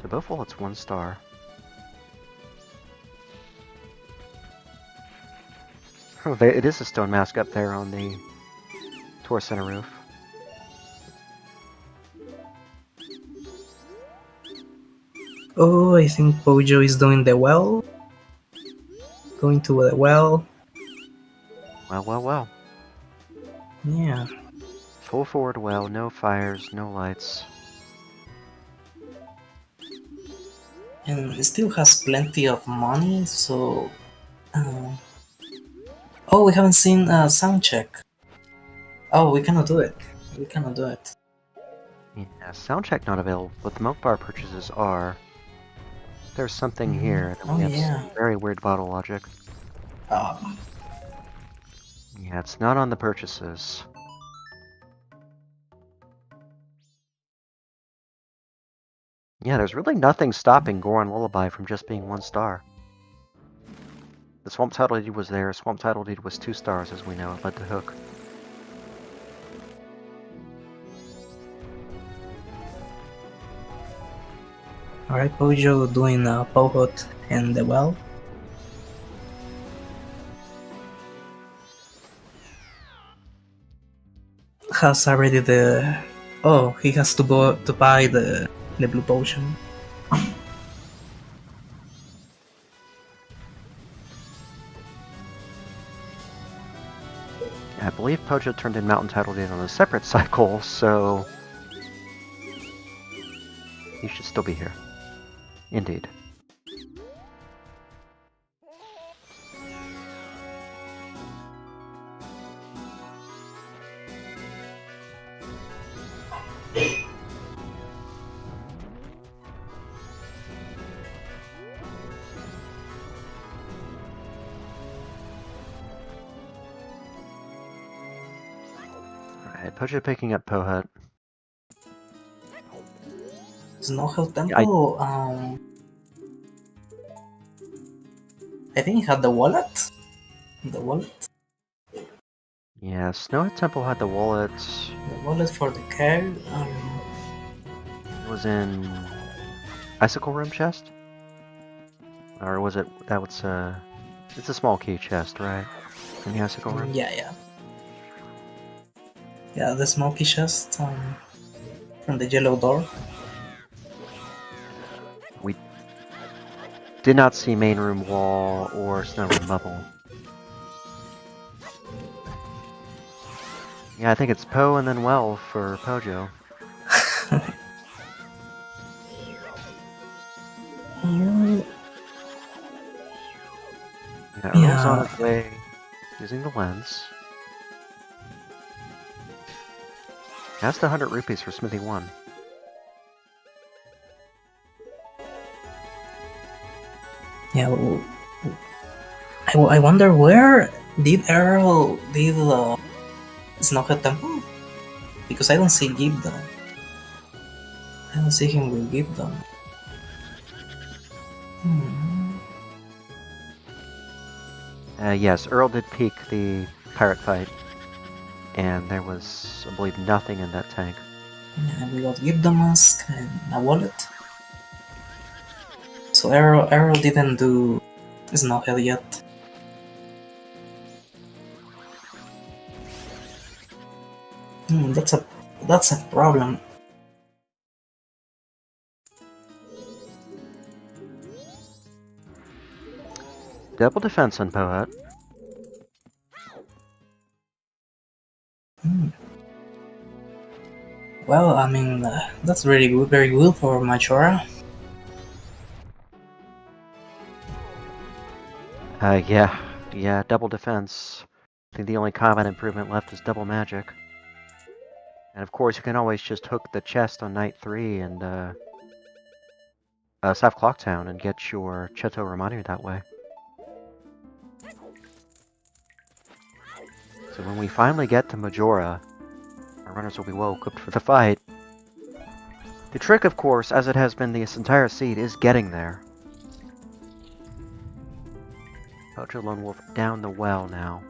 So both wallets 1 star. Oh, it is a stone mask up there on the Tour Center roof. Oh, I think Pojo is doing the well. Going to the well. Well. Yeah. Full forward well, no fires, no lights. And it still has plenty of money, so... Oh, we haven't seen a sound check. Oh, we cannot do it. We cannot do it. Yeah, sound check not available, but the milk bar purchases are. There's something here, and Oh, we have yeah. some very weird bottle logic. Oh, Yeah, it's not on the purchases. Yeah, there's really nothing stopping Goron Lullaby from just being 1 star. The Swamp Title Deed was there. Swamp Title Deed was 2 stars, as we know. It led to Hook. alright, Pojo doing a Pohot and the well. Has already the... Oh, he has to go to buy the blue potion. I believe Pojo turned in Mountain Title Deed on a separate cycle, so he should still be here. Indeed. Alright, Pojo picking up Pohut. Snowhill Temple, I think he had the wallet. The wallet? Yeah, Snowhead Temple had the wallet. The wallet for the card. It was in Icicle Room chest? Or was it, that was, it's a small key chest, right? In the Icicle Room? Yeah. Yeah, the smoky chest from the yellow door. We did not see main room wall or snow room bubble. Yeah, I think it's Po and then well for Pojo. Yeah, Earl's on his way using the lens. That's the 100 rupees for Smithy 1. Yeah, I wonder where did Earl did Snowhead Temple? Because I don't see Gibdon. I don't see him with Gibdon. Yes, Earl did peek the pirate fight, and there was, I believe, nothing in that tank. Yeah, we got Gibdon mask and a wallet. So Earl didn't do Snowhead yet. That's a problem. Double defense on Poet. Well, I mean, that's really good, very good for Majora. Yeah, double defense. I think the only combat improvement left is double magic. And of course, you can always just hook the chest on night 3 and South Clocktown and get your Cheto Romani that way. So when we finally get to Majora, our runners will be well equipped for the fight. The trick, of course, as it has been this entire seed, is getting there. Pojolonewolf down the well now.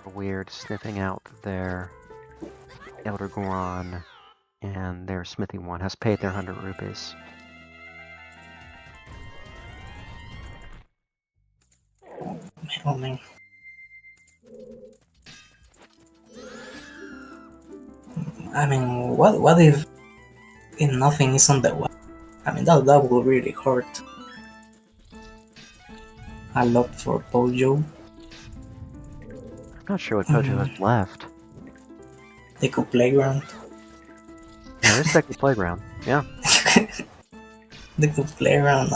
EarlWeird sniffing out their Elder Goron, and their Smithy 1 has paid their 100 rupees. Oh man. I mean, what if nothing is on the way? I mean, that would really hurt a lot for Pojo. I'm not sure what Pojo has left. Deku Playground. Yeah, there's Deku Playground. Yeah. Deku Playground.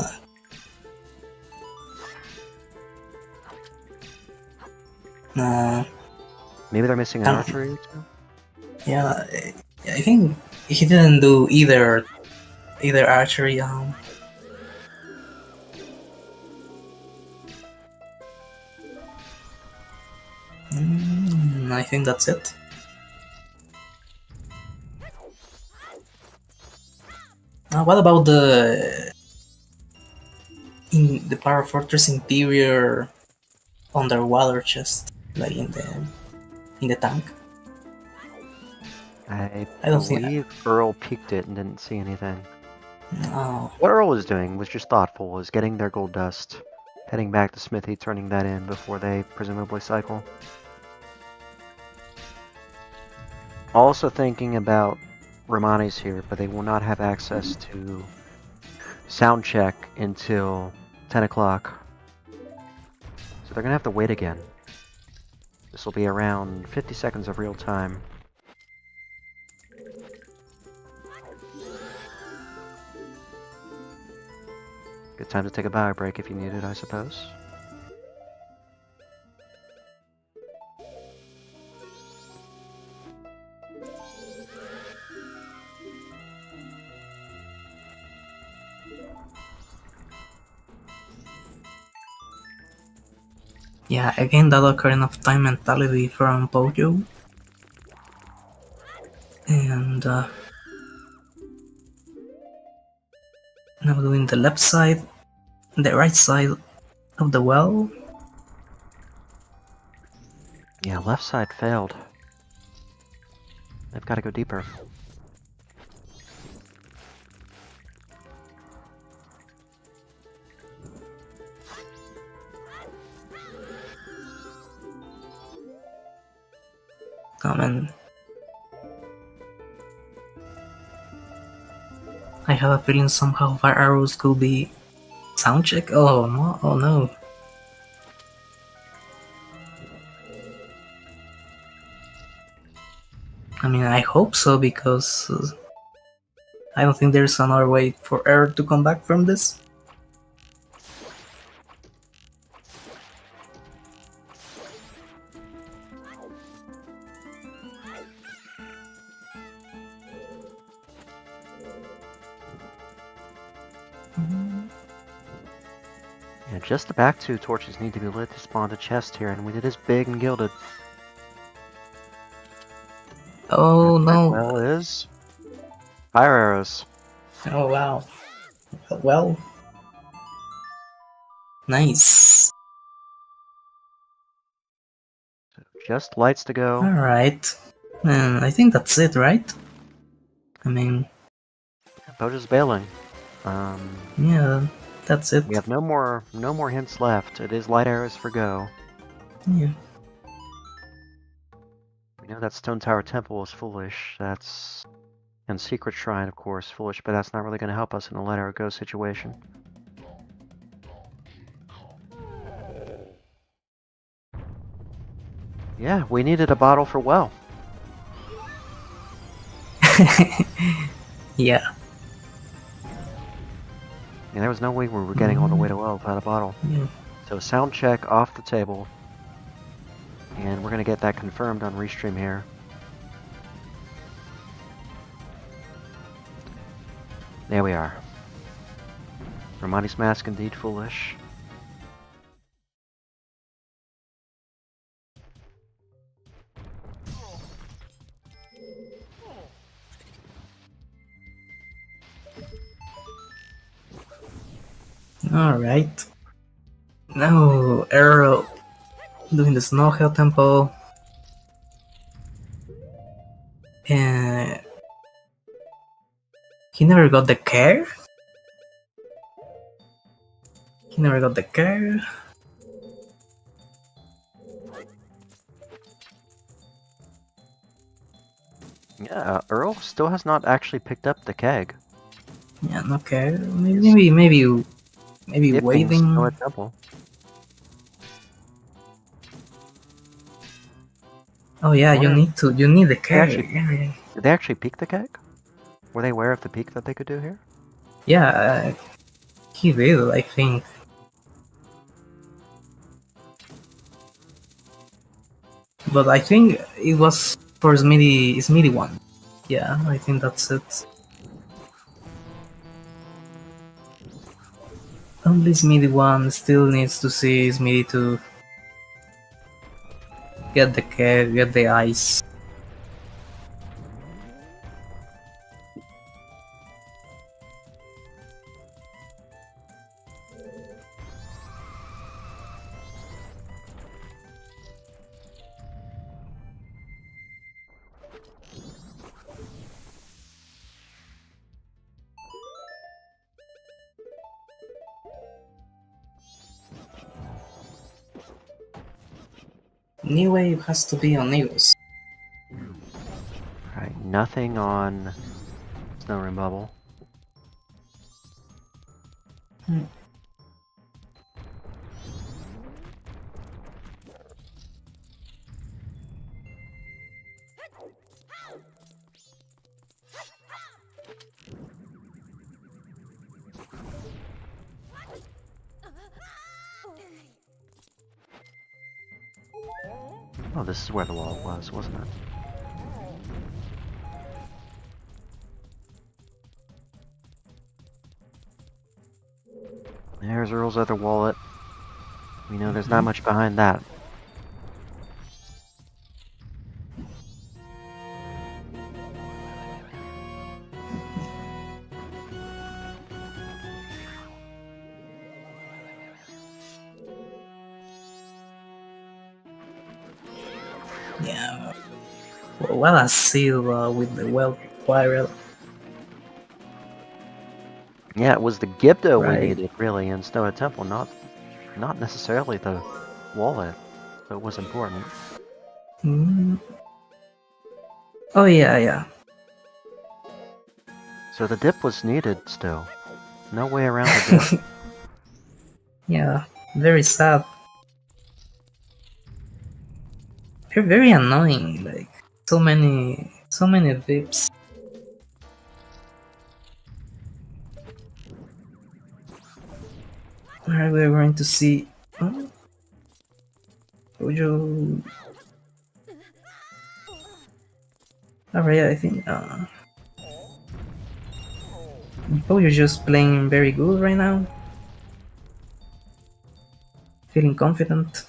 Maybe they're missing an archery or two? Yeah, I think he didn't do either archery. I think that's it. What about the Power Fortress interior underwater chest, like in the tank? I don't think- believe Earl peeked it and didn't see anything. No. What Earl was doing was just thoughtful, was getting their gold dust, heading back to Smithy, turning that in before they presumably cycle. Also thinking about Romani's here, but they will not have access to sound check until 10 o'clock. So they're gonna have to wait again. This will be around 50 seconds of real time. Good time to take a bio break if you need it, I suppose. Yeah, again, that Ocarina of Time mentality from Pojo. And now doing the left side, the right side of the well. Yeah, left side failed. They've got to go deeper. Come on. I have a feeling somehow fire arrows could be sound check. Oh no! Oh no! I mean, I hope so because I don't think there's another way for Air to come back from this. Yeah, just the back two torches need to be lit to spawn the chest here, and it is big and gilded. Oh no! Well, is fire arrows. Oh wow! Well, nice. Just lights to go. All right, and I think that's it, right? I mean, Pojo's bailing. yeah, that's it. We have no more hints left. It is light arrows for go. Yeah. We know that Stone Tower Temple is foolish. That's and Secret Shrine, of course, foolish, but that's not really going to help us in a light arrow go situation. Yeah, we needed a bottle for well. Yeah. And there was no way we were getting all the way to well without a bottle. Yeah. So sound check off the table. And we're going to get that confirmed on Restream here. There we are. Romani's mask indeed foolish. Alright. Now, Arrow doing the Snow Hill Temple. And he never got the care? He never got the care? Yeah, Earl still has not actually picked up the keg. Yeah, okay. Maybe Dipping waiting. still at double. Oh yeah, you need the actually- keg. Yeah, Did they actually peek the keg? Were they aware of the peek that they could do here? yeah, he did, I think. But I think it was for Smitty one. Yeah, I think that's it. Only Smitty one still needs to see Smitty to get the keg, get the ice. New wave has to be on Neos. Right, nothing on Snow Rim Bubble. Oh, this is where the wall was, wasn't it? There's Earl's other wallet. We know there's not much behind that. Yeah. Well, a seal with the well viral. Yeah, it was the Gibdo Right. we needed, really, in Snow Temple, not necessarily the wallet that was important. Mm. Oh yeah. So the dip was needed still. No way around the dip. Yeah, very sad. They're very annoying. Like so many VIPs. Alright, we're going to see. Pojo. Alright, I think. Pojo's just playing very good right now. Feeling confident.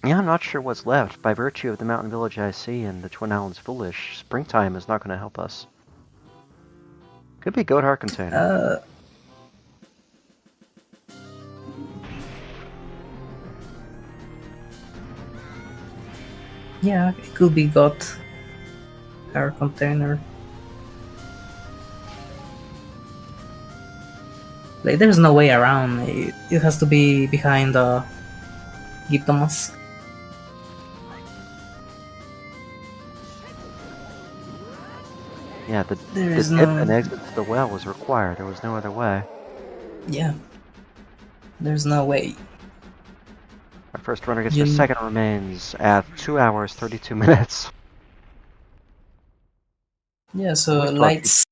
Yeah, I'm not sure what's left. By virtue of the Mountain Village IC and the Twin Islands Foolish, Springtime is not going to help us. Could be Goat Heart Container. Yeah, it could be got our container. Like, there's no way around. It has to be behind the Giptomask. Yeah, the There dip is no. and exit to the well was required. There was no other way. Yeah. There's no way. Our first runner gets her second remains at 2 hours 32 minutes. Yeah, so Always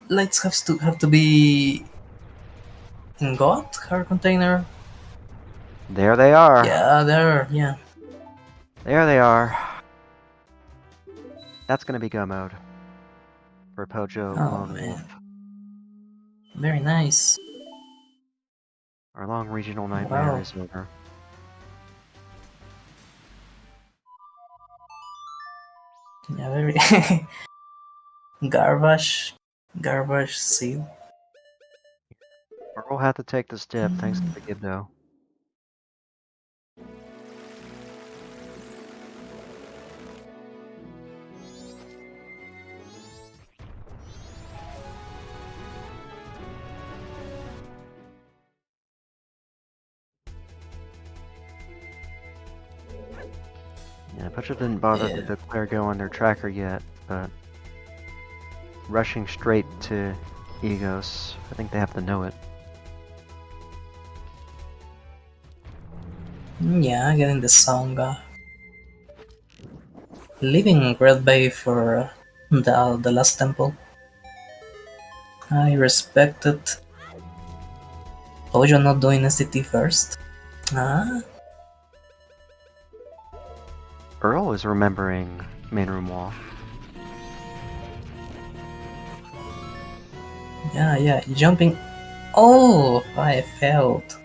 thought lights have to be in God, car container. There they are. Yeah, there. Yeah. There they are. That's gonna be go mode for Pojolonewolf. Very nice. Our long regional nightmare is over. Yeah, very garbage seal. Earl had to take this dip thanks to the Gibdo. Yeah, Pocho didn't bother to Yeah. declare go on their tracker yet, but rushing straight to Egos, I think they have to know it. Yeah, getting the song. Leaving Red Bay for the last temple. I respect it. Pojo not doing SCT first. Ah, Earl is remembering main room wall. yeah, jumping. Oh, I failed.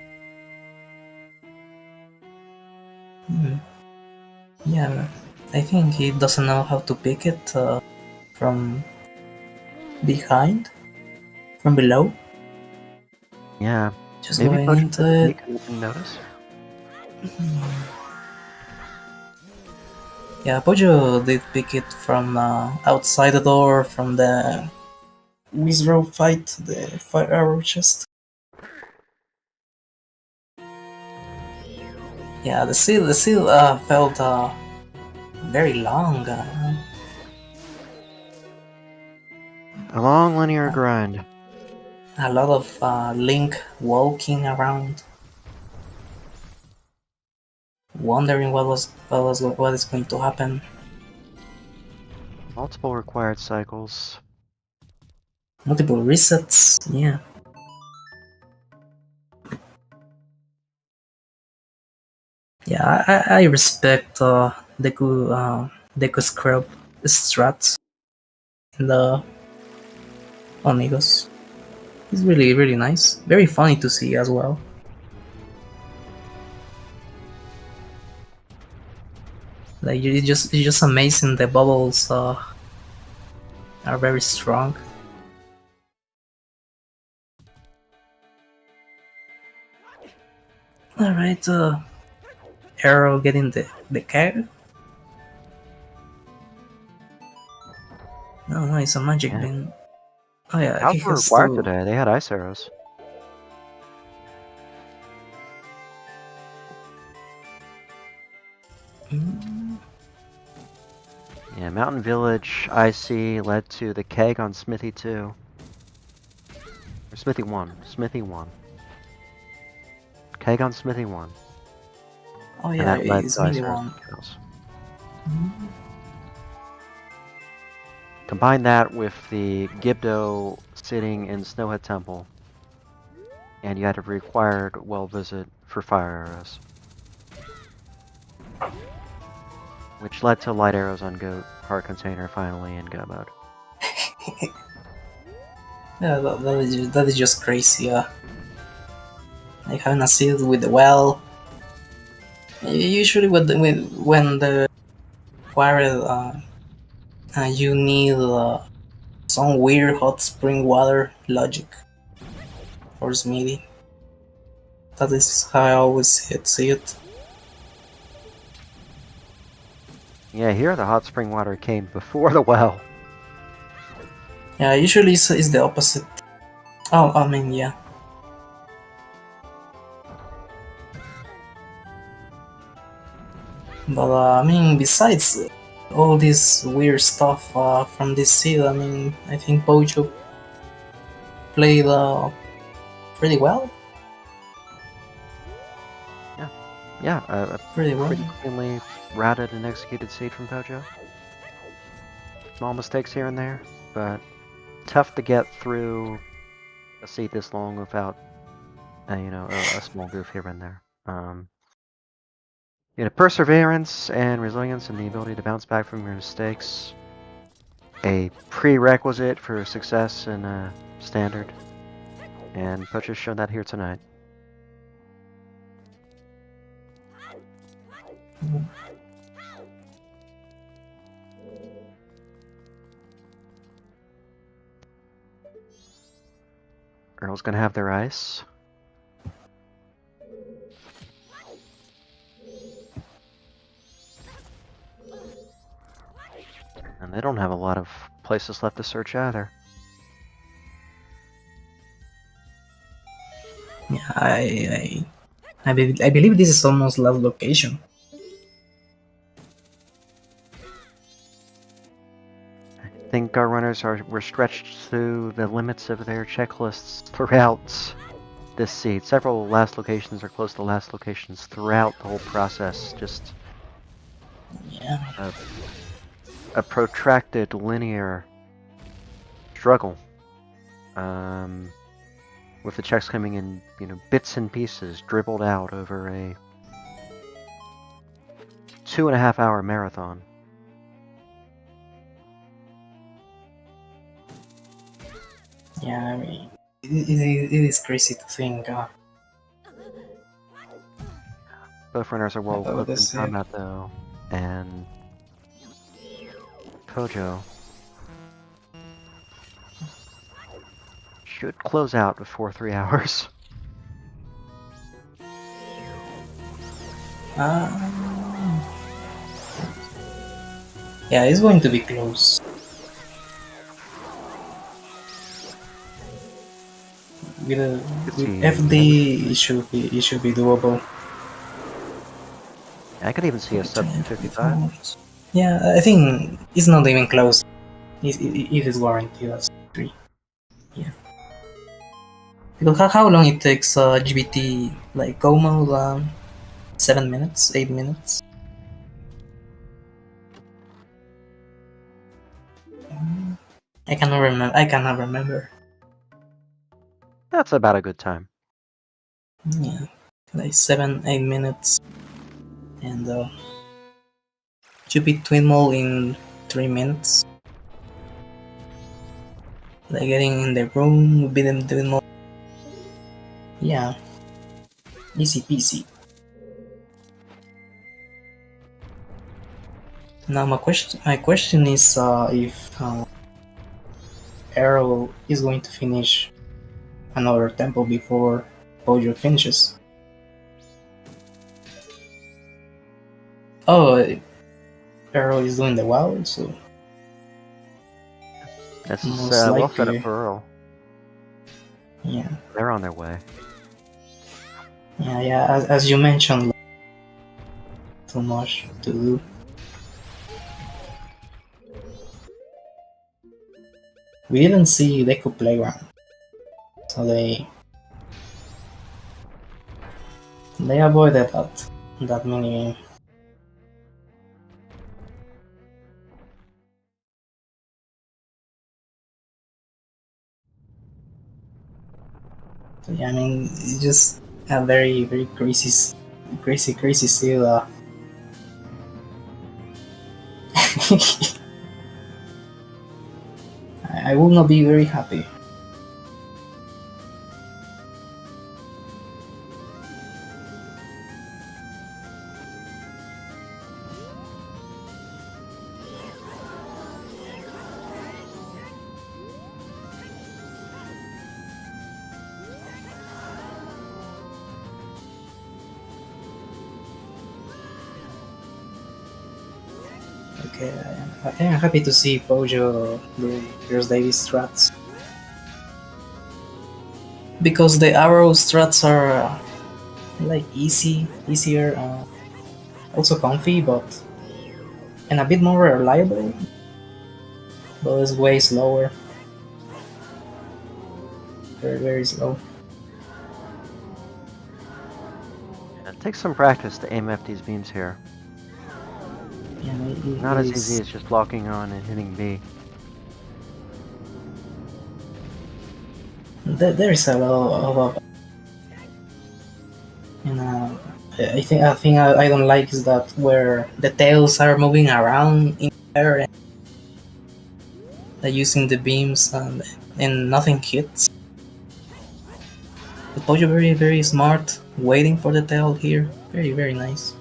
Yeah, I think he doesn't know how to pick it from behind, from below. Yeah, Just maybe going Pocho into took a it. peek and didn't notice. Yeah, Pojo did pick it from outside the door from the Wizrow fight, the fire arrow chest. Yeah, the seal felt very long. A long linear grind. A lot of Link walking around, wondering what is going to happen. Multiple required cycles. Multiple resets. Yeah, yeah. I respect Deku Scrub strats in the Onigos. It's really nice. Very funny to see as well. Like it's just amazing. The bubbles are very strong. All right, Arrow getting the keg. No, it's a magic Yeah. bean. Oh yeah, he How's were has required to. today? They had ice arrows. Mm, Yeah, Mountain Village, IC led to the keg on Smithy 2. Or Smithy 1. Smithy 1. Keg on Smithy 1. Oh And yeah, that led it's to ice mini arrows one. and kills. Mm, Combine that with the Gibdo sitting in Snowhead Temple. And you had a required well visit for fire arrows. Which led to light arrows on Goat, Heart Container finally in Go mode. Yeah, that is just crazy. Like having a seed with the well. Usually, when the quarrel, you need some weird hot spring water logic for Smithy. That is how I always see it. Yeah, here the hot spring water came before the well. Yeah, usually it's the opposite. Oh, I mean, yeah. But I mean, besides all this weird stuff from this seed, I mean, I think Pojo played pretty well. Yeah, Pretty well. pretty cleanly routed and executed seed from Pojo. Small mistakes here and there, but tough to get through a seed this long without, a small goof here and there. Perseverance and resilience and the ability to bounce back from your mistakes, a prerequisite for success in standard, and Pocho's shown that here tonight. Earl's gonna have their ice. And they don't have a lot of places left to search either. Yeah, I believe this is almost last location. our runners were stretched to the limits of their checklists throughout this seed. Several last locations are close to last locations throughout the whole process. Just Yeah. a protracted linear struggle. With the checks coming in, bits and pieces, dribbled out over a 2.5-hour marathon. Yeah, I mean, it is crazy to think. Both runners are well About equipped in this, combat, though, and Pojo should close out before 3 hours. Yeah, it's going to be close. With FD, it should be doable. I could even see a sub 255. Yeah, I think it's not even close. It is warranted as 3. Yeah. Because how long it takes GBT, like go mode, 7 minutes, 8 minutes? I cannot remember. That's about a good time. Yeah, like 7-8 minutes, and GBT twin mode in 3 minutes. Like getting in the room, beat them twin mode. Yeah, easy peasy. Now my question is if Arrow is going to finish another temple before Pojo finishes. Oh, Arrow is doing the wild, so That's most well set up likely. for Earl. Yeah, They're on their way. yeah. As you mentioned, too much to do. We didn't see Deku Playground, so they avoided that mini game. So, yeah, I mean, it's just a very crazy still. I will not be very happy. Okay, I am happy to see Pojo do Heroes Daily strats. Because the arrow strats are like easier, also comfy, and a bit more reliable, but it's way slower. Very slow. It takes some practice to aim at these beams here. Yeah, Not as easy as just locking on and hitting B. There is a lot of, and I think I don't like is that where the tails are moving around in there and using the beams and nothing hits. The Pojo very smart, waiting for the tail here. Very nice.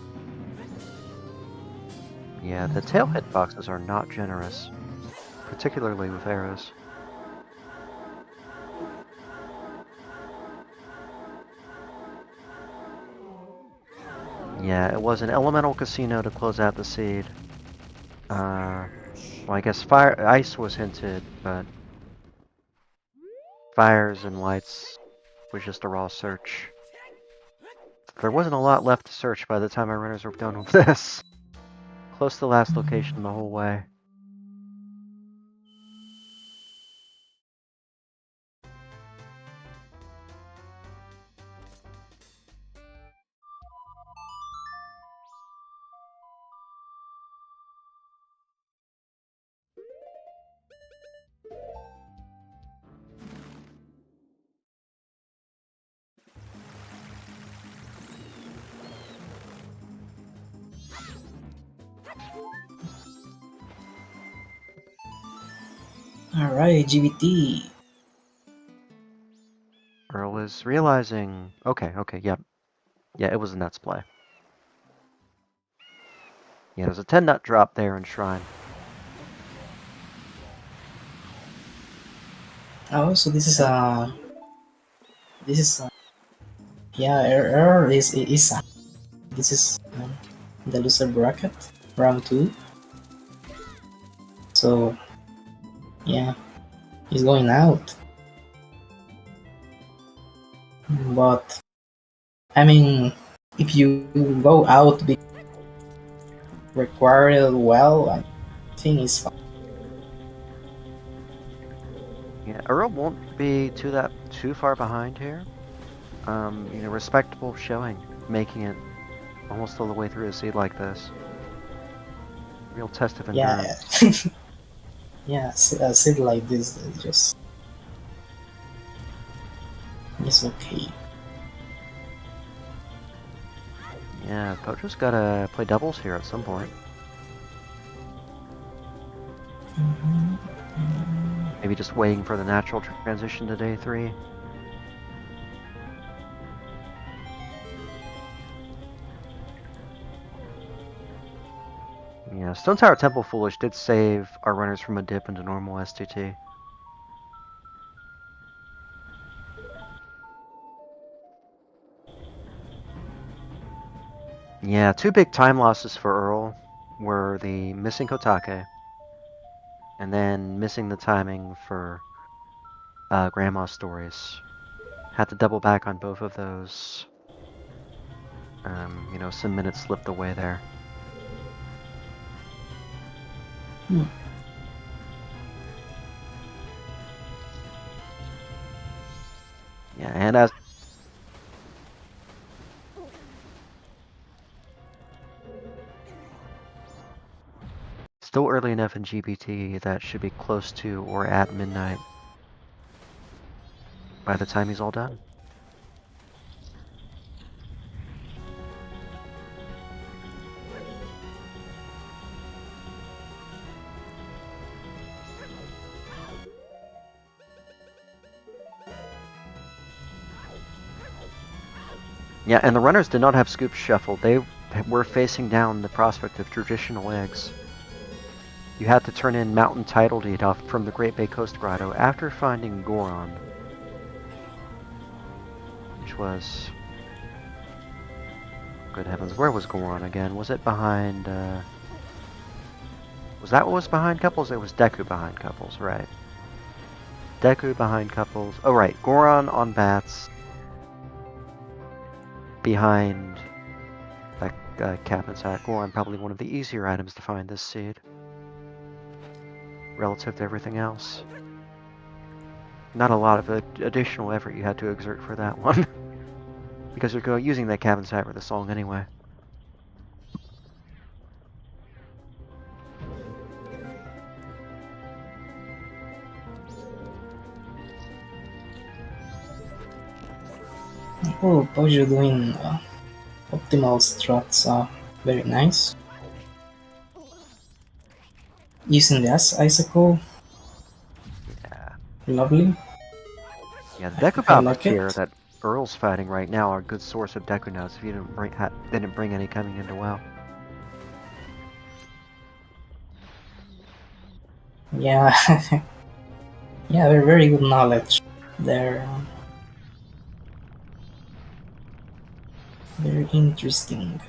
Yeah, the tail hitboxes are not generous, particularly with arrows. Yeah, it was an elemental casino to close out the seed. Well, I guess ice was hinted, but fires and lights was just a raw search. There wasn't a lot left to search by the time our runners were done with this. Close to the last location the whole way. Alright, GBT. Earl is realizing. Okay, yep. Yeah, it was a nuts play. Yeah, there's a 10 nut drop there in Shrine. Oh, so this is yeah, Earl is this is the loser bracket, round 2. So yeah, he's going out. But I mean, if you go out required well, I think it's fine. Yeah, Earl won't be too far behind here. Respectable showing, making it almost all the way through a seed like this. Real test of endurance. Yeah, yeah, a seed like this is just it's okay. Yeah, Pojo's gotta play doubles here at some point. Maybe just waiting for the natural transition to day 3. Yeah, Stone Tower Temple Foolish did save our runners from a dip into normal STT. Yeah, 2 big time losses for Earl were the missing Kotake, and then missing the timing for Grandma's Stories. Had to double back on both of those. Some minutes slipped away there. Yeah, and as still early enough in GBT that should be close to or at midnight by the time he's all done. Yeah, and the runners did not have Scoop Shuffle. They were facing down the prospect of traditional eggs. You had to turn in Mountain Title Deed off from the Great Bay Coast Grotto after finding Goron. Which was... Good heavens, where was Goron again? Was it behind, Was that what was behind Couples? It was Deku behind Couples, right. Deku behind Couples. Oh, right, Goron on Bats. Behind that cap and sack. Goron, probably one of the easier items to find this seed. Relative to everything else. Not a lot of additional effort you had to exert for that one. Because you're using that cabin site for the song anyway. Oh, Pojo doing optimal strats are very nice. Using the icicle. Yeah. Lovely. Yeah, the Deku I like Pops here it. that Earl's fighting right now are a good source of Deku notes if you didn't bring any coming into WoW. Yeah. Yeah, they're very good knowledge. They're very interesting.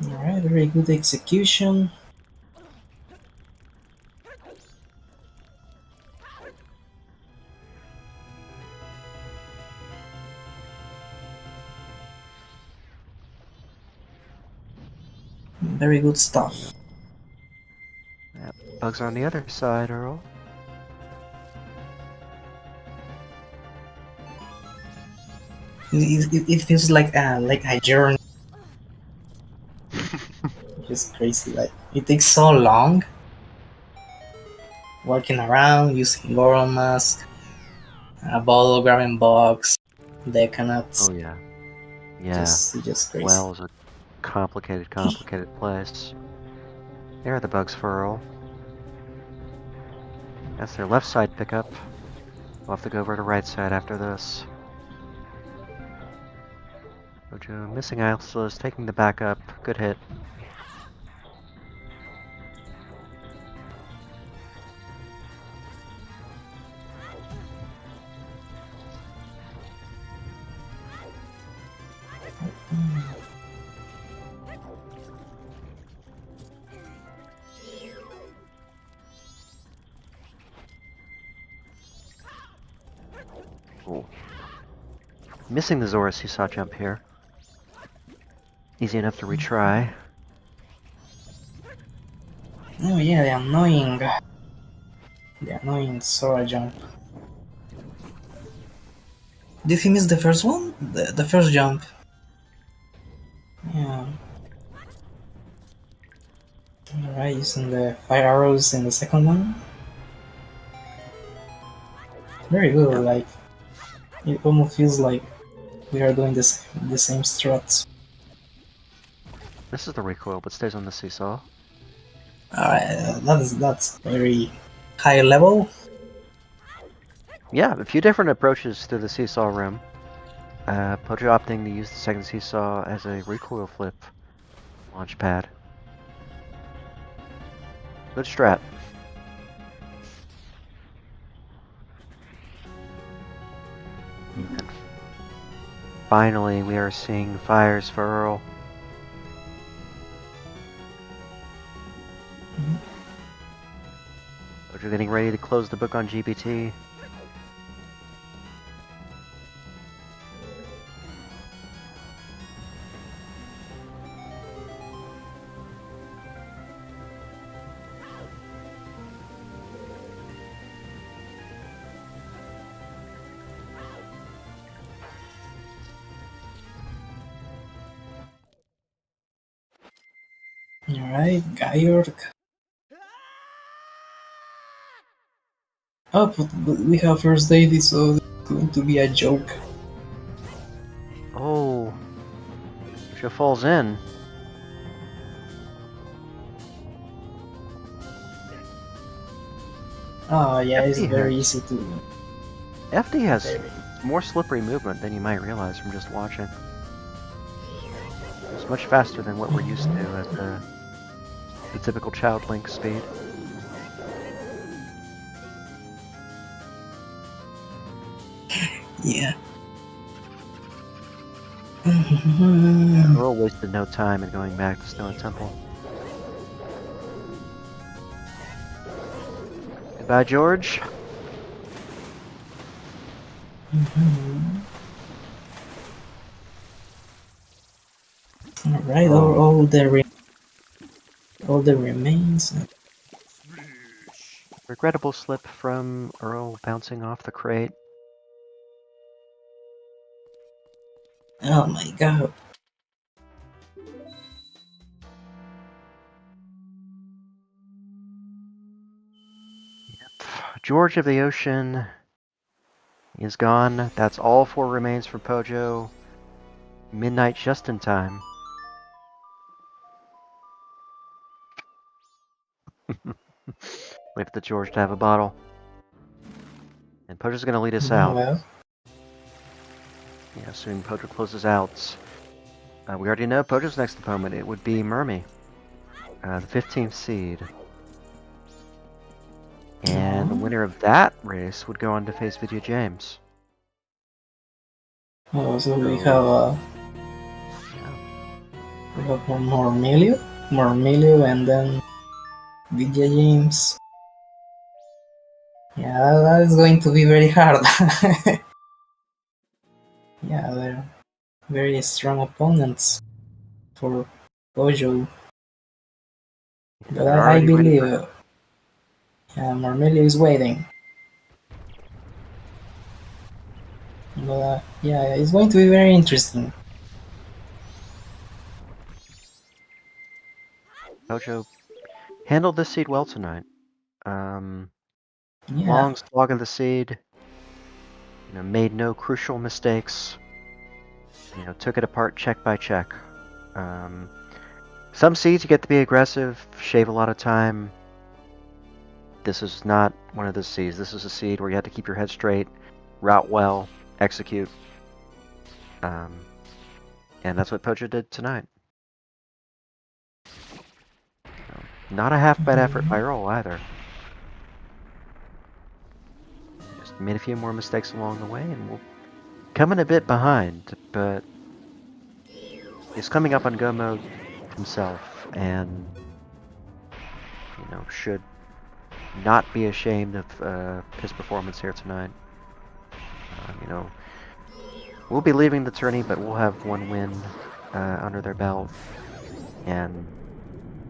Alright, very good execution. Very good stuff. Yep. Bugs are on the other side, Earl. It feels like a journey. just crazy. Like it takes so long walking around using Goron mask, a bottle grabbing box, decanats. Oh yeah. Yeah. Just crazy. Well, it's a complicated place. There are the bugs for Earl. That's their left side pickup. We'll have to go over to right side after this. Pojo missing Islas, taking the backup. Good hit. Cool. Missing the Zora Seesaw jump here. Easy enough to retry. Oh yeah, the annoying Sora jump. Did he miss the first one? The first jump? Yeah. Alright, using the fire arrows in the second one. Very good, like it almost feels like we are doing the same struts. This is the recoil, but stays on the seesaw. Alright, that's very high level. Yeah, a few different approaches to the seesaw room. Pojo opting to use the second seesaw as a recoil flip launch pad. Good strat. And finally, we are seeing fires for Earl. Pojo getting ready to close the book on GBT. Alright, Georg. Oh, but we have First Lady, so it's going to be a joke. Oh, Pojo falls in. Oh yeah, it's FD very has- easy to... FD has more slippery movement than you might realize from just watching. It's much faster than what we're used to at the typical Child Link speed. Yeah. Earl wasted no time in going back to Stone Temple. Goodbye, George. Alright, all the remains. Regrettable slip from Earl bouncing off the crate. Oh my god. George of the Ocean is gone. That's all 4 remains for Pojo. Midnight just in time. Wait for the George to have a bottle. And Pojo's gonna lead us out. Well, Yeah, assuming Pojo closes out. We already know Pojo's next opponent. It would be Mermy, the 15th seed. And the winner of that race would go on to face Video James. oh, so we have Mormelio, and then Vidya James. Yeah, that is going to be very hard. Yeah, they're very strong opponents for Pojo. But They're I already ready believe for- Mormelio is waiting. But yeah, it's going to be very interesting. Pojo handled this seed well tonight. Yeah. Long slog of the seed. Made no crucial mistakes. Took it apart check by check. Some seeds you get to be aggressive, shave a lot of time. This is not one of those seeds. This is a seed where you have to keep your head straight, route well, execute. And that's what Pojo did tonight. Not a half bad effort by Earl either. Just made a few more mistakes along the way, and we'll come in a bit behind, but he's coming up on go mode himself, and should not be ashamed of his performance here tonight. We'll be leaving the tourney, but we'll have one win under their belt, and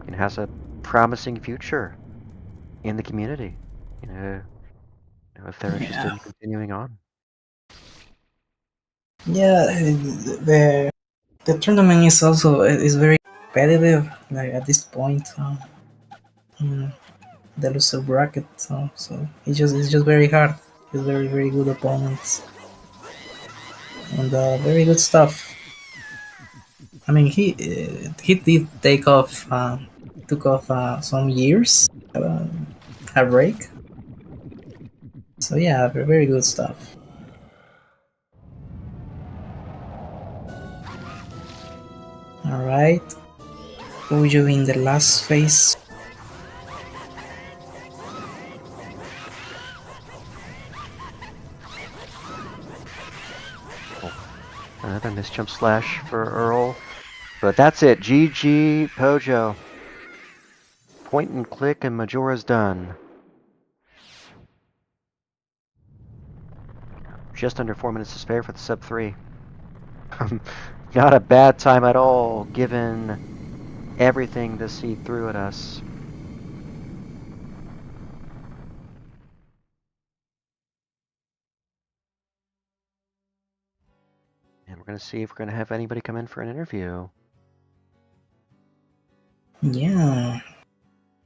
it has a promising future in the community. If they're interested in continuing on. Yeah, the tournament is also very competitive. Like at this point, in the loser bracket, so it's just very hard. It's very good opponents and very good stuff. I mean, he did took off some years, a break. So yeah, very good stuff. All right, Pojo in the last phase. Another misjump slash for Earl. But that's it. GG Pojo. Point and click and Majora's done. Just under 4 minutes to spare for the sub 3. Not a bad time at all, given everything this seed threw at us. And we're going to see if we're going to have anybody come in for an interview. Yeah.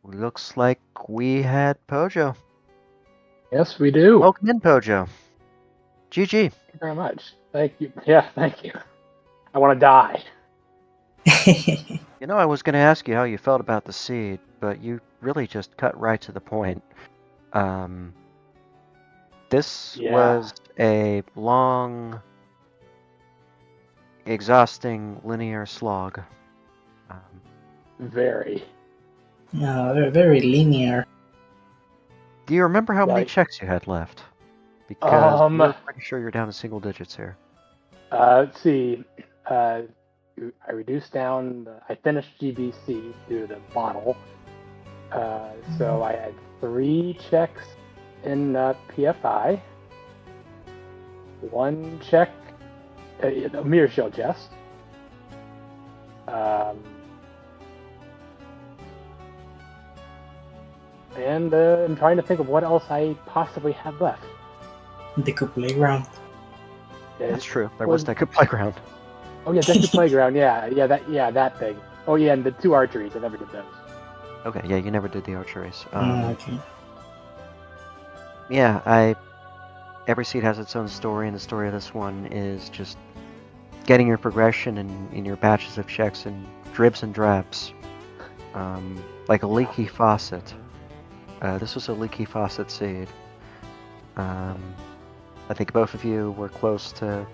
Looks like we had Pojo. Yes, we do. Welcome in, Pojo. GG. Thank you very much. Thank you. Yeah, thank you. I want to die. I was going to ask you how you felt about the seed, but you really just cut right to the point. This was a long, exhausting linear slog. Very. Yeah, very linear. Do you remember how many checks you had left? Because we're pretty sure you're down to single digits here. Let's see. I reduced down. I finished GBC due to the bottle. So I had 3 checks in PFI. 1 check, a mirror shell chest. And I'm trying to think of what else I possibly had left. Deku Playground. That's true. There was Deku Playground. Oh yeah, Deku Playground. That thing. Oh yeah, and the 2 archeries. I never did those. Okay, yeah, you never did the archeries. Okay. Yeah, every seed has its own story, and the story of this one is just getting your progression in your batches of checks and dribs and drabs. Like a leaky faucet. This was a leaky faucet seed. I think both of you were close to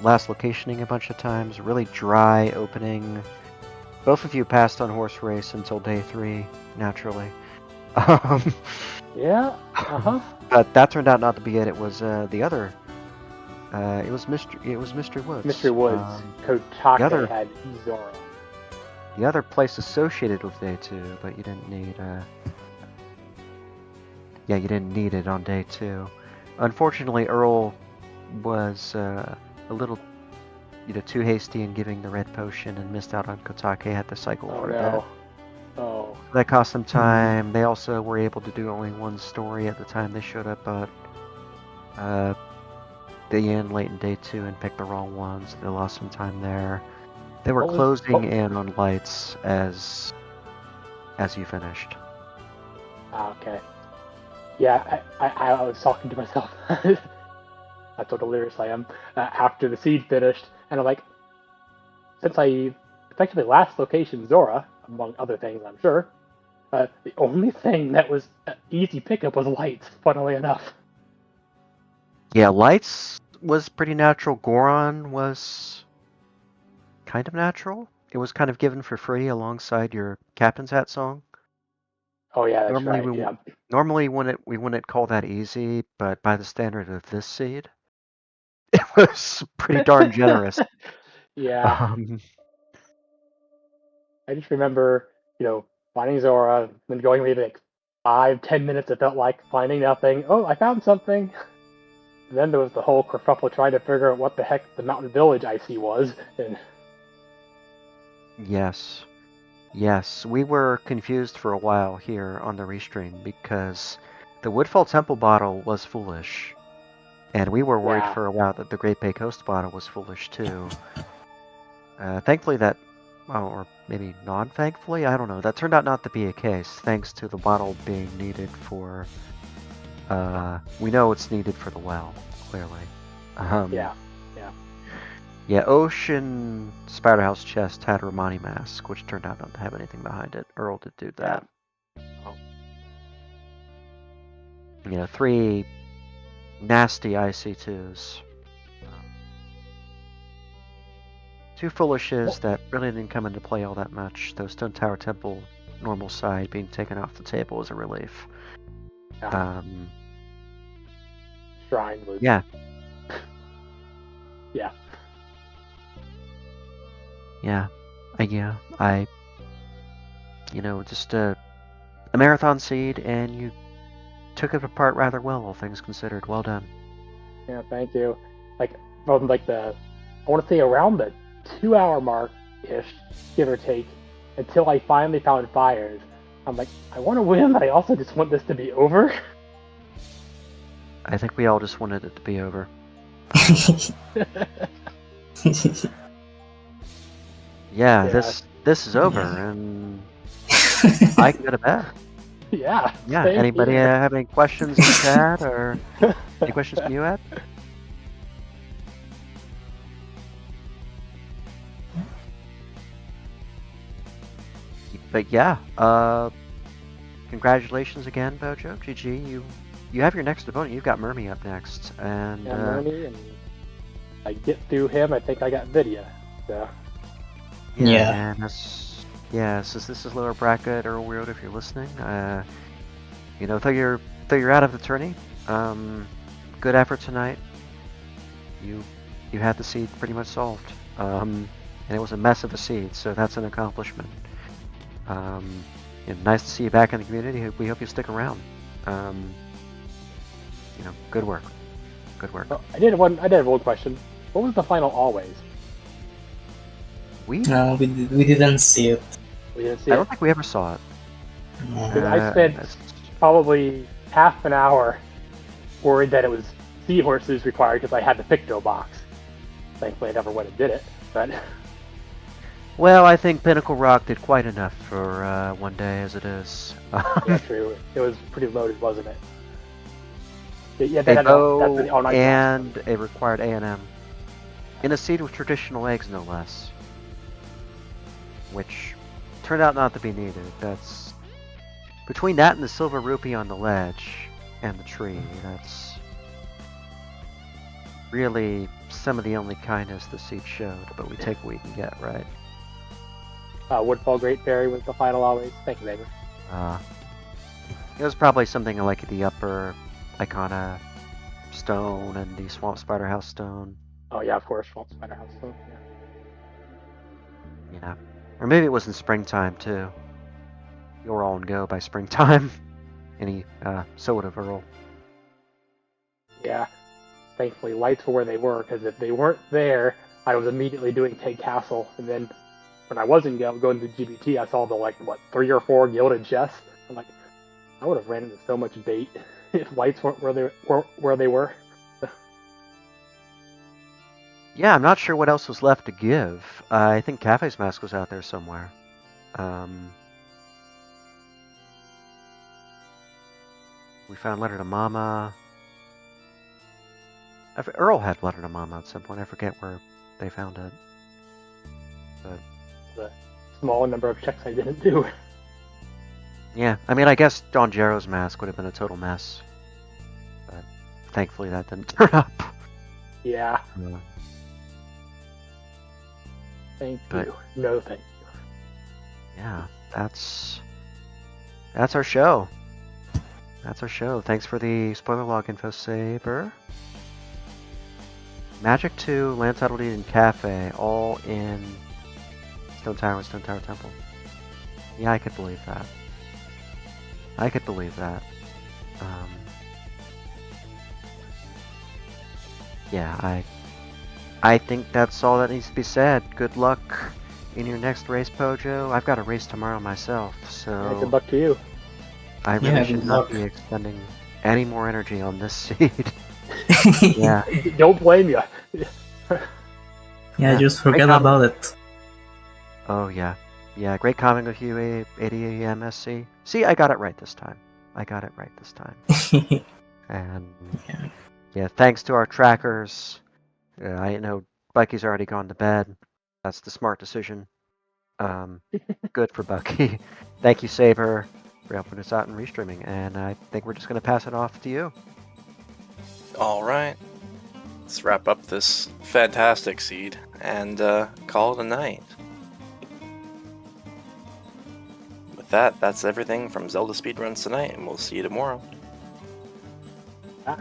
last locationing a bunch of times. Really dry opening. Both of you passed on horse race until day 3, naturally. Yeah. But that turned out not to be it. It was the other. It was Mr. Woods. Mr. Woods. Kotake had Zoro. The other place associated with day 2, but you didn't need. Yeah, you didn't need it on day 2. Unfortunately, Earl was a little, too hasty in giving the red potion and missed out on Kotake. Had to cycle for that. Oh. That cost them time. They also were able to do only 1 story at the time they showed up, but they in late in day 2 and picked the wrong ones. They lost some time there. They were closing in on lights as as you finished. Okay. Yeah, I was talking to myself. That's what delirious I am. After the siege finished, and I'm like, since I effectively last location Zora, among other things, I'm sure. The only thing that was easy pickup was lights. Funnily enough. Yeah, Lights was pretty natural. Goron was kind of natural. It was kind of given for free alongside your Captain's Hat song. Oh yeah, that's Normally right. we Yeah. normally we wouldn't call that easy, but by the standard of this seed, it was pretty darn generous. Yeah. Um, I just remember, finding Zora, then going maybe like 5, 10 minutes. It felt like finding nothing. Oh, I found something. And then there was the whole kerfuffle trying to figure out what the heck the mountain village I see was. And yes. Yes, we were confused for a while here on the restream because the Woodfall Temple bottle was foolish. And we were worried yeah, for a while that the Great Bay Coast bottle was foolish too. Thankfully that, well, or maybe non-thankfully, I don't know, that turned out not to be a case, thanks to the bottle being needed for, we know it's needed for the well, clearly. yeah. Yeah, Ocean Spiderhouse chest had a Romani mask, which turned out not to have anything behind it. Earl did do that. Oh. 3 nasty IC2s. 2 foolishes that really didn't come into play all that much. Though Stone Tower Temple normal side being taken off the table is a relief. Yeah. Shrine was. Yeah. Yeah. Yeah. Just a marathon seed, and you took it apart rather well, all things considered. Well done. Yeah, thank you. Like, from like I want to say around the 2-hour mark ish, give or take, until I finally found fires. I'm like, I want to win, but I also just want this to be over. I think we all just wanted it to be over. Yeah, this is over, and I can go to bed. Yeah. Yeah. same Anybody here. have any questions in the chat, or any questions from you, Ed? But yeah, congratulations again, Bojo. GG. You have your next opponent. You've got Mermy up next, and Yeah, Mermy, and I get through him. I think I got Vidya. So. Yeah. And since this is lower bracket or weird if you're listening, though you're out of the tourney, good effort tonight. You had the seed pretty much solved, and it was a mess of a seed, so that's an accomplishment. Nice to see you back in the community. We hope you stick around. Good work. Good work. Oh, I did have one question. What was the final always? No, we didn't see it. We didn't see I it. don't think we ever saw it. I spent probably half an hour worried that it was seahorses required because I had the Picto box. Thankfully, I never went and did it. But Well, I think Pinnacle Rock did quite enough for one day as it is. yeah, true. It was pretty loaded, wasn't it? Yeah, A bow that's all night. and a required A&M. In a seed with traditional eggs, no less. Which turned out not to be needed. That's between that and the silver rupee on the ledge and the tree, that's really some of the only kindness the seed showed, but we take what we can get, right? Woodfall Great Fairy was the final always. Thank you, neighbor. It was probably something like the upper Icona stone and the Swamp Spider House stone. Oh yeah, of course, Swamp Spider House. So, yeah. Yeah. Or maybe it was in springtime too. You're all in go by springtime. So would have Earl. Yeah. Thankfully, lights were where they were, because if they weren't there, I was immediately doing Take Castle, and then when I wasn't going to GBT, I saw the 3 or 4 gilded chests. I'm like, I would have ran into so much bait if lights weren't where they were. Yeah, I'm not sure what else was left to give. I think Cafe's Mask was out there somewhere. We found Letter to Mama. Earl had Letter to Mama at some point. I forget where they found it. But The small number of checks I didn't do. yeah, I mean, I guess Don Jarro's mask would have been a total mess. But thankfully that didn't turn up. Yeah. Yeah. Thank But- you. No, thank you. Yeah, that's our show. That's our show. Thanks for the spoiler log info, Saber. Magic 2, Landside Eden Cafe, all in Stone Tower and Stone Tower Temple. Yeah, I could believe that. I could believe that. Yeah, I think that's all that needs to be said. Good luck in your next race, Pojo. I've got a race tomorrow myself, Yeah, so good luck to you. I really Yeah, should good not luck. be expending any more energy on this seed. Yeah. Don't blame you. Yeah, just forget comment. about it. Oh yeah. Yeah, great comment with you, ADAMSC. See, I got it right this time. And yeah, thanks to our trackers. I know Bucky's already gone to bed. That's the smart decision. Good for Bucky. Thank you, Saber, for helping us out in restreaming. And I think we're just going to pass it off to you. Alright. Let's wrap up this fantastic seed and call it a night. With that, that's everything from Zelda Speedruns tonight, and we'll see you tomorrow. Ah.